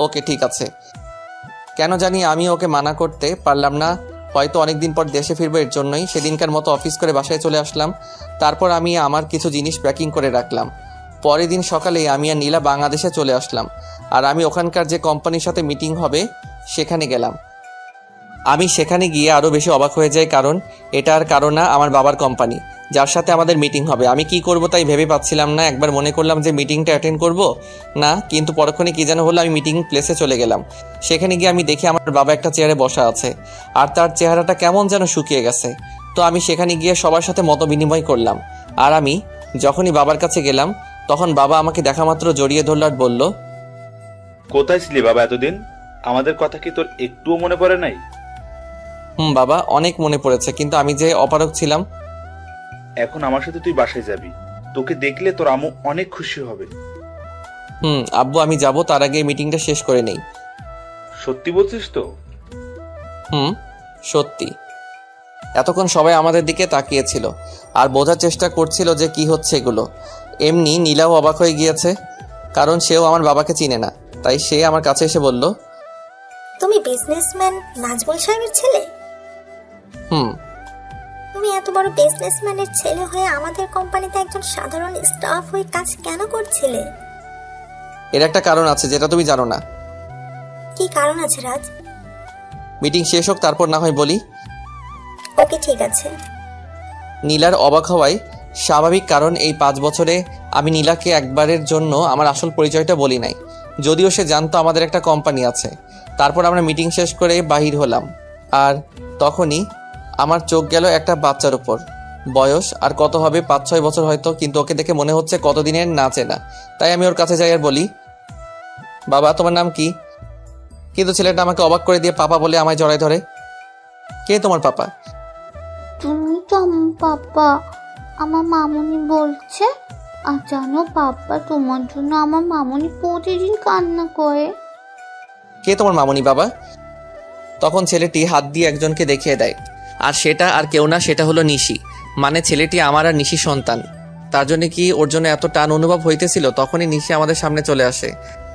ওকে ঠিক আছে। কেন জানি আমি ওকে মানা করতে পারলাম না। হয়তো অনেকদিন পর দেশে ফিরবো, এর জন্যই সেদিনকার মতো অফিস করে বাসায় চলে আসলাম। তারপর আমি আমার কিছু জিনিস প্যাকিং করে রাখলাম। পরের দিন সকালে আমি আর নীলা বাংলাদেশে চলে আসলাম। আর আমি ওখানকার যে কোম্পানির সাথে মিটিং হবে সেখানে গেলাম। আমি সেখানে গিয়ে আরও বেশি অবাক হয়ে যাই, কারণ এটা আর কারো না, আমার বাবার কোম্পানি। যার সাথে আমাদের মিটিং হবে। আমি কি করব তাই ভেবে পাচ্ছিলাম না। একবার মনে করলাম যে মিটিংটা অ্যাটেন্ড করব না, কিন্তু পরক্ষণে কি যেন হলো, আমি মিটিং প্লেসে চলে গেলাম। সেখানে গিয়ে আমি দেখি আমার বাবা একটা চেয়ারে বসা আছে, আর তার চেহারাটা কেমন যেন শুকিয়ে গেছে। তো আমি সেখানে গিয়ে সবার সাথে মত বিনিময় করলাম। আর আমি যখনই বাবার কাছে গেলাম, তখন বাবা আমাকে দেখা মাত্র জড়িয়ে ধরল আর বলল, কোথায় ছিলি বাবা এতদিন? আমাদের কথা কি তোর একটুও মনে পড়ে নাই? বাবা, অনেক মনে পড়েছে, কিন্তু আমি যে অপারগ ছিলাম। এখন আমার সাথে তুই বাসায় যাবি, তোকে দেখলে তোর আম্মু অনেক খুশি হবে। আব্বু, আমি যাব, তার আগে মিটিংটা শেষ করে নেই। সত্যি বলছিস তো? সত্যি। এতক্ষণ সবাই আমাদের দিকে তাকিয়েছিল আর বোঝার চেষ্টা করছিল যে কি হচ্ছে এগুলো। এমনি নীলাও অবাক হয়ে গিয়েছে, কারণ সেও আমার বাবাকে চিনে না। তাই সে আমার কাছে এসে বলল, তুমি বিজনেসম্যান নাজমুল সাহেবের ছেলে? তুমি এত বড় বিজনেসম্যানের ছেলে হয়ে আমাদের কোম্পানিতে একজন সাধারণ স্টাফ হয়ে কাজ কেন করছিলে? এর একটা কারণ আছে যেটা তুমি জানো না। কি কারণ আছে রাজ? মিটিং শেষ হোক, তারপর না হয় বলি। ওকে, ঠিক আছে। নীলার অবাক হওয়ায় স্বাভাবিক, কারণ এই 5 বছরে আমি নীলাকে একবারের জন্য আমার আসল পরিচয়টা বলি নাই, যদিও সে জানতো আমাদের একটা কোম্পানি আছে। তারপর আমরা মিটিং শেষ করে বাহির হলাম, আর তখনই আমার চোখ গেল একটা বাচ্চার উপর। বয়স আর কত হবে, 5-6 বছর হয়তো, কিন্তু ওকে দেখে মনে হচ্ছে কতদিনের না চেনা। তাই আমি ওর কাছে যাই আর বলি, বাবা, তোমার নাম কি? কিন্তু ছেলেটা আমাকে অবাক করে দিয়ে পাপা বলে আমায় জড়ায় ধরে। কে তোমার পাপা? তুমি তো আমার পাপা, আমার মামুনি বলছে। আর জানো পাপা, তোমার জন্য আমার মামুনি প্রতিদিন কান্না করে। কে তোমার মামুনি বাবা? তখন ছেলেটি হাত দিয়ে একজনকে দেখিয়ে দেয়, আর সেটা আর কেউ না, সেটা হলো নিশি। মানে ছেলেটি আমার আর নিশি সন্তান। তার জন্য কি ওর জন্য এত টান অনুভব হইতেছিল? তখনই নিশি আমাদের সামনে চলে আসে,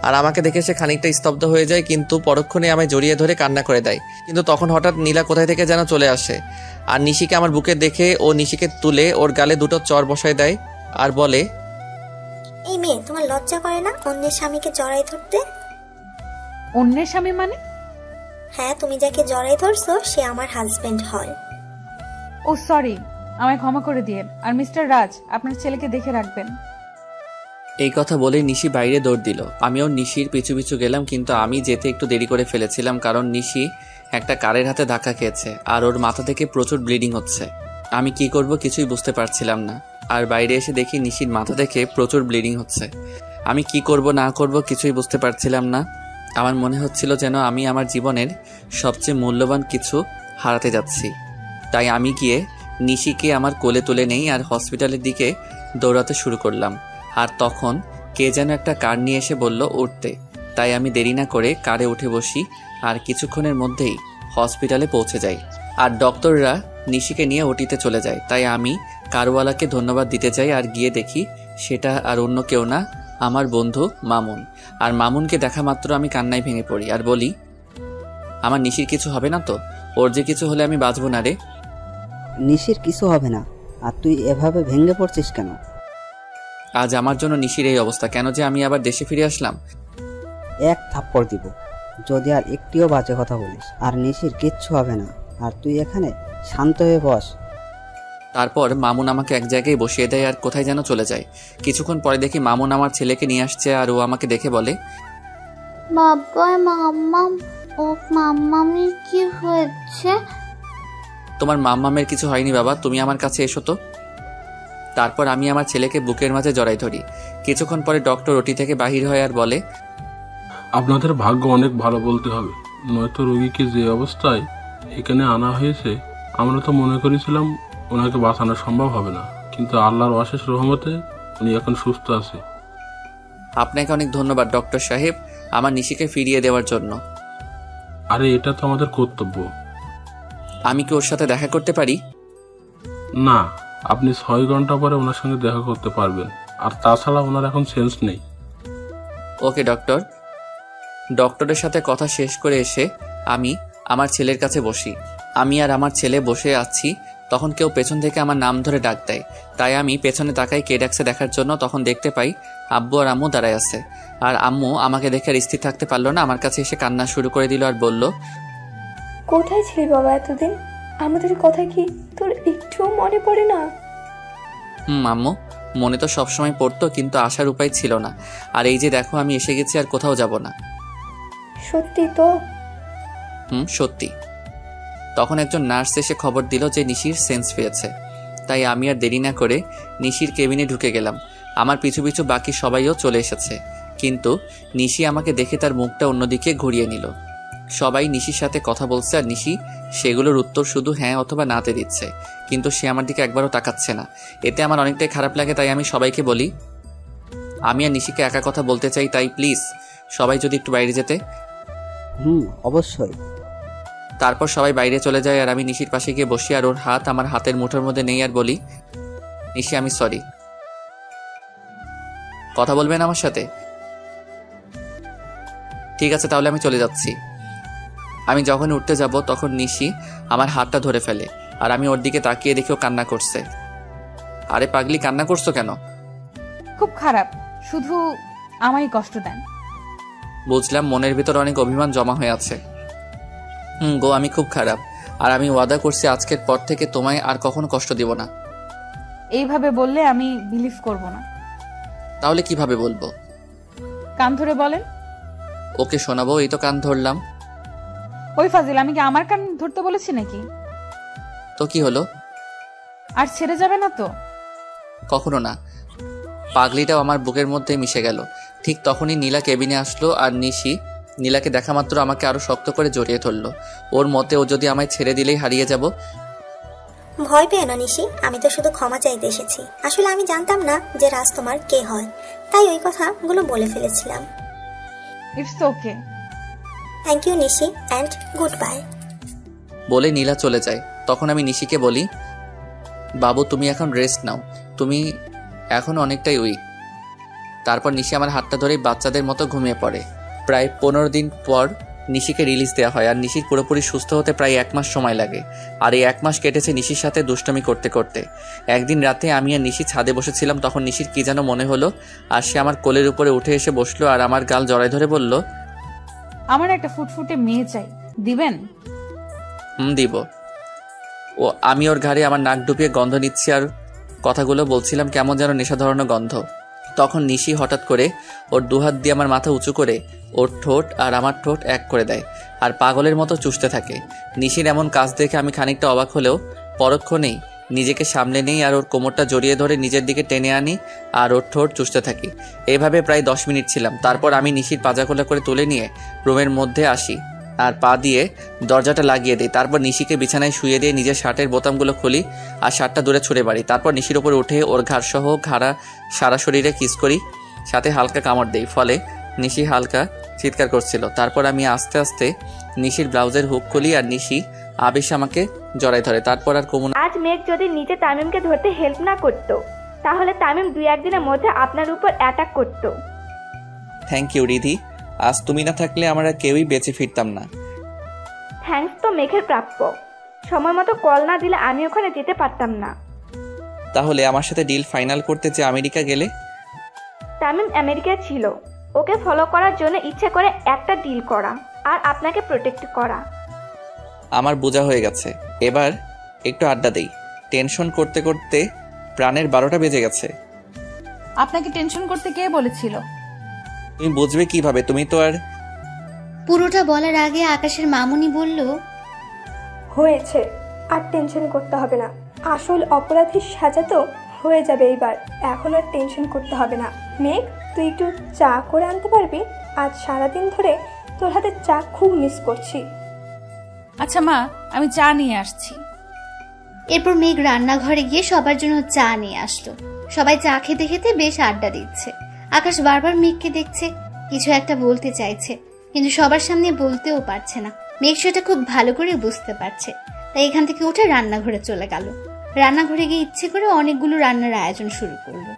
আর আমাকে দেখে সে খানিকটা স্তব্ধ হয়ে যায়, কিন্তু পরক্ষণে আমায় জড়িয়ে ধরে কান্না করে দেয়। কিন্তু তখন হঠাৎ নীলা কোথায় থেকে যেন চলে আসে, আর নিশিকে আমার বুকে দেখে ও নিশিকে তুলে ওর গালে 2টো চড় বসায় দেয় আর বলে, এই মেয়ে, তোমার লজ্জা করে না অন্যের স্বামীকে জড়াই ধরতে? অন্যের স্বামী মানে? হ্যাঁ, তুমি যাকে জড়াই ধরছো সে আমার হাজবেন্ড হয়। ও সরি, আমায় ক্ষমা করে দিয়ে। আর মিস্টার রাজ, আপনার ছেলেকে দেখে রাখবেন। এই কথা বলে নিশি বাইরে দৌড় দিল। আমিও নিশির পিছু পিছু গেলাম, কিন্তু আমি যেতে একটু দেরি করে ফেলেছিলাম, কারণ নিশি একটা কারের হাতে ধাক্কা খেয়েছে আর ওর মাথা থেকে প্রচুর ব্লিডিং হচ্ছে। আমি কি করব কিছুই বুঝতে পারছিলাম না, আর বাইরে এসে দেখি নিশির মাথা থেকে প্রচুর ব্লিডিং হচ্ছে। আমি কি করব না করব কিছুই বুঝতে পারছিলাম না। আমার মনে হচ্ছিল যেন আমি আমার জীবনের সবচেয়ে মূল্যবান কিছু হারাতে যাচ্ছি। তাই আমি গিয়ে নিশিকে আমার কোলে তুলে নেই আর হসপিটালের দিকে দৌড়াতে শুরু করলাম। আর তখন কে যেন একটা কার নিয়ে এসে বলল উঠতে। তাই আমি দেরি না করে কারে উঠে বসি, আর কিছুক্ষণের মধ্যেই হসপিটালে পৌঁছে যাই। আর ডক্টররা নিশিকে নিয়ে ওটিতে চলে যায়। তাই আমি কারওয়ালাকে ধন্যবাদ দিতে চাই, আর গিয়ে দেখি সেটা আর অন্য কেউ না, আমার বন্ধু মামুন। আর মামুনকে দেখা মাত্র আমি কান্নায় ভেঙে পড়ি আর বলি, আমার নিশির কিছু হবে না তো? ওর যে কিছু হলে আমি বাঁচবো না রে। নিশির কিছু হবে না, আর তুই এভাবে ভেঙে পড়ছিস কেন? আজ আমার জন্য নিশির এই অবস্থা কেন যে আমি আবার দেশে ফিরে আসলাম? এক থাপ্পড় দিব যদি আর একটিও বাজে কথা বলিস। আর নিশির কিচ্ছু হবে না, আর তুই এখানে শান্ত হয়ে বস। তারপর মামুন আমাকে এক জায়গায় বসিয়ে দেয় আর কোথায় যেন চলে যায়। কিছুক্ষণ পরে দেখি মামুন আমার ছেলেকে নিয়ে আসছে, আর ও আমাকে দেখে বলে, বাবা, মাম্মাম, ও মাম্মামের কি হয়েছে? তোমার মাম্মামের কিছু হয়নি বাবা, তুমি আমার কাছে এসো তো। তারপর আমি আমার ছেলেকে বুকের মাঝে জড়াই ধরি। কিছুক্ষণ পরে ডক্টর ওটি থেকে বাহির হয় আর বলে, আপনাদের ভাগ্য অনেক ভালো বলতে হবে, নয়তো রোগীকে যে অবস্থায় এখানে আনা হয়েছে আমরা তো মনে করেছিলাম ওনাকে বাঁচানো সম্ভব হবে না, কিন্তু আল্লাহর অশেষ রহমতে উনি এখন সুস্থ আছে। আপনাকে অনেক ধন্যবাদ ডক্টর সাহেব, আমার নিশিকে ফিরিয়ে দেওয়ার জন্য। আরে এটা তো আমাদের কর্তব্য। আমি কি ওর সাথে দেখা করতে পারি? না, আপনি 6 ঘন্টা পরে ওনার সঙ্গে দেখা করতে পারবেন, আর তাছাড়া ওনার এখন সেন্স নেই। ওকে ডক্টর। ডক্টরের সাথে কথা শেষ করে এসে আমি আমার ছেলের কাছে বসি। আমি আর আমার ছেলে বসে আছি, তখন কেউ পেছন থেকে আমার নাম ধরে ডাক দেয়। তাই আমি পেছনে তাকাই কে ডাকছে দেখার জন্য। তখন দেখতে পাই আব্বু আর আম্মু দাঁড়ায় আছে। আর আম্মু আমাকে দেখে আর স্থির থাকতে পারলো না, আমার কাছে এসে কান্না শুরু করে দিল আর বলল, কোথায় ছিলি বাবা এতদিন? আমাদের কথা কি তোর একটুও মনে পড়ে না? আম্মু, মনে তো সবসময় পড়তো, কিন্তু আসার উপায় ছিল না। আর এই যে দেখো আমি এসে গেছি, আর কোথাও যাব না। সত্যি তো? সত্যি। তখন একজন নার্স এসে খবর দিল যে নিশির সেন্স পেয়েছে। তাই আমি আর দেরি না করে নিশির কেবিনে ঢুকে গেলাম। আমার পিছু পিছু বাকি সবাইও চলে এসেছে, কিন্তু নিশি আমাকে দেখে তার মুখটা অন্যদিকে ঘুরিয়ে নিল। সবাই নিশির সাথে কথা বলছে, আর নিশি সেগুলোর উত্তর শুধু হ্যাঁ অথবা নাতে দিচ্ছে, কিন্তু সে আমার দিকে একবারও তাকাচ্ছে না। এতে আমার অনেকটাই খারাপ লাগে। তাই আমি সবাইকে বলি, আমি আর নিশিকে একা কথা বলতে চাই, তাই প্লিজ সবাই যদি একটু বাইরে যেতে। অবশ্যই। তারপর সবাই বাইরে চলে যায়, আর আমি নিশির পাশে গিয়ে বসি, আর ওর হাত আমার হাতের মুঠোর মধ্যে নেই, আর বলি, নিশি আমি সরি। কথা বলবেন আমার সাথে? ঠিক আছে, তাহলে আমি চলে যাচ্ছি। আমি যখন উঠতে যাব তখন নিশি আমার হাতটা ধরে ফেলে, আর আমি ওর দিকে তাকিয়ে দেখেও কান্না করছে। আরে পাগলি, কান্না করছো কেন? খুব খারাপ, শুধু আমারই কষ্ট দেন। বুঝলাম, মনের ভিতর অনেক অভিমান জমা হয়ে আছে। গো, আমি খুব খারাপ, আর আমি ওয়াদা করছি আজকের পর থেকে তোমায় আর কখনো কষ্ট দিব না। এইভাবে বললে আমি বিলিভ করব না। তাহলে কিভাবে বলবো? কান ধরে বলেন। ওকে শোনাবো, এই তো কান ধরলাম। ওই ফাজিল, আমি কি আমার কান ধরতে বলেছি নাকি? তো কি হলো? আর ছেড়ে যাবে না তো? কখনো না। পাগলিটাও আমার বুকের মধ্যে মিশে গেল। ঠিক তখনই নীলা কেবিনে আসলো, আর নিশি নীলাকে দেখা মাত্র আমাকে আরো শক্ত করে জড়িয়ে ধরলো। ওর মতে ও যদি আমায় ছেড়ে দিলেই হারিয়ে যাব। ভয় পেও না নিশি, আমি তো শুধু ক্ষমা চাইতে এসেছি। আসলে আমি জানতাম না যে রাজ তোমার কে হয়, তাই ওই কথাগুলো বলে ফেলেছিলাম। It's okay. Thank you Nishi, and goodbye. বলে নীলা চলে যায়। তখন আমি নিশিকে বলি, বাবু তুমি এখন রেস্ট নাও, তুমি এখন অনেকটাই উইক। তারপর নিশি আমার হাতটা ধরে বাচ্চাদের মতো ঘুমিয়ে পড়ে। প্রায় 15 দিন পর নিশিকে রিলিজ দেওয়া হয়, আর নিশির পুরোপুরি সুস্থ হতে প্রায় 1 মাস সময় লাগে। আর এই 1 মাস কেটেছে নিশির সাথে দুষ্টমি করতে করতে। একদিন রাতে আমি আর নিশি ছাদে বসেছিলাম, তখন নিশির কি যেন মনে হলো, আর সে আমার কোলের উপরে উঠে এসে বসলো, আর আমার গাল জড়ায় ধরে বলল, আমার একটা ফুটফুটে মেয়ে চাই, দিবেন? দিব। ও আমি ওর ঘাড়ে আমার নাক ডুবিয়ে গন্ধ নিচ্ছি, আর কথাগুলো বলছিলাম, কেমন যেন নেশা ধরানো গন্ধ। তখন নিশি হঠাৎ করে ওর দুহাত দিয়ে আমার মাথা উঁচু করে ওর ঠোঁট আর আমার ঠোঁট এক করে দেয়, আর পাগলের মতো চুষতে থাকে। নিশির এমন কাজ দেখে আমি খানিকটা অবাক হলেও পরক্ষণেই নিজেকে সামলে নেই, আর ওর কোমরটা জড়িয়ে ধরে নিজের দিকে টেনে আনি, আর ওর ঠোঁট চুষতে থাকি। এইভাবে প্রায় 10 মিনিট ছিলাম। তারপর আমি নিশির পাজাখোলা করে তুলে নিয়ে রুমের মধ্যে আসি, আর পা দিয়ে দরজাটা লাগিয়ে দিই। তারপর নিশিকে বিছানায় শুয়ে দিয়ে নিজের শার্টের বোতামগুলো খুলি, আর শার্টটা দূরে ছুঁড়ে মারি। তারপর নিশির ওপরে উঠে ওর ঘাড় সহ সারা শরীরে কিস করি, সাথে হালকা কামড় দেই। ফলে নিশি হালকা চিৎকার করছিল। তারপর আমি আস্তে আস্তে নিশির ব্লাউজের হুক খুলি, আর নিশি আবেশ আমাকে জড়াই ধরে। তারপর আর কমুন। আজ মেঘ যদি নিচে তামিমকে ধরতে হেল্প না করতো, তাহলে তামিম 2-1 দিনের মধ্যে আপনার উপর অ্যাটাক করতো। থ্যাংক ইউ রিধি, আজ তুমি না থাকলে আমরা কেউই বেঁচে ফিরতাম না। থ্যাঙ্কস তো মেঘের প্রাপ্য। সময় মতো কল না দিলে আমি ওখানে যেতে পারতাম না। তাহলে আমার সাথে ডিল ফাইনাল করতে যে আমেরিকা গেলে? তামিম আমেরিকায় ছিল, ওকে ফলো করার জন্য ইচ্ছে করে একটা ডিল করা, আর আপনাকে প্রোটেক্ট করা। আমার বোঝা হয়ে গেছে, এবার একটু আড্ডা দেই। টেনশন করতে করতে প্রাণের 12টা বেজে গেছে। আপনাকে টেনশন করতে কে বলেছিল? তুমি বুঝবে কিভাবে? তুমি তো আর। পুরোটা বলার আগে আকাশের মামুনি বলল, হয়েছে, আর টেনশন করতে হবে না। আসল অপরাধীর সাজা তো হয়ে যাবে এইবার, এখন আর টেনশন করতে হবে না। মেঘ, তুই একটু চা করে আনতে পারবি? আজ সারাদিন ধরে তোর হাতে চা খুব মিস করছি। আচ্ছা মা, আমি চা নিয়ে আসছি। এরপর মেঘ রান্নাঘরে গিয়ে সবার জন্য চা নিয়ে আসলো। সবাই চা খেতে খেতে বেশ আড্ডা দিচ্ছে। আকাশ বারবার মেঘকে দেখছে, কিছু একটা বলতে চাইছে, কিন্তু সবার সামনে বলতেও পারছে না। মেঘ সেটা খুব ভালো করে বুঝতে পারছে, তাই এখান থেকে উঠে রান্নাঘরে চলে গেল। রান্নাঘরে গিয়ে ইচ্ছে করে অনেকগুলো রান্নার আয়োজন শুরু করলো।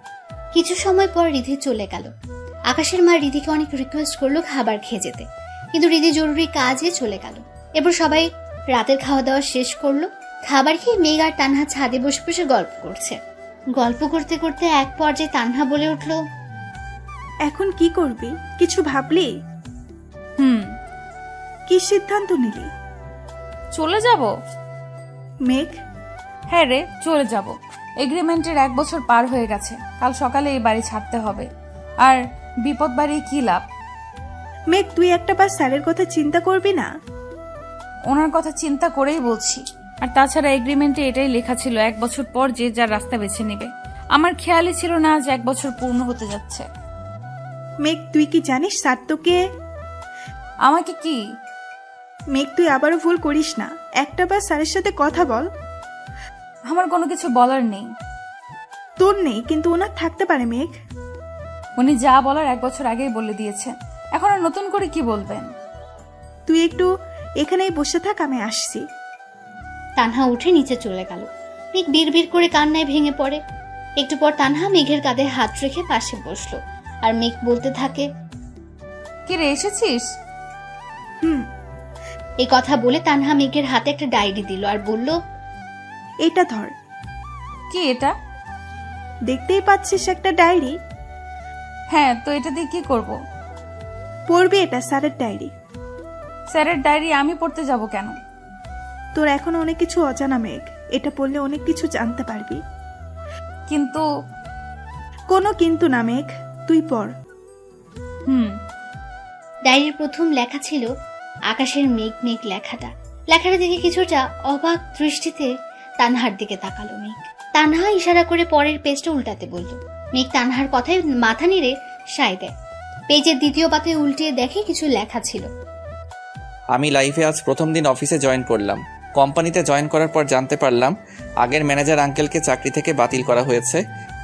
কিছু সময় পর রিধি চলে গেল। আকাশের মা রিধিকে অনেক রিকোয়েস্ট করলো খাবার খেয়ে যেতে, কিন্তু রিধি জরুরি কাজে চলে গেল। এরপর সবাই রাতের খাওয়া দাওয়া শেষ করলো। খাবার খেয়ে মেঘ আর তানহা ছাদে বসে বসে গল্প করছে। গল্প করতে করতে এক পর্যায়ে তানহা বলে উঠল, এখন কি করবি? কিছু ভাবলি? কি সিদ্ধান্ত নিলি? চলে যাব। মেঘ? হ্যাঁ রে, চলে যাব। এগ্রিমেন্টের 1 বছর পার হয়ে গেছে। কাল সকালে এই বাড়ি ছাড়তে হবে। আর বিপদ বাড়ি কি লাভ? মেঘ, তুই একটা বার স্যারের কথা চিন্তা করবি না? ওনার কথা চিন্তা করেই বলছি। আর তাছাড়া এগ্রিমেন্টে এটাই লেখা ছিল 1 বছর পর যে যার রাস্তা বেছে নেবে। আমার খেয়ালই ছিল না যে 1 বছর পূর্ণ হতে যাচ্ছে। মেঘ, তুই কি জানিস স্যার তোকে? আমাকে কি? মেঘ, তুই আবারও ভুল করিস না। একটা বার স্যারের সাথে কথা বল। আমার কোনো কিছু বলার নেই। তোর নেই, কিন্তু ওনার থাকতে পারে মেঘ। উনি যা বলার 1 বছর আগেই বলে দিয়েছেন। এখন আর নতুন করে কি বলবেন? তুই একটু এখানেই বসে থাক, আমি আসছি। তানহা উঠে নিচে চলে গেল। মেঘ বিড়বিড় করে কান্নায় ভেঙে পড়ে। একটু পর তানহা মেঘের কাঁধে হাত রেখে পাশে বসলো। আর মেঘ বলতে থাকে, কি রে, এসেছিস? এই কথা বলে তানহা মেঘের হাতে একটা ডায়েরি দিল আর বলল, এটা ধর। কি এটা? দেখতেই পাচ্ছিস একটা ডায়েরি। হ্যাঁ, তো এটা দিয়ে কি করব? পড়বি, এটা স্যারের ডায়েরি। স্যারের ডায়েরি আমি পড়তে যাব কেন? তোর এখন অনেক কিছু অজানা মেঘ, এটা পড়লে অনেক কিছু জানতে পারবি। কিন্তু কোনো কিন্তু না মেঘ, তুই পড়। ডায়েরির প্রথম লেখা ছিল আকাশের মেঘ মেঘ। লেখাটা দেখে কিছুটা অবাক দৃষ্টিতে তানহার দিকে তাকালো মেঘ। তানহা ইশারা করে পরের পেজটা উল্টাতে বলল। মেঘ তানহার কথায় মাথা নেড়ে সায় দেয়। পেজের দ্বিতীয় পাতায় উল্টিয়ে দেখে কিছু লেখা ছিল। আমি লাইফে আজ প্রথম দিন অফিসে জয়েন করলাম। কোম্পানিতে জয়েন করার পর জানতে পারলাম আগের ম্যানেজার আঙ্কেলকে চাকরি থেকে বাতিল করা হয়েছে।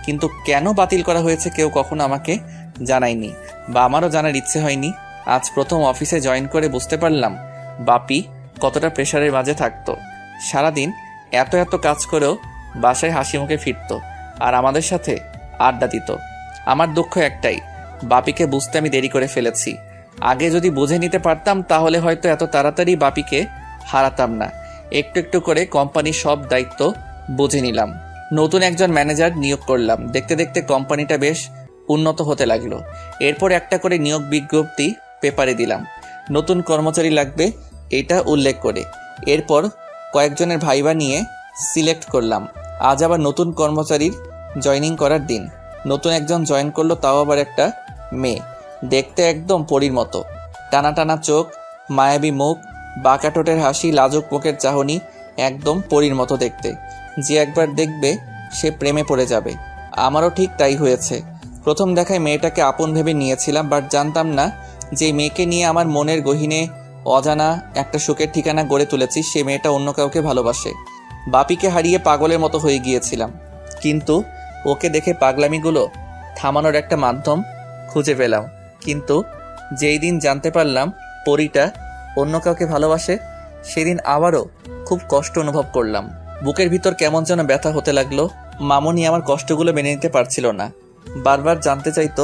কিন্তু কেন বাতিল করা হয়েছে কেউ কখনো আমাকে জানায়নি, বা আমারও জানার ইচ্ছে হয়নি। আজ প্রথম অফিসে জয়েন করে বুঝতে পারলাম বাপি কতটা প্রেশারের মাঝে থাকতো। সারাদিন এত এত কাজ করেও বাসায় হাসি মুখে ফিরত আর আমাদের সাথে আড্ডা দিত। আমার দুঃখ একটাই, বাপিকে বুঝতে আমি দেরি করে ফেলেছি। আগে যদি বুঝে নিতে পারতাম তাহলে হয়তো এত তাড়াতাড়ি বাপিকে হারাতাম না। একটু একটু করে কোম্পানির সব দায়িত্ব বুঝে নিলাম। নতুন একজন ম্যানেজার নিয়োগ করলাম। দেখতে দেখতে কোম্পানিটা বেশ উন্নত হতে লাগলো। এরপর একটা করে নিয়োগ বিজ্ঞপ্তি পেপারে দিলাম, নতুন কর্মচারী লাগবে এটা উল্লেখ করে। এরপর কয়েকজনের ভাইবা নিয়ে সিলেক্ট করলাম। আজ আবার নতুন কর্মচারীর জয়েনিং করার দিন। নতুন একজন জয়েন করলো, তাও আবার একটা মেয়ে। দেখতে একদম পরীর মতো, টানা টানা চোখ, মায়াবী মুখ, বাঁকা ঠোঁটের হাসি, লাজুক মুখের চাহনি, একদম পরীর মতো দেখতে। যে একবার দেখবে সে প্রেমে পড়ে যাবে। আমারও ঠিক তাই হয়েছে। প্রথম দেখায় মেয়েটাকে আপন ভেবে নিয়েছিলাম, বাট জানতাম না যে মেয়েকে নিয়ে আমার মনের গহীনে অজানা একটা সুখের ঠিকানা গড়ে তুলেছি, সে মেয়েটা অন্য কাউকে ভালোবাসে। বাপিকে হারিয়ে পাগলের মতো হয়ে গিয়েছিলাম, কিন্তু ওকে দেখে পাগলামিগুলো থামানোর একটা মাধ্যম খুঁজে পেলাম। কিন্তু যেই দিন জানতে পারলাম পরীটা অন্য কাউকে ভালোবাসে, সেদিন আবারও খুব কষ্ট অনুভব করলাম। বুকের ভিতর কেমন যেন ব্যথা হতে লাগলো। মামনি আমার কষ্টগুলো মেনে নিতে পারছিল না, বারবার জানতে চাইতো।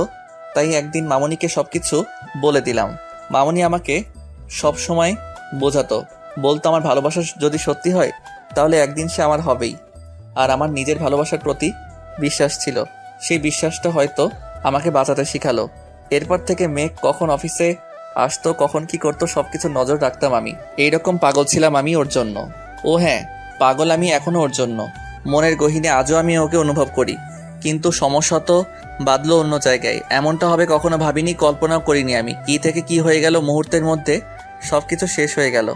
তাই একদিন মামনিকে সবকিছু বলে দিলাম। মামনি আমাকে সব সময় বোঝাতো, বলতো আমার ভালোবাসা যদি সত্যি হয় তাহলে একদিন সে আমার হবেই। আর আমার নিজের ভালোবাসার প্রতি বিশ্বাস ছিল, সেই বিশ্বাসটা হয়তো আমাকে বাঁচাতে শিখালো। এরপর থেকে মেঘ কখন অফিসে আসতো, কখন কি করতো, সবকিছু নজর রাখতাম আমি। এইরকম পাগল ছিলাম আমি ওর জন্য। ও হ্যাঁ, পাগল আমি এখনো ওর জন্য। মনের গহীনে আজও আমি ওকে অনুভব করি, কিন্তু সমস্যা তো বাদলো অন্য জায়গায়। এমনটা হবে কখনো ভাবিনি, কল্পনাও করিনি আমি। কি থেকে কি হয়ে গেল, মুহূর্তের মধ্যে সবকিছু শেষ হয়ে গেল।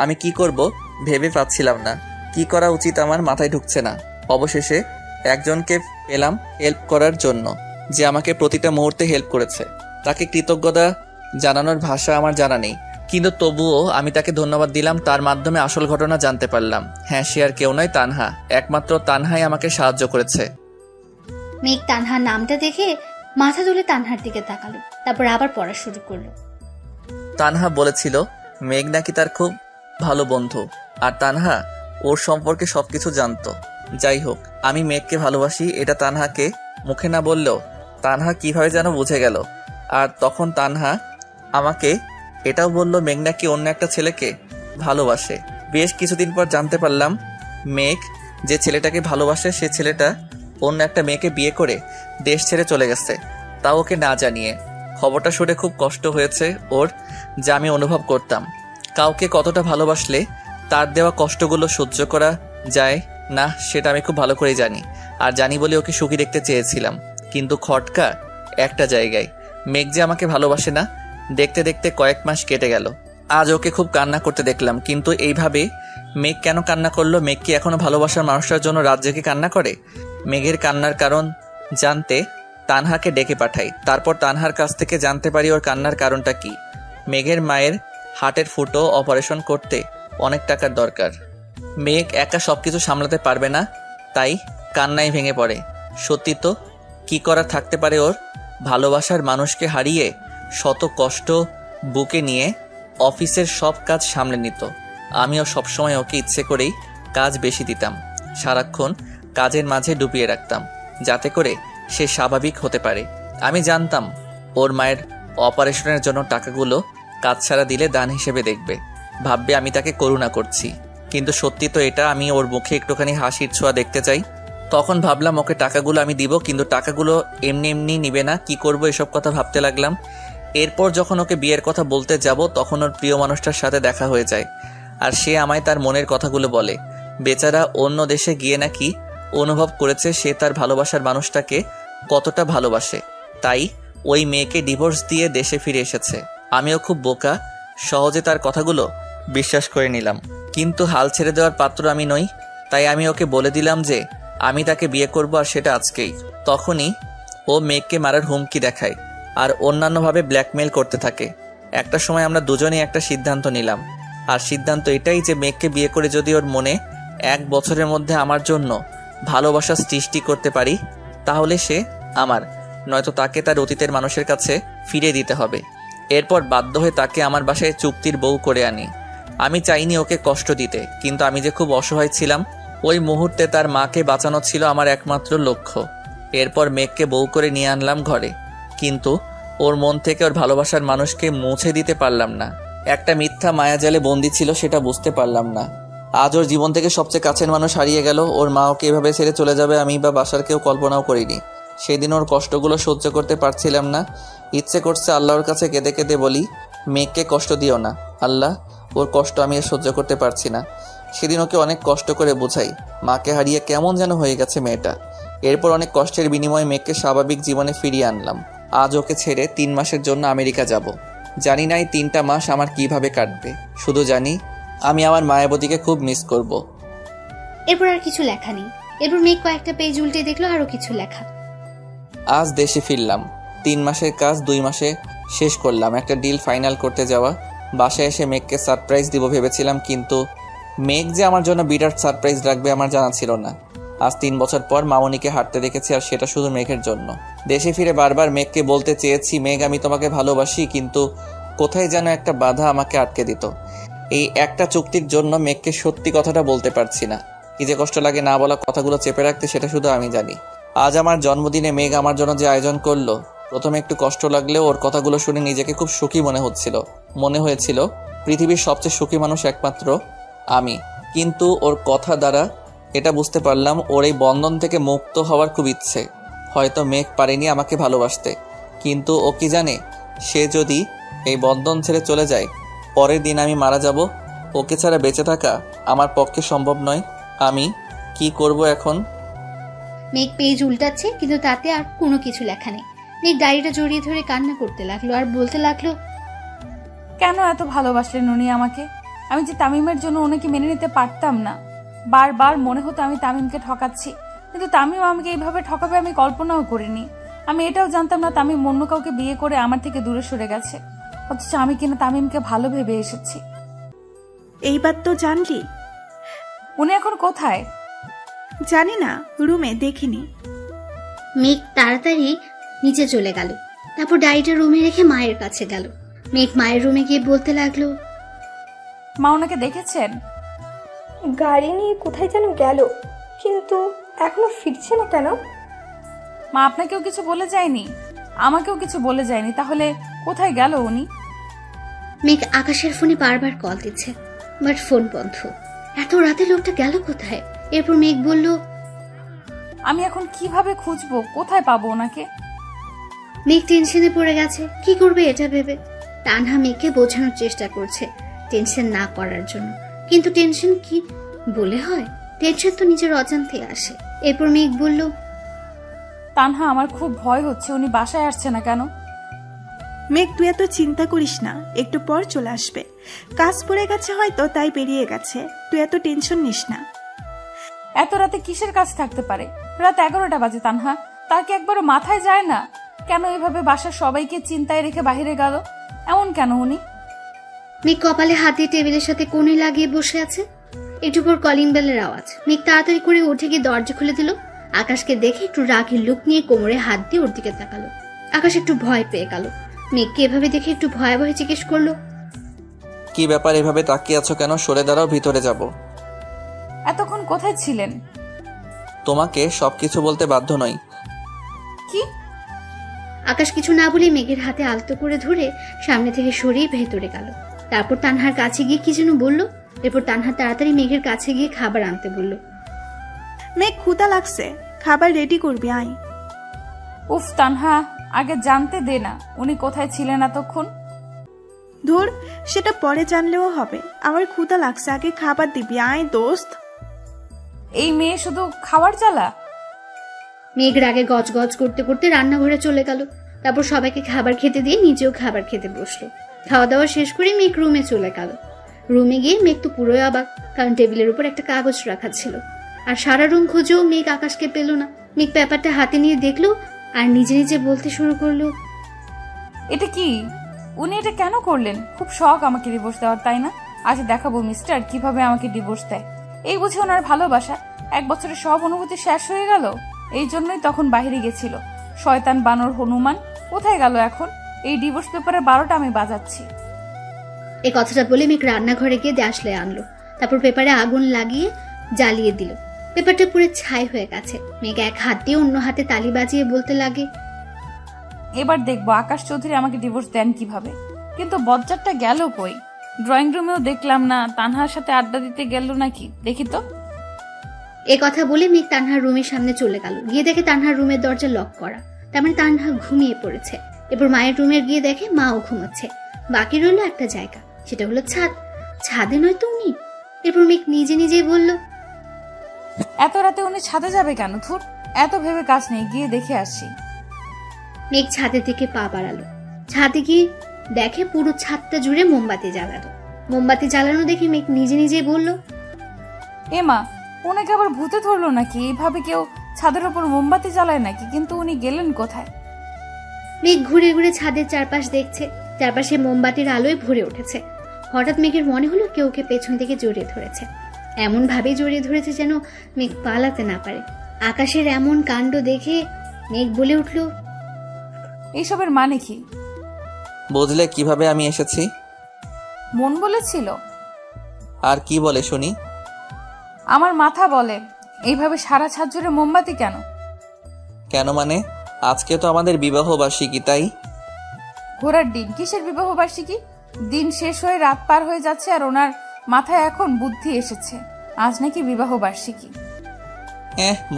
আমি কি করব ভেবে পাচ্ছিলাম না, কি করা উচিত আমার মাথায় ঢুকছে না। অবশেষে একজনকে পেলাম হেল্প করার জন্য, যে আমাকে প্রতিটা মুহূর্তে হেল্প করেছে। তাকে কৃতজ্ঞতা জানানোর ভাষা আমার জানা নেই, কিন্তু তবুও আমি তাকে ধন্যবাদ দিলাম। তার মাধ্যমে আসল ঘটনা জানতে পারলাম। হ্যাঁ, সে আর কেউ নয়, তানহা। একমাত্র তানহাই আমাকে সাহায্য করেছে। মেঘ তানহার নামটা দেখে মাথা তুলে তানহার দিকে তাকালো, তারপর আবার পড়া শুরু করলো। তানহা বলেছিল মেঘ নাকি তার খুব ভালো বন্ধু, আর তানহা ওর সম্পর্কে সবকিছু জানতো। যাই হোক, আমি মেঘকে ভালোবাসি এটা তানহাকে মুখে না বললেও তানহা কিভাবে যেন বুঝে গেল। আর তখন তানহা আমাকে এটাও বলল মেঘ নাকি অন্য একটা ছেলেকে ভালোবাসে। বেশ কিছুদিন পর জানতে পারলাম মেঘ যে ছেলেটাকে ভালোবাসে সে ছেলেটা অন্য একটা মেয়েকে বিয়ে করে দেশ ছেড়ে চলে গেছে, তাও ওকে না জানিয়ে। খবরটা শুনে খুব কষ্ট হয়েছে ওর, যা আমি অনুভব করতাম। কাউকে কতটা ভালোবাসলে তার দেওয়া কষ্টগুলো সহ্য করা যায় না সেটা আমি খুব ভালো করেই জানি। আর জানি বলে ওকে সুখী দেখতে চেয়েছিলাম, কিন্তু খটকা একটা জায়গায়, মেঘ যে আমাকে ভালোবাসে না। দেখতে দেখতে কয়েক মাস কেটে গেল। আজ ওকে খুব কান্না করতে দেখলাম, কিন্তু এইভাবে মেঘ কেন কান্না করলো? মেঘ কি এখনো ভালোবাসার মানুষটার জন্য রাত জেগে কান্না করে? মেঘের কান্নার কারণ জানতে তানহাকে ডেকে পাঠাই। তারপর তানহার কাছ থেকে জানতে পারি ওর কান্নার কারণটা কি। মেঘের মায়ের হার্টের ফুটো অপারেশন করতে অনেক টাকার দরকার। মেঘ একা সবকিছু সামলাতে পারবে না, তাই কান্নায় ভেঙে পড়ে। সত্যি তো, কি করা থাকতে পারে ওর? ভালোবাসার মানুষকে হারিয়ে শত কষ্ট বুকে নিয়ে অফিসের সব কাজ সামলে নিত। আমিও সবসময় ওকে ইচ্ছে করেই কাজ বেশি দিতাম, সারাক্ষণ কাজের মাঝে ডুবিয়ে রাখতাম, যাতে করে সে স্বাভাবিক হতে পারে। আমি জানতাম ওর মায়ের অপারেশনের জন্য টাকাগুলো কাজ ছাড়া দিলে দান হিসেবে দেখবে, ভাববে আমি তাকে করুণা করছি। কিন্তু সত্যি তো এটা, আমি ওর মুখে একটুখানি হাসির ছোঁয়া দেখতে চাই। তখন ভাবলাম ওকে টাকাগুলো আমি দিব, কিন্তু টাকাগুলো এমনি এমনি নিবে না, কি করব এসব কথা ভাবতে লাগলাম। এরপর যখন ওকে বিয়ের কথা বলতে যাব, তখন ওর প্রিয় মানুষটার সাথে দেখা হয়ে যায়, আর সে আমায় তার মনের কথাগুলো বলে। বেচারা অন্য দেশে গিয়ে নাকি অনুভব করেছে সে তার ভালোবাসার মানুষটাকে কতটা ভালোবাসে, তাই ওই মেয়েকে ডিভোর্স দিয়ে দেশে ফিরে এসেছে। আমিও খুব বোকা, সহজে তার কথাগুলো বিশ্বাস করে নিলাম। কিন্তু হাল ছেড়ে দেওয়ার পাত্র আমি নই, তাই আমি ওকে বলে দিলাম যে আমি তাকে বিয়ে করব, আর সেটা আজকেই। তখনই ও মেঘকে মারার হুমকি দেখায় আর অন্যান্যভাবে ব্ল্যাকমেল করতে থাকে। একটা সময় আমরা দুজনেই একটা সিদ্ধান্ত নিলাম, আর সিদ্ধান্ত এটাই যে মেঘকে বিয়ে করে যদি ওর মনে 1 বছরের মধ্যে আমার জন্য ভালোবাসা সৃষ্টি করতে পারি, তাহলে সে আমার, নয়তো তাকে তার অতীতের মানুষের কাছে ফিরে দিতে হবে। এরপর বাধ্য হয়ে তাকে আমার বাসায় চুক্তির বউ করে আনি। আমি চাইনি ওকে কষ্ট দিতে, কিন্তু আমি যে খুব অসহায় ছিলাম, ওই মুহূর্তে তার মাকে বাঁচানো ছিল আমার একমাত্র লক্ষ্য। এরপর মেঘকে বউ করে নিয়ে আনলাম ঘরে, কিন্তু ওর মন থেকে ওর ভালোবাসার মানুষকে মুছে দিতে পারলাম না। একটা মিথ্যা মায়াজালে বন্দি ছিল, সেটা বুঝতে পারলাম না। আজ ওর জীবন থেকে সবচেয়ে কাছের মানুষ হারিয়ে গেল। ওর মা ওকে এভাবে ছেড়ে চলে যাবে আমি বা বাসার কেউ কল্পনাও করিনি। সেদিন ওর কষ্টগুলো সহ্য করতে পারছিলাম না, ইচ্ছে করছে আল্লাহর কাছে কেঁদে কেঁদে বলি, মেঘকে কষ্ট দিও না আল্লাহ, ওর কষ্ট আমি আর সহ্য করতে পারছি না। সেদিন ওকে অনেক কষ্ট করে বোঝাই, মাকে হারিয়ে কেমন যেন হয়ে গেছে মেয়েটা। এরপর অনেক কষ্টের বিনিময়ে মেঘকে স্বাভাবিক জীবনে ফিরিয়ে আনলাম। আজ ওকে ছেড়ে 3 মাসের জন্য আমেরিকা যাব। জানি না এই 3টা মাস আমার কিভাবে কাটবে, শুধু জানি আমি আমার মায়াবতীকে খুব মিস করব। এরপর আর কিছু লেখা নেই। এরপর মেঘ কয়েকটা পেজ উল্টে দেখলো আরো কিছু লেখা। আজ দেশে ফিরলাম, 3 মাসের কাজ 2 মাসে শেষ করলাম। একটা ডিল ফাইনাল করতে যাওয়া। বাসায় এসে মেঘকে সারপ্রাইজ দিব ভেবেছিলাম, কিন্তু মেঘ যে আমার জন্য বিরাট সারপ্রাইজ রাখবে আমার জানা ছিল না। আজ 3 বছর পর মামনিকে হাঁটতে দেখেছি, আর সেটা শুধু মেঘের জন্য। দেশে ফিরে বারবার মেঘকে বলতে চেয়েছি, মেঘ আমি তোমাকে ভালোবাসি, কিন্তু কোথায় যেন একটা বাধা আমাকে আটকে দিত। এই একটা চুক্তির জন্য মেঘকে সত্যি কথাটা বলতে পারছি না। কি যে কষ্ট লাগে না বলা কথাগুলো চেপে রাখতে, সেটা শুধু আমি জানি। আজ আমার জন্মদিনে মেঘ আমার জন্য যে আয়োজন করলো, প্রথমে একটু কষ্ট লাগলেও ওর কথাগুলো শুনে নিজেকে খুব সুখী মনে হয়েছিল পৃথিবীর সবচেয়ে সুখী মানুষ একমাত্র আমি। কিন্তু ওর কথা দ্বারা এটা বুঝতে পারলাম ওর এই বন্ধন থেকে মুক্ত হওয়ার খুব ইচ্ছে। হয়তো মেঘ পারেনি আমাকে ভালোবাসতে, কিন্তু ও কি জানে, সে যদি এই বন্ধন ছেড়ে চলে যায়, পরের দিন আমি মারা যাব। ওকে ছাড়া বেঁচে থাকা আমার পক্ষে সম্ভব নয়। আমি কি করব এখন? মেঘ পেজ উল্টাচ্ছে, কিন্তু তাতে আর কোনো কিছু লেখা নেই। মেঘ ডায়েরিটা জড়িয়ে ধরে কান্না করতে লাগলো আর বলতে লাগলো, কেন এত ভালোবাসলেন উনি আমাকে? আমি যে তামিমের জন্য ওনাকে মেনে নিতে পারতাম না। বারবার মনে হতো আমি তামিমকে ঠকাচ্ছি, কিন্তু তামিম আমাকে এইভাবে ঠকাবে আমি কল্পনাও করিনি। আমি এটাও জানতাম না তামিম অন্য কাউকে বিয়ে করে আমার থেকে দূরে সরে গেছে, অথচ আমি কিনা তামিমকে ভালো ভেবে এসেছি। এইবার তো জানলি। উনি এখন কোথায়? জানি না, রুমে দেখিনি। মেঘ তাড়াতাড়ি নিচে চলে গেল। তারপর ডায়েরিটা রুমে রেখে মায়ের কাছে গেল। মেঘ মায়ের রুমে গিয়ে বলতে লাগলো, মা ওনাকে দেখেছেন? গাড়ি নিয়ে কোথায় যেন গেল, কিন্তু এখনো ফিরছে না কেন? মা আপনাকেও কিছু বলে যায়নি? আমাকেও কিছু বলে যায়নি, তাহলে কোথায় গেল উনি? মেঘ আকাশের ফোনে বারবার কল দিচ্ছে, বাট ফোন বন্ধ। এত রাতে লোকটা গেল কোথায়? এরপর মেঘ বলল, আমি এখন কিভাবে খুঁজবো, কোথায় পাবো ওনাকে? মেঘ টেনশনে পড়ে গেছে, কি করবে এটা ভেবে। তানহা মেঘকে বোঝানোর চেষ্টা করছে টেনশন না করার জন্য, কিন্তু টেনশন কি বলে হয়? টেনশন তো নিজের অজান্তে আসে। এরপর মেঘ বলল, তানহা আমার খুব ভয় হচ্ছে, উনি বাসায় আসছে না কেন? মেঘ তুই এত চিন্তা করিস না, একটু পর চলে আসবে। কাজ পড়ে গেছে হয়তো, তাই বেরিয়ে গেছে। তুই এত টেনশন নিস না। এত রাতে কিসের কাজ থাকতে পারে? রাত 11টা বাজে তানহা, তার কি একবারও মাথায় যায় না? কেন এভাবে বাসার সবাইকে চিন্তায় রেখে বাইরে গেল? এমন কেন উনি? মেঘ কপালে হাত দিয়ে টেবিলের সাথে কোণে লাগিয়ে বসে আছে। একটু পর কলিং বেলের আওয়াজ। মেঘ তাড়াতাড়ি করে উঠে গিয়ে দরজা খুলে দিল। আকাশকে দেখে একটু রাগের লুক নিয়ে কোমরে হাত দিয়ে ওর দিকে তাকালো। আকাশ একটু ভয় পেয়ে গেল। মেঘকে এভাবে দেখে একটু ভয়ে ভয়ে জিজ্ঞেস করলো, কি ব্যাপার, এভাবে তাকিয়ে আছো কেন? সরে দাঁড়াও, ভিতরে যাব। এতক্ষণ কোথায় ছিলেন? তোমাকে সবকিছু বলতে বাধ্য নই। কি? আকাশ কিছু না বলে মেঘের হাতে আলতো করে ধরে সামনে থেকে সরিয়ে ভেতরে গেল। তারপর তানহার কাছে গিয়ে কি যেন বলল। এরপর তানহা তাড়াতাড়ি মেঘের কাছে গিয়ে খাবার আনতে বলল। মেঘ ক্ষুধা লাগছে, খাবার রেডি করবি, আয়। উফ তানহা, আগে জানতে দে না উনি কোথায় ছিলেন এতক্ষণ। ধুর, সেটা পরে জানলেও হবে। আমার ক্ষুধা লাগছে, আগে খাবার দিবি, আয় দোস্ত। এই মেয়ে শুধু খাবার জ্বালা। মেঘ রাগে গজ গজ করতে করতে রান্নাঘরে চলে গেল। তারপর সবাইকে খাবার খেতে দিয়ে নিজেও খাবার খেতে বসলো। খাওয়া দাওয়া শেষ করে মেঘ রুমে চলে গেল। রুমে গিয়ে মেঘ তো পুরোই অবাক, কারণ টেবিলের উপর একটা কাগজ রাখা ছিল। আর সারা রুম খুঁজেও মেঘ আকাশকে পেল না। মেঘ পেপারটা হাতে নিয়ে দেখলো আর নিজে নিজে বলতে শুরু করলো, এটা কি? উনি এটা কেন করলেন? খুব শখ আমাকে ডিভোর্স দেওয়ার, তাই না? আজ দেখাবো মিস্টার কিভাবে আমাকে ডিভোর্স দেয়। এই বুঝে ওনার ভালোবাসা 1 বছরের সব অনুভূতি শেষ হয়ে গেল। এই জন্যই তখন বাইরে গেছিল। শয়তান বানর হনুমান কোথায় গেল এখন? এই ডিভোর্স পেপারের 12টা আমি বাজাচ্ছি। এই কথাটা বলে মেঘ রান্নাঘরে গিয়ে দেশলে আনলো। তারপর পেপারে আগুন লাগিয়ে জ্বালিয়ে দিল। পেপারটা পুরো ছাই হয়ে গেছে। মেঘ এক হাত দিয়ে অন্য হাতে তালি বাজিয়ে বলতে লাগে, এবার দেখবো আকাশ চৌধুরী আমাকে ডিভোর্স দেন কিভাবে। কিন্তু বজ্জারটা গেল কই? ড্রয়িং রুমেও দেখলাম না। তানহার সাথে আড্ডা দিতে গেল নাকি? দেখি তো। এ কথা বলে মেঘ তানহার রুমের সামনে চলে গেল। গিয়ে দেখে তানহার রুমের দরজা লক করা। তার মানে তানহা ঘুমিয়ে পড়েছে। এরপর মায়ের রুমের গিয়ে দেখে মাও ঘুমাচ্ছে। বাকি রইল একটা জায়গা, সেটা হলো ছাদ। ছাদে নয় তো উনি। এরপর মেঘ নিজে নিজেই বলল, এত রাতে উনি ছাদে যাবে কেন? ধুর, এত ভেবে কাজ নেই, গিয়ে দেখে আসি। মেঘ ছাদের দিকে পা বাড়ালো। ছাদে গিয়ে দেখে পুরো ছাদটা জুড়ে মোমবাতি জ্বালানো। মোমবাতি জ্বালানো দেখে মেঘ নিজে নিজেই বলল, এমা, ওনাকে আবার ভূতে ধরলো নাকি? এইভাবে কেউ ছাদের উপর মোমবাতি জ্বালায় নাকি? কিন্তু উনি গেলেন কোথায়? মেঘ ঘুরে ঘুরে ছাদের চারপাশ দেখছে। চারপাশে মোমবাতির আলোয় ভরে উঠেছে। হঠাৎ মেঘের মনে হলো কেউ ওকে পেছন থেকে জড়িয়ে ধরেছে। এমন ভাবে জড়িয়ে ধরেছে যেন মেঘ পালাতে না পারে। আকাশের এমন কাণ্ড দেখে মেঘ বলে উঠল, এইসবের মানে কি? বুঝলে কিভাবে আমি এসেছি? মন বলেছিল। আর কি বলে শুনি? আমার মাথা বলে। এইভাবে সারা ছাদ জুড়ে মোমবাতি কেন? কেন মানে? আজকে তো আমাদের বিবাহ বার্ষিকী, তাই। ঘোড়ার ডিম, কিসের বিবাহ বার্ষিকী? দিন শেষ হয়ে রাত পার হয়ে যাচ্ছে আর ওনার মাথায় এখন বুদ্ধি এসেছে আজ নাকি বিবাহ বার্ষিকী।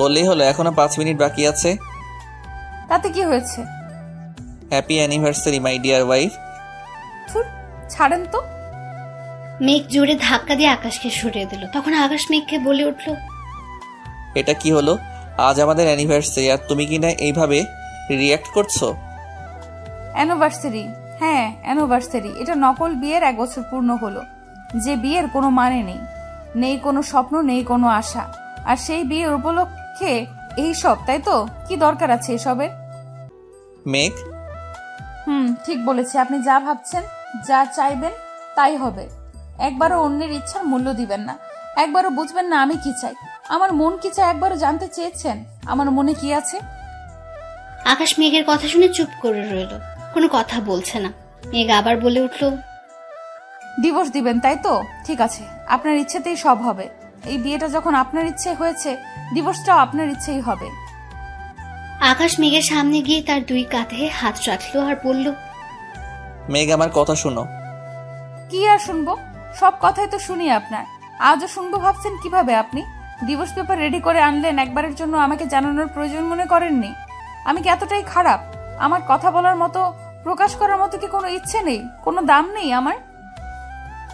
বললেই হলো, এখনো 5 মিনিট বাকি আছে। তাতে কি হয়েছে? Happy anniversary my dear wife. ছাড়েন তো। মেঘ জোরে ধাক্কা দিয়ে আকাশকে সরিয়ে দিল। তখন আকাশ মেঘকে বলে উঠল, এটা কি হলো? আজ আমাদের অ্যানিভার্সারি আর তুমি কিনা এইভাবে রিঅ্যাক্ট করছো? অ্যানিভার্সারি? হ্যাঁ অ্যানিভার্সারি। এটা নকল বিয়ের 1 বছর পূর্ণ হলো। যে বিয়ের কোনো মানে নেই, নেই কোনো স্বপ্ন, নেই কোনো আশা। আর সেই বিয়ের উপলক্ষে এই সব, তাই তো? কি দরকার আছে এসবের? মেঘ, ঠিক বলেছে। আপনি যা ভাবছেন, যা চাইবেন তাই হবে। একবারও অন্যের ইচ্ছার মূল্য দিবেন না। একবারও বুঝবেন না আমি কি চাই, আমার মন কি চাই। একবারও জানতে চেয়েছেন আমার মনে কি আছে? আকাশ মেঘের কথা শুনে চুপ করে রইল, কোনো কথা বলছে না। মেঘ আবার বলে উঠল, ডিভোর্স দিবেন তাই তো? ঠিক আছে, আপনার ইচ্ছেতেই সব হবে। এই বিয়েটা যখন আপনার ইচ্ছে হয়েছে, ডিভোর্সটাও আপনার ইচ্ছেই হবে। আকাশ মেঘের সামনে গিয়ে তার 2 কাঁধে হাত রাখলো আর বলল, মেঘ আমার কথা শুনো। কি আর শুনবো? সব কথাই তো শুনি আপনার। আজও শুনবো ভাবছেন কিভাবে? আপনি ডিভোর্স পেপার রেডি করে আনলেন, একবারের জন্য আমাকে জানানোর প্রয়োজন মনে করেননি? আমি কি এতটাই খারাপ? আমার কথা বলার মতো, প্রকাশ করার মতো কি কোনো ইচ্ছে নেই, কোনো দাম নেই আমার?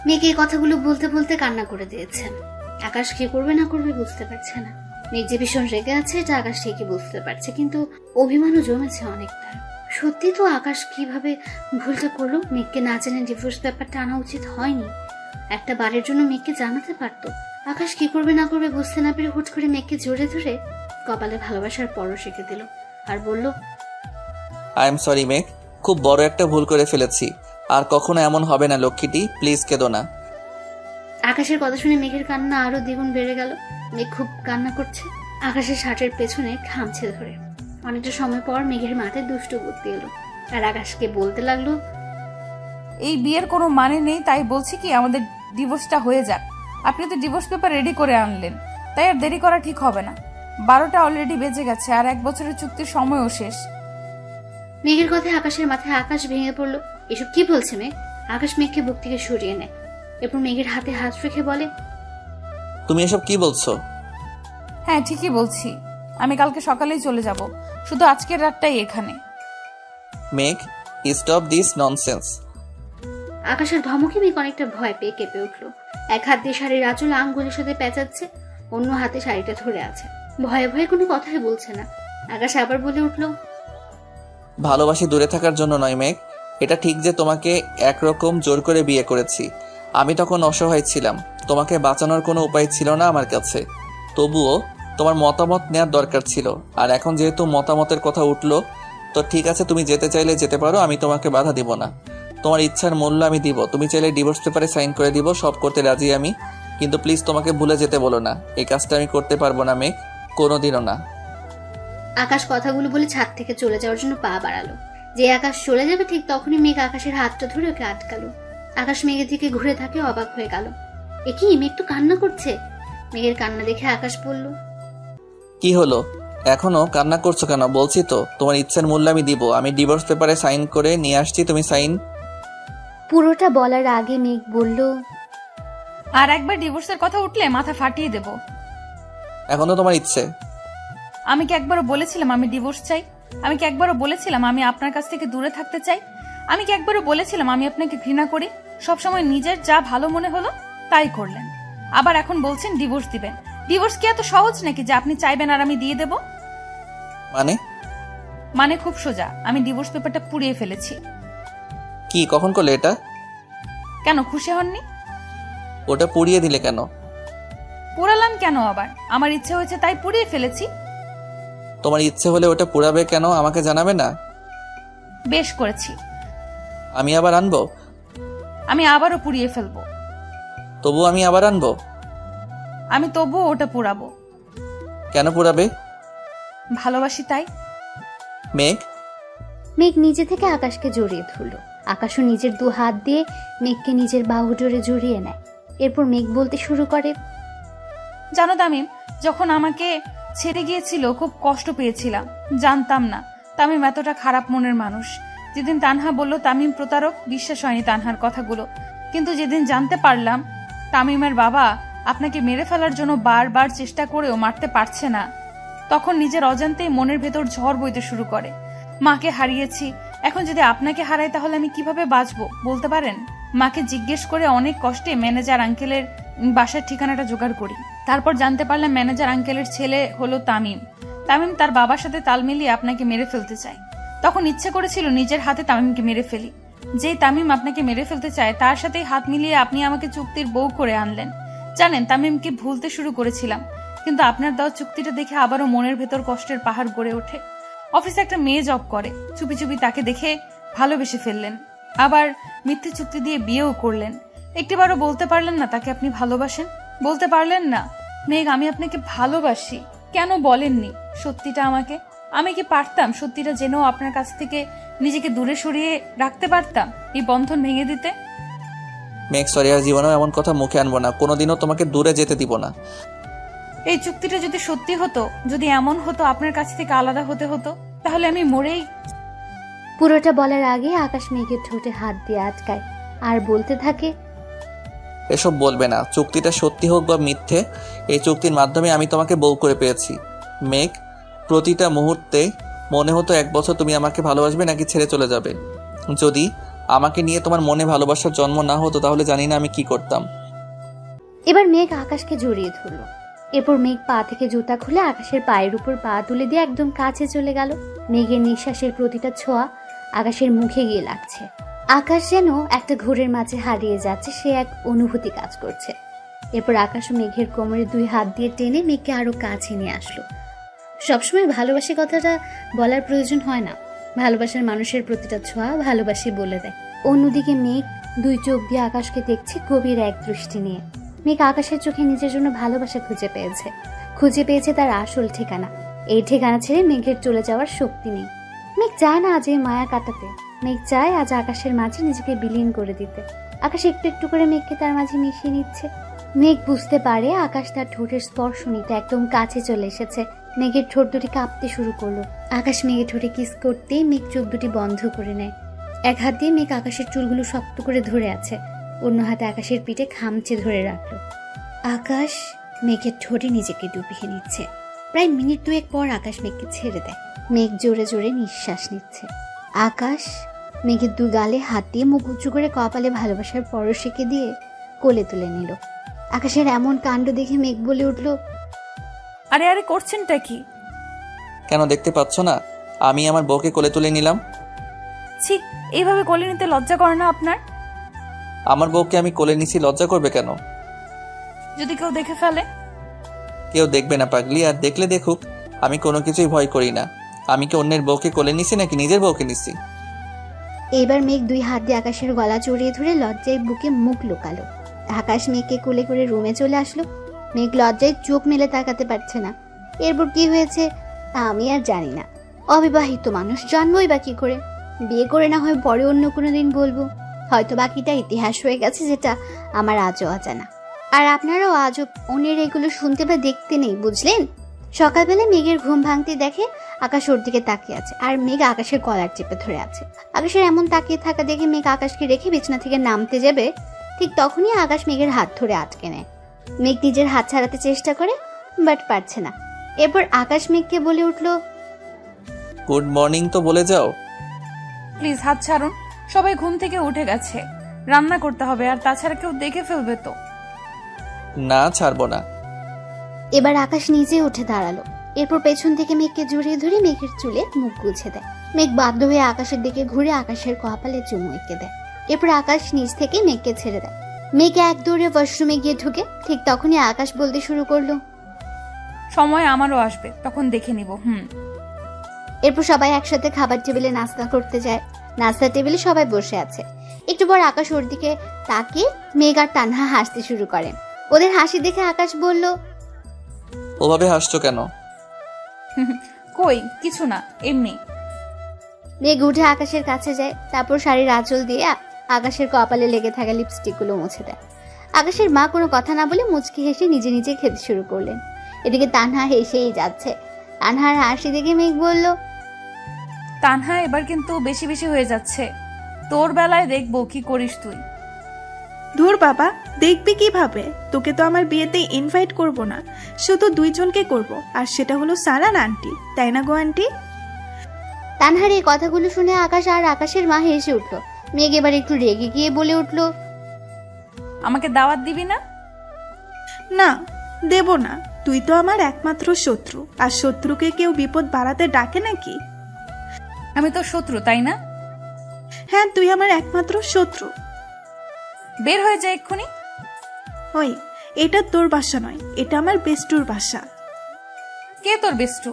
মেঘ এই কথাগুলো বলতে বলতে কান্না করে দিয়েছে। আকাশ কি করবে না করবে বুঝতে পারছে না। মেঘ যে ভীষণ রেগে আছে এটা আকাশ ঠিকই বুঝতে পারছে, কিন্তু অভিমানও জমেছে অনেক তার। সত্যি তো আকাশ কিভাবে ভুলটা করলো? মেঘকে না জেনে ডিভোর্স পেপারটা আনা উচিত হয়নি। একটা বারের জন্য মেঘকে জানাতে পারতো। আকাশ কি করবে না করবে বুঝতে না পেরে হুট করে মেঘকে জড়িয়ে ধরে কপালে ভালোবাসার পরশ রেখে দিল আর বলল, আই এম সরি মেঘ, খুব বড় একটা ভুল করে ফেলেছি। আর কখনো এমন হবে না লক্ষ্মীটি, প্লিজ কেঁদো না। আকাশের কথা শুনে মেঘের কান্না আরো দ্বিগুণ বেড়ে গেল। মেঘ খুব কান্না করছে, আকাশের শার্টের পেছনে খামছে ধরে। অনেকটা সময় পর মেঘের মাথায় দুষ্টু বুদ্ধি এলো আর আকাশকে বলতে লাগলো, এই বিয়ের কোনো মানে নেই, তাই বলছি কি আমাদের ডিভোর্সটা হয়ে যাক। আপনি তো ডিভোর্স পেপার রেডি করে আনলেন, তাই আর দেরি করা ঠিক হবে না। 12টা অলরেডি বেজে গেছে আর 1 বছরের চুক্তির সময়ও শেষ। মেঘের কথায় আকাশের মাথায় আকাশ ভেঙে পড়লো। এসব কি বলছে মেঘ? আকাশ মেঘকে বুক থেকে সরিয়ে নেয়, এরপর মেঘের হাতে হাত রেখে বলে, তুমি এসব কি বলছো? হ্যাঁ ঠিকই বলছি, আমি কালকে সকালেই চলে যাব, শুধু আজকের রাতটাই এখানে। মেঘ, স্টপ দিস ননসেন্স। আকাশের ধমকে মেঘ অনেকটা ভয় পেয়ে কেঁপে উঠলো। এক হাত দিয়ে শাড়ির আঁচল আঙ্গুলের সাথে পেঁচাচ্ছে, অন্য হাতে শাড়িটা ধরে আছে। ভয়ে ভয়ে কোনো কথাই বলছে না। আকাশ আবার বলে উঠলো, ভালোবাসি দূরে থাকার জন্য নয় মেঘ, এটা ঠিক যে তোমাকে একরকম জোর করে বিয়ে করেছি। আমি তখন অসহায় ছিলাম, তোমাকে বাঁচানোর কোনো উপায় ছিল না আমার কাছে। তবুও তোমার মতামত নেওয়ার দরকার ছিল। আর এখন যেহেতু মতামতের কথা উঠলো, তো ঠিক আছে, তুমি যেতে চাইলে যেতে পারো, আমি তোমাকে বাধা দিব না। তোমার ইচ্ছার মূল্য আমি দিব। তুমি চাইলে ডিভোর্স পেপারে সাইন করে দিব, সব করতে রাজি আমি। কিন্তু প্লিজ তোমাকে ভুলে যেতে বলো না, এই কাজটা আমি করতে পারবো না মেঘ, কোনোদিনও না। আকাশ কথাগুলো বলে ছাদ থেকে চলে যাওয়ার জন্য পা বাড়ালো। যে আকাশ চলে যাবে ঠিক তখনই মেঘ আকাশের হাতটা ধরে ওকে আটকালো। আকাশ মেঘের দিকে ঘুরে থাকে, অবাক হয়ে গেল। এ কি, মেঘ তো কান্না করছে। মেঘের কান্না দেখে আকাশ বলল, কি হলো, এখনো কান্না করছো কেন? বলছি তো তোমার ইচ্ছার মূল্য আমি দিব। আমি ডিভোর্স পেপারে সাইন করে নিয়ে আসছি, তুমি সাইন। পুরোটা বলার আগে মেঘ বলল, আর একবার ডিভোর্সের কথা উঠলে মাথা ফাটিয়ে দেব। এখন তো তোমার ইচ্ছে। আমি কি একবারও বলেছিলাম আমি ডিভোর্স চাই? আমি কি একবারও বলেছিলাম আমি আপনার কাছ থেকে দূরে থাকতে চাই? আমি কি একবারও বলেছিলাম আমি আপনাকে ঘৃণা করি? সবসময় নিজের যা ভালো মনে হলো তাই করলেন, আবার এখন বলছেন ডিভোর্স দিবেন। ডিভোর্স কি এত সহজ নাকি যে আপনি চাইবেন আর আমি দিয়ে দেব? মানে খুব সোজা, আমি ডিভোর্স পেপারটা পুড়িয়ে ফেলেছি। কি, কখন করলে এটা? কেন খুশি হননি? ওটা পুড়িয়ে দিলে কেন? পোড়ালাম কেন আবার? আমার ইচ্ছে হয়েছে তাই পুড়িয়ে ফেলেছি। তোমার ইচ্ছে হলে ওটা পুড়াবে কেন আমাকে জানাবে না? বেশ করেছি। আমি আবার আনবো? আমি আবারও পুড়িয়ে ফেলবো। তবু আমি আবার আনবো? আমি তবুও ওটা পোড়াবো। কেন পোড়াবে? ভালোবাসি তাই। মেঘ মেঘ নিজে থেকে আকাশকে জড়িয়ে ধরল। আকাশও নিজের 2 হাত দিয়ে মেঘকে নিজের বাহু জোরে জড়িয়ে নেয়। এরপর মেঘ বলতে শুরু করে, জানো তামিম, যখন আমাকে ছেড়ে গিয়েছিল খুব কষ্ট পেয়েছিলাম। জানতাম না তামিম এতটা খারাপ মনের মানুষ। যেদিন তানহা বলল তামিম প্রতারক, বিশ্বাস হয়নি তানহার কথাগুলো। কিন্তু যেদিন জানতে পারলাম তামিমের বাবা আপনাকে মেরে ফেলার জন্য বারবার চেষ্টা করেও মারতে পারছে না, তখন নিজের অজান্তেই মনের ভেতর ঝড় বইতে শুরু করে। মাকে হারিয়েছি, এখন যদি আপনাকে হারাই তাহলে আমি কিভাবে বাঁচবো বলতে পারেন? মাকে জিজ্ঞেস করে অনেক কষ্টে ম্যানেজার আঙ্কেলের বাসার ঠিকানাটা জোগাড় করি। তারপর জানতে পারলাম ম্যানেজার আঙ্কেলের ছেলে হলো তামিম। তামিম তার বাবার সাথে তাল মিলিয়ে আপনাকে মেরে ফেলতে চায়। তখন ইচ্ছে করেছিল নিজের হাতে তামিমকে মেরে ফেলি। যেই তামিম আপনাকে মেরে ফেলতে চায় তার সাথেই হাত মিলিয়ে আপনি আমাকে চুক্তির বউ করে আনলেন। জানেন, তামিমকে ভুলতে শুরু করেছিলাম, কিন্তু আপনার দেওয়া চুক্তিটা দেখে আবারও মনের ভেতর কষ্টের পাহাড় গড়ে ওঠে। অফিসে একটা মেয়ে জব করে, চুপি চুপি তাকে দেখে ভালোবেসে ফেললেন, আবার মিথ্যে চুক্তি দিয়ে বিয়েও করলেন। একটিবারও বলতে পারলেন না তাকে আপনি ভালোবাসেন? বলতে পারলেন না, মেঘ আমি আপনাকে ভালোবাসি? কেন বলেননি সত্যিটা আমাকে? আমি কি পারতাম সত্যিটা জেনেও আপনার কাছ থেকে নিজেকে দূরে সরিয়ে রাখতে পারতাম, এই বন্ধন ভেঙে দিতে? মেঘ সরি, আর জীবনেও এমন কথা মুখে আনবো না, কোনোদিনও তোমাকে দূরে যেতে দিব না। এই চুক্তিটা যদি সত্যি হতো, যদি এমন হতো আপনার কাছ থেকে আলাদা হতে হতো, তাহলে আমি মরেই। পুরোটা বলার আগে আকাশ মেঘের ঠোঁটে হাত দিয়ে আটকায় আর বলতে থাকে, এসব বলবে না। চুক্তিটা সত্যি হোক বা মিথ্যে, এই চুক্তির মাধ্যমে আমি তোমাকে বউ করে পেয়েছি। মেঘ, প্রতিটা মুহূর্তে মনে হতো 1 বছর তুমি আমাকে ভালোবাসবে নাকি ছেড়ে চলে যাবে। যদি আমাকে নিয়ে তোমার মনে ভালোবাসার জন্ম না হতো তাহলে জানি না আমি কি করতাম। এবার মেঘ আকাশকে জড়িয়ে ধরলো। এরপর মেঘ পা থেকে জুতা খুলে আকাশের পায়ের উপর পা তুলে দিয়ে একদম কাছে চলে গেল। মেঘের নিঃশ্বাসের প্রতিটা ছোঁয়া আকাশের মুখে গিয়ে লাগছে। আকাশ যেন একটা ঘোরের মাঝে হারিয়ে যাচ্ছে, সে এক অনুভূতি কাজ করছে। এরপর আকাশ মেঘের কোমরে 2 হাত দিয়ে টেনে মেঘকে আরো কাছে নিয়ে আসলো। সবসময় ভালোবাসি কথাটা বলার প্রয়োজন হয় না, ভালোবাসার মানুষের প্রতিটা ছোঁয়া ভালোবাসি বলে দেয়। অন্যদিকে মেঘ 2 চোখ দিয়ে আকাশকে দেখছে গভীর এক দৃষ্টি নিয়ে। মেঘ আকাশের চোখে নিজের জন্য ভালোবাসা খুঁজে পেয়েছে তার আসল ঠিকানা। এই ঠিকানা ছেড়ে মেঘের চলে যাওয়ার শক্তি নেই। মেঘ চায় না আজ এই মায়া কাটাতে, মেঘ চায় আজ আকাশের মাঝে নিজেকে বিলীন করে দিতে। আকাশ একটু একটু করে মেঘকে তার মাঝে মিশিয়ে নিচ্ছে। মেঘ বুঝতে পারে আকাশ তার ঠোঁটের স্পর্শ নিতে একদম কাছে চলে এসেছে। মেঘের ঠোঁট দুটি কাঁপতে শুরু করলো। আকাশ মেঘের ঠোঁটে কিস করতেই মেঘ চোখ দুটি বন্ধ করে নেয়। এক হাত দিয়ে মেঘ আকাশের চুলগুলো শক্ত করে ধরে আছে, অন্য হাতে আকাশের পিঠে খামচে ধরে রাখলো। আকাশ মেঘের ঠোঁটে নিজেকে ডুবিয়ে নিচ্ছে। প্রায় মিনিট 2 পর আকাশ মেঘকে ছেড়ে দেয়। মেঘ জোরে জোরে নিঃশ্বাস নিচ্ছে। আকাশ মেঘের 2 গালে হাত দিয়ে মুখ উঁচু করে কপালে ভালোবাসার পরশিকে দিয়ে কোলে তুলে নিল। আকাশের এমন কাণ্ড দেখে মেঘ বলে উঠল, আরে আরে করছেনটা কি? কেন দেখতে পাচ্ছ না আমি আমার বউকে কোলে তুলে নিলাম? ছি, এইভাবে কোলে নিতে লজ্জা করে না আপনার? আমার বউকে আমি কোলে নিছি, লজ্জা করবে কেন? যদি কেউ দেখে ফেলে? কেউ দেখবে না পাগলি, আর দেখলে দেখুক, আমি কোনো কিছুই ভয় করি না। আমি কি অন্যের বউকে কোলে নিছি নাকি নিজের বউকে নিছি? এবার মেঘ 2 হাত দিয়ে আকাশের গলা জড়িয়ে ধরে লজ্জায় বুকে মুখ লুকালো। আকাশ মেঘকে কোলে করে রুমে চলে আসলো। মেঘ লজ্জায় চোখ মেলে তাকাতে পারছে না। এরপর কি হয়েছে আমি আর জানি না। অবিবাহিত মানুষ, জানবই বা কি করে? বিয়ে করে না হয় পরে অন্য কোনো দিন বলবো, হয়তো বাকিটা ইতিহাস হয়ে গেছে যেটা আমার আজও অজানা। আর আপনারাও আজও অন্যের এগুলো শুনতে বা দেখতে নেই, বুঝলেন? সকালবেলা মেঘের ঘুম ভাঙতে দেখে আকাশ ওর দিকে তাকিয়ে আছে, আর মেঘ আকাশের কলার চেপে ধরে আছে। আকাশের এমন তাকিয়ে থাকা দেখে মেঘ আকাশকে রেখে বিছানা থেকে নামতে যাবে, ঠিক তখনই আকাশ মেঘের হাত ধরে আটকে নেয়। মেঘ নিজের হাত ছাড়াতে চেষ্টা করে, বাট পারছে না। এরপর আকাশ মেঘকে বলে উঠল, গুড মর্নিং তো বলে যাও। প্লিজ হাত ছাড়ুন, সবাই ঘুম থেকে উঠে গেছে, রান্না করতে হবে, আর তাছাড়া কেউ দেখে ফেলবে তো। না, ছাড়বো না। এবার আকাশ নিজে উঠে দাঁড়ালো। এরপর পেছন থেকে মেঘকে জড়িয়ে ধরে মেঘের চুলে মুখ গুছে দেয়। মেঘ বাধ্য হয়ে আকাশের দিকে ঘুরে আকাশের কপালে চুমু এঁকে দেয়। এরপর আকাশ নিচ থেকে মেঘকে ছেড়ে দেয়। মেঘ এক দৌড়ে ওয়াশরুমে গিয়ে ঢুকে। ঠিক তখনই আকাশ বলতে শুরু করলো, সময় আমারও আসবে, তখন দেখে নিব। এরপর সবাই একসাথে খাবার টেবিলে নাস্তা করতে যায়। নাস্তা টেবিলে সবাই বসে আছে। একটু পর আকাশ ওর দিকে তাকিয়ে মেঘ আর তানহা হাসতে শুরু করে। ওদের হাসি দেখে আকাশ বলল, ওভাবে হাসছো কেন? কই কিছু না, এমনি। মেঘ উঠে আকাশের কাছে যায়, তারপর শাড়ির আঁচল দিয়ে আকাশের কপালে লেগে থাকা লিপস্টিক গুলো মুছে দেয়। আকাশের মা কোনো কথা না বলে মুচকি হেসে নিজে নিজে খেতে শুরু করলেন। এদিকে তানহা হেসেই যাচ্ছে। তানহার হাসি দেখে মেঘ বলল, তানহা এবার কিন্তু বেশি বেশি হয়ে যাচ্ছে, তোর বেলায় দেখবো কি করিস তুই। ধুর বাবা, দেখবি কিভাবে? তোকে তো আমার বিয়েতে ইনভাইট করব না, শুধু 2 জনকে করব, আর সেটা হলো সারান আন্টি, তাই না গো আন্টি? তানহার এই কথাগুলো শুনে আকাশ আর আকাশের মা হেসে উঠলো। মেঘ এবার একটু রেগে গিয়ে বলে উঠল, আমাকে দাওয়াত দিবি না? না, দেব না। তুই তো আমার একমাত্র শত্রু, আর শত্রুকে কেউ বিপদ বাড়াতে ডাকে নাকি? আমি তো শত্রু, তাই না? হ্যাঁ, তুই আমার একমাত্র শত্রু। বের হয়ে যায় এক্ষুনি। ওই, এটা তোর বাসা নয়, এটা আমার বেস্টুর বাসা। কে তোর বেস্টু?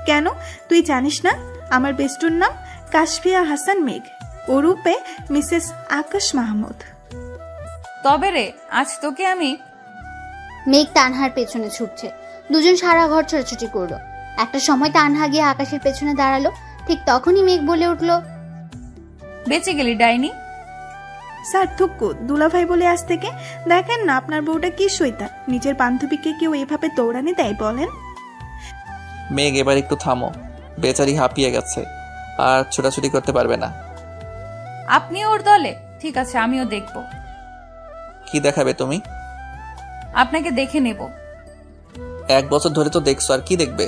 কেন, তুই জানিস না? আমার বেস্টুর নাম কাশফিয়া হাসান মেঘ, ওরূপে মিসেস আকাশ মাহমুদ। তবে রে, আজ তোকে আমি। মেঘ তানহার পেছনে ছুটছে। দুজন সারা ঘর ছোটাছুটি করলো। একটা সময় তানহা গিয়ে আকাশের পেছনে দাঁড়ালো। ঠিক তখনই মেঘ বলে উঠল, বেঁচে গেলি ডাইনি। স্যার থুক্কু, দুলাভাই বলে আজ থেকে। দেখেন না আপনার বউটা কি শৈতান, নিজের বান্ধবীকে কেউ এইভাবে দৌড়ানি দেয় বলেন? মেঘ, এবার একটু থামো, বেচারি হাঁপিয়ে গেছে, আর ছোটাছুটি করতে পারবে না। আপনি ওর দলে? ঠিক আছে, আমিও দেখব। কি দেখাবে তুমি? আপনাকে দেখে নেব। 1 বছর ধরে তো দেখছো, আর কি দেখবে?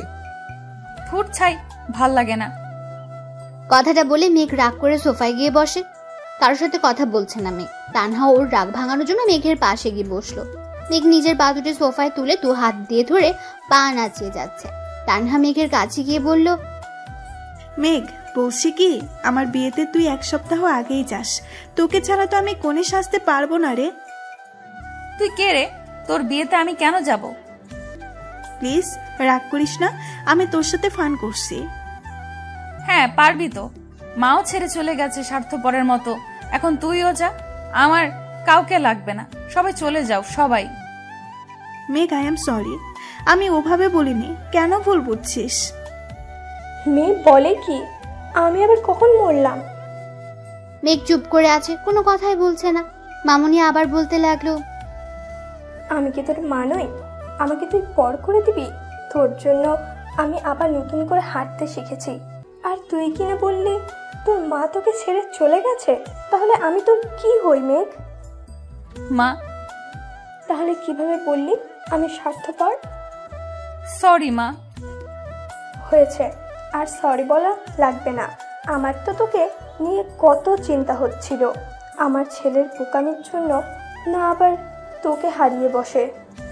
ফুট ছাই, ভাল লাগে না। কথাটা বলে মেঘ রাগ করে সোফায় গিয়ে বসে। কারোর সাথে কথা বলছে না মেঘ। তানহা ওর রাগ ভাঙানোর জন্য মেঘের পাশে গিয়ে বসলো। মেঘ নিজের পা দুটি সোফায় তুলে 2 হাত দিয়ে ধরে পা নাচিয়ে যাচ্ছে। তানহা মেঘের কাছে গিয়ে বলল, মেঘ, বলছি কি, আমার বিয়েতে তুই 1 সপ্তাহ আগেই যাস। তোকে ছাড়া তো আমি কোণে সাজতে পারবো না রে। তুই কে রে? তোর বিয়েতে আমি কেন যাব? প্লিজ রাগ করিস না, আমি তোর সাথে ফান করছি। হ্যাঁ পারবি তো, মাও ছেড়ে চলে গেছে স্বার্থপরের মতো, এখন তুইও যা। আমার কাউকে লাগবে না, সবাই চলে যাও সবাই। মেঘ, আই এম সরি, আমি ওভাবে বলিনি, কেন ভুল বুঝছিস? মেয়ে বলে কি? আমি আবার কখন মরলাম? মেঘ চুপ করে আছে, কোনো কথাই বলছে না। মামুনি আবার বলতে লাগলো, আমি কি তোর মা নই? আমাকে তুই পর করে দিবি? তোর জন্য আমি আবার নতুন করে হাঁটতে শিখেছি, আর তুই কিনা বললি তোর মা তোকে ছেড়ে চলে গেছে। তাহলে আমি তোর কি হই মেঘ? মা। তাহলে কিভাবে বললি আমি স্বার্থপর? সরি মা। হয়েছে, আর সরি বলা লাগবে না। আমার তো তোকে নিয়ে কত চিন্তা হচ্ছিল, আমার ছেলের বোকামির জন্য না আবার তোকে হারিয়ে বসে,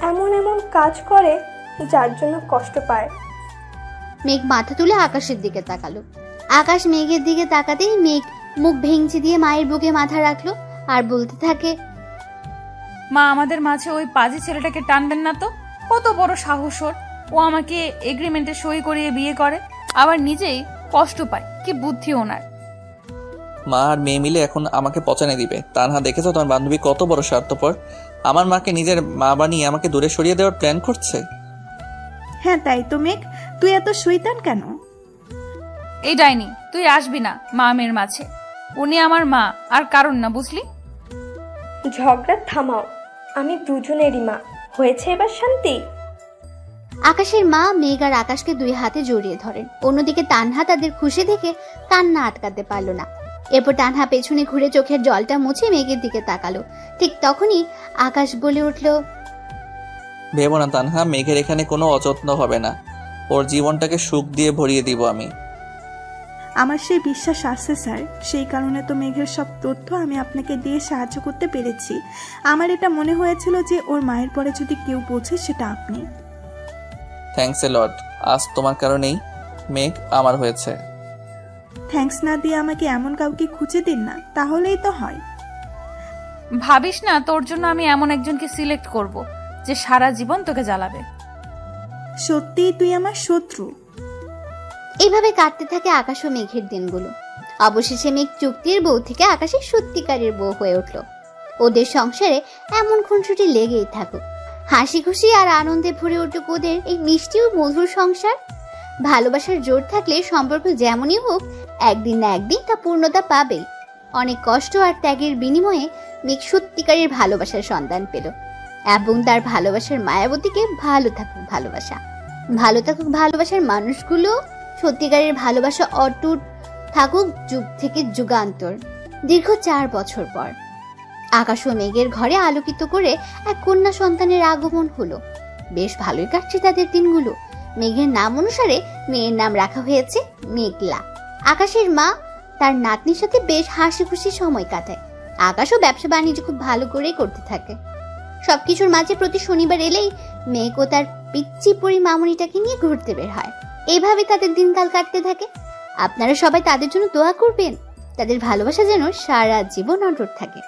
এমন এমন কাজ করে যার জন্য কষ্ট পায়। মেঘ মাথা তুলে আকাশের দিকে তাকালো। আকাশ মেঘের দিকে তাকাতেই মেঘ মুখ ভেঙচি দিয়ে মায়ের বুকে মাথা রাখলো আর বলতে থাকে, মা, আমাদের মাঝে ওই পাজি ছেলেটাকে টানবেন না তো। কত বড় সাহস ওর! ও আমাকে এগ্রিমেন্টে সই করিয়ে বিয়ে করে, আবার নিজেই কষ্ট পায়। কি বুদ্ধি ওনার! মা আর মেয়ে মিলে এখন আমাকে পচানে দিবে। তানহা, দেখেছো তোমার বান্ধবী কত বড় স্বার্থপর? আমার মাকে নিজের মা বানিয়ে আমাকে দূরে সরিয়ে দেওয়ার প্ল্যান করছে। হ্যাঁ তাই তো মেঘ, তুই এত শয়তান কেন? এই ডাইনি, তুই আসবি না মা মেয়ের মাঝে। উনি আমার মা, আর কারণ না, বুঝলি? ঝগড়া থামাও, আমি দুজনেরই মা। হয়েছে এবার শান্তি? আকাশের মা মেঘ আর আকাশকে 2 হাতে জড়িয়ে ধরেন। অন্যদিকে তানহা তাদের খুশি দেখে কান্না আটকাতে পারল না। এরপর তানহা পেছনে ঘুরে চোখের জলটা মুছে মেঘের দিকে তাকালো। ঠিক তখনই আকাশ বলে উঠল, ভেবো না তানহা, মেঘের এখানে কোনো অযত্ন হবে না। ওর জীবনটাকে সুখ দিয়ে ভরিয়ে দিব আমি। আমার সেই বিশ্বাস আছে স্যার, সেই কারণে তো মেঘের সব তথ্য আমি আপনাকে দিয়ে সাহায্য করতে পেরেছি। আমার এটা মনে হয়েছিল যে ওর মায়ের পরে যদি কেউ বোঝে সেটা আপনি। থ্যাঙ্কস এ লট। আজ তোমার কারণেই মেঘ আমার হয়েছে। থ্যাঙ্কস না দিয়ে আমাকে এমন কাউকে খুঁজে দিন না, তাহলেই তো হয়। ভাবিস না তোর জন্য আমি এমন একজনকে সিলেক্ট করব যে সারা জীবন তোকে জ্বালাবে। সত্যিই তুই আমার শত্রু। এইভাবে কাটতে থাকে আকাশ ও মেঘের দিনগুলো। অবশেষে মেঘ চুক্তির বউ থেকে আকাশের সত্যিকারের বউ হয়ে উঠল। ওদের সংসারে এমন খুনসুটি লেগেই থাকুক, হাসি খুশি আর আনন্দে ভরে উঠুক ওদের এই মিষ্টি ও মধুর সংসার। ভালোবাসার জোর থাকলে সম্পর্ক যেমনই হোক, একদিন না একদিন তা পূর্ণতা পাবেই। অনেক কষ্ট আর ত্যাগের বিনিময়ে মেঘ সত্যিকারের ভালোবাসার সন্ধান পেল, এবং তার ভালোবাসার মায়াবতীকে ভালো থাকুক ভালোবাসা, ভালো থাকুক ভালোবাসার মানুষগুলো। সত্যিকারের ভালোবাসা অটুট থাকুক যুগ থেকে যুগান্তর। দীর্ঘ 4 বছর পর আকাশ ও মেঘের ঘরে আলোকিত করে এক কন্যা সন্তানের আগমন হলো। বেশ ভালোই কাটছে তাদের দিনগুলো। মেঘের নাম অনুসারে মেয়ের নাম রাখা হয়েছে মেঘলা। আকাশের মা তার নাতনির সাথে বেশ হাসি খুশি সময় কাটায়। আকাশও ব্যবসা বাণিজ্য খুব ভালো করেই করতে থাকে। সবকিছুর মাঝে প্রতি শনিবার এলেই মেঘ ও তার পিচ্চি পরি মামুনিটাকে নিয়ে ঘুরতে বের হয়। এইভাবে তাদের দিনকাল কাটতে থাকে। আপনারা সবাই তাদের জন্য দোয়া করবেন, তাদের ভালোবাসা যেন সারা জীবন অটুট থাকে।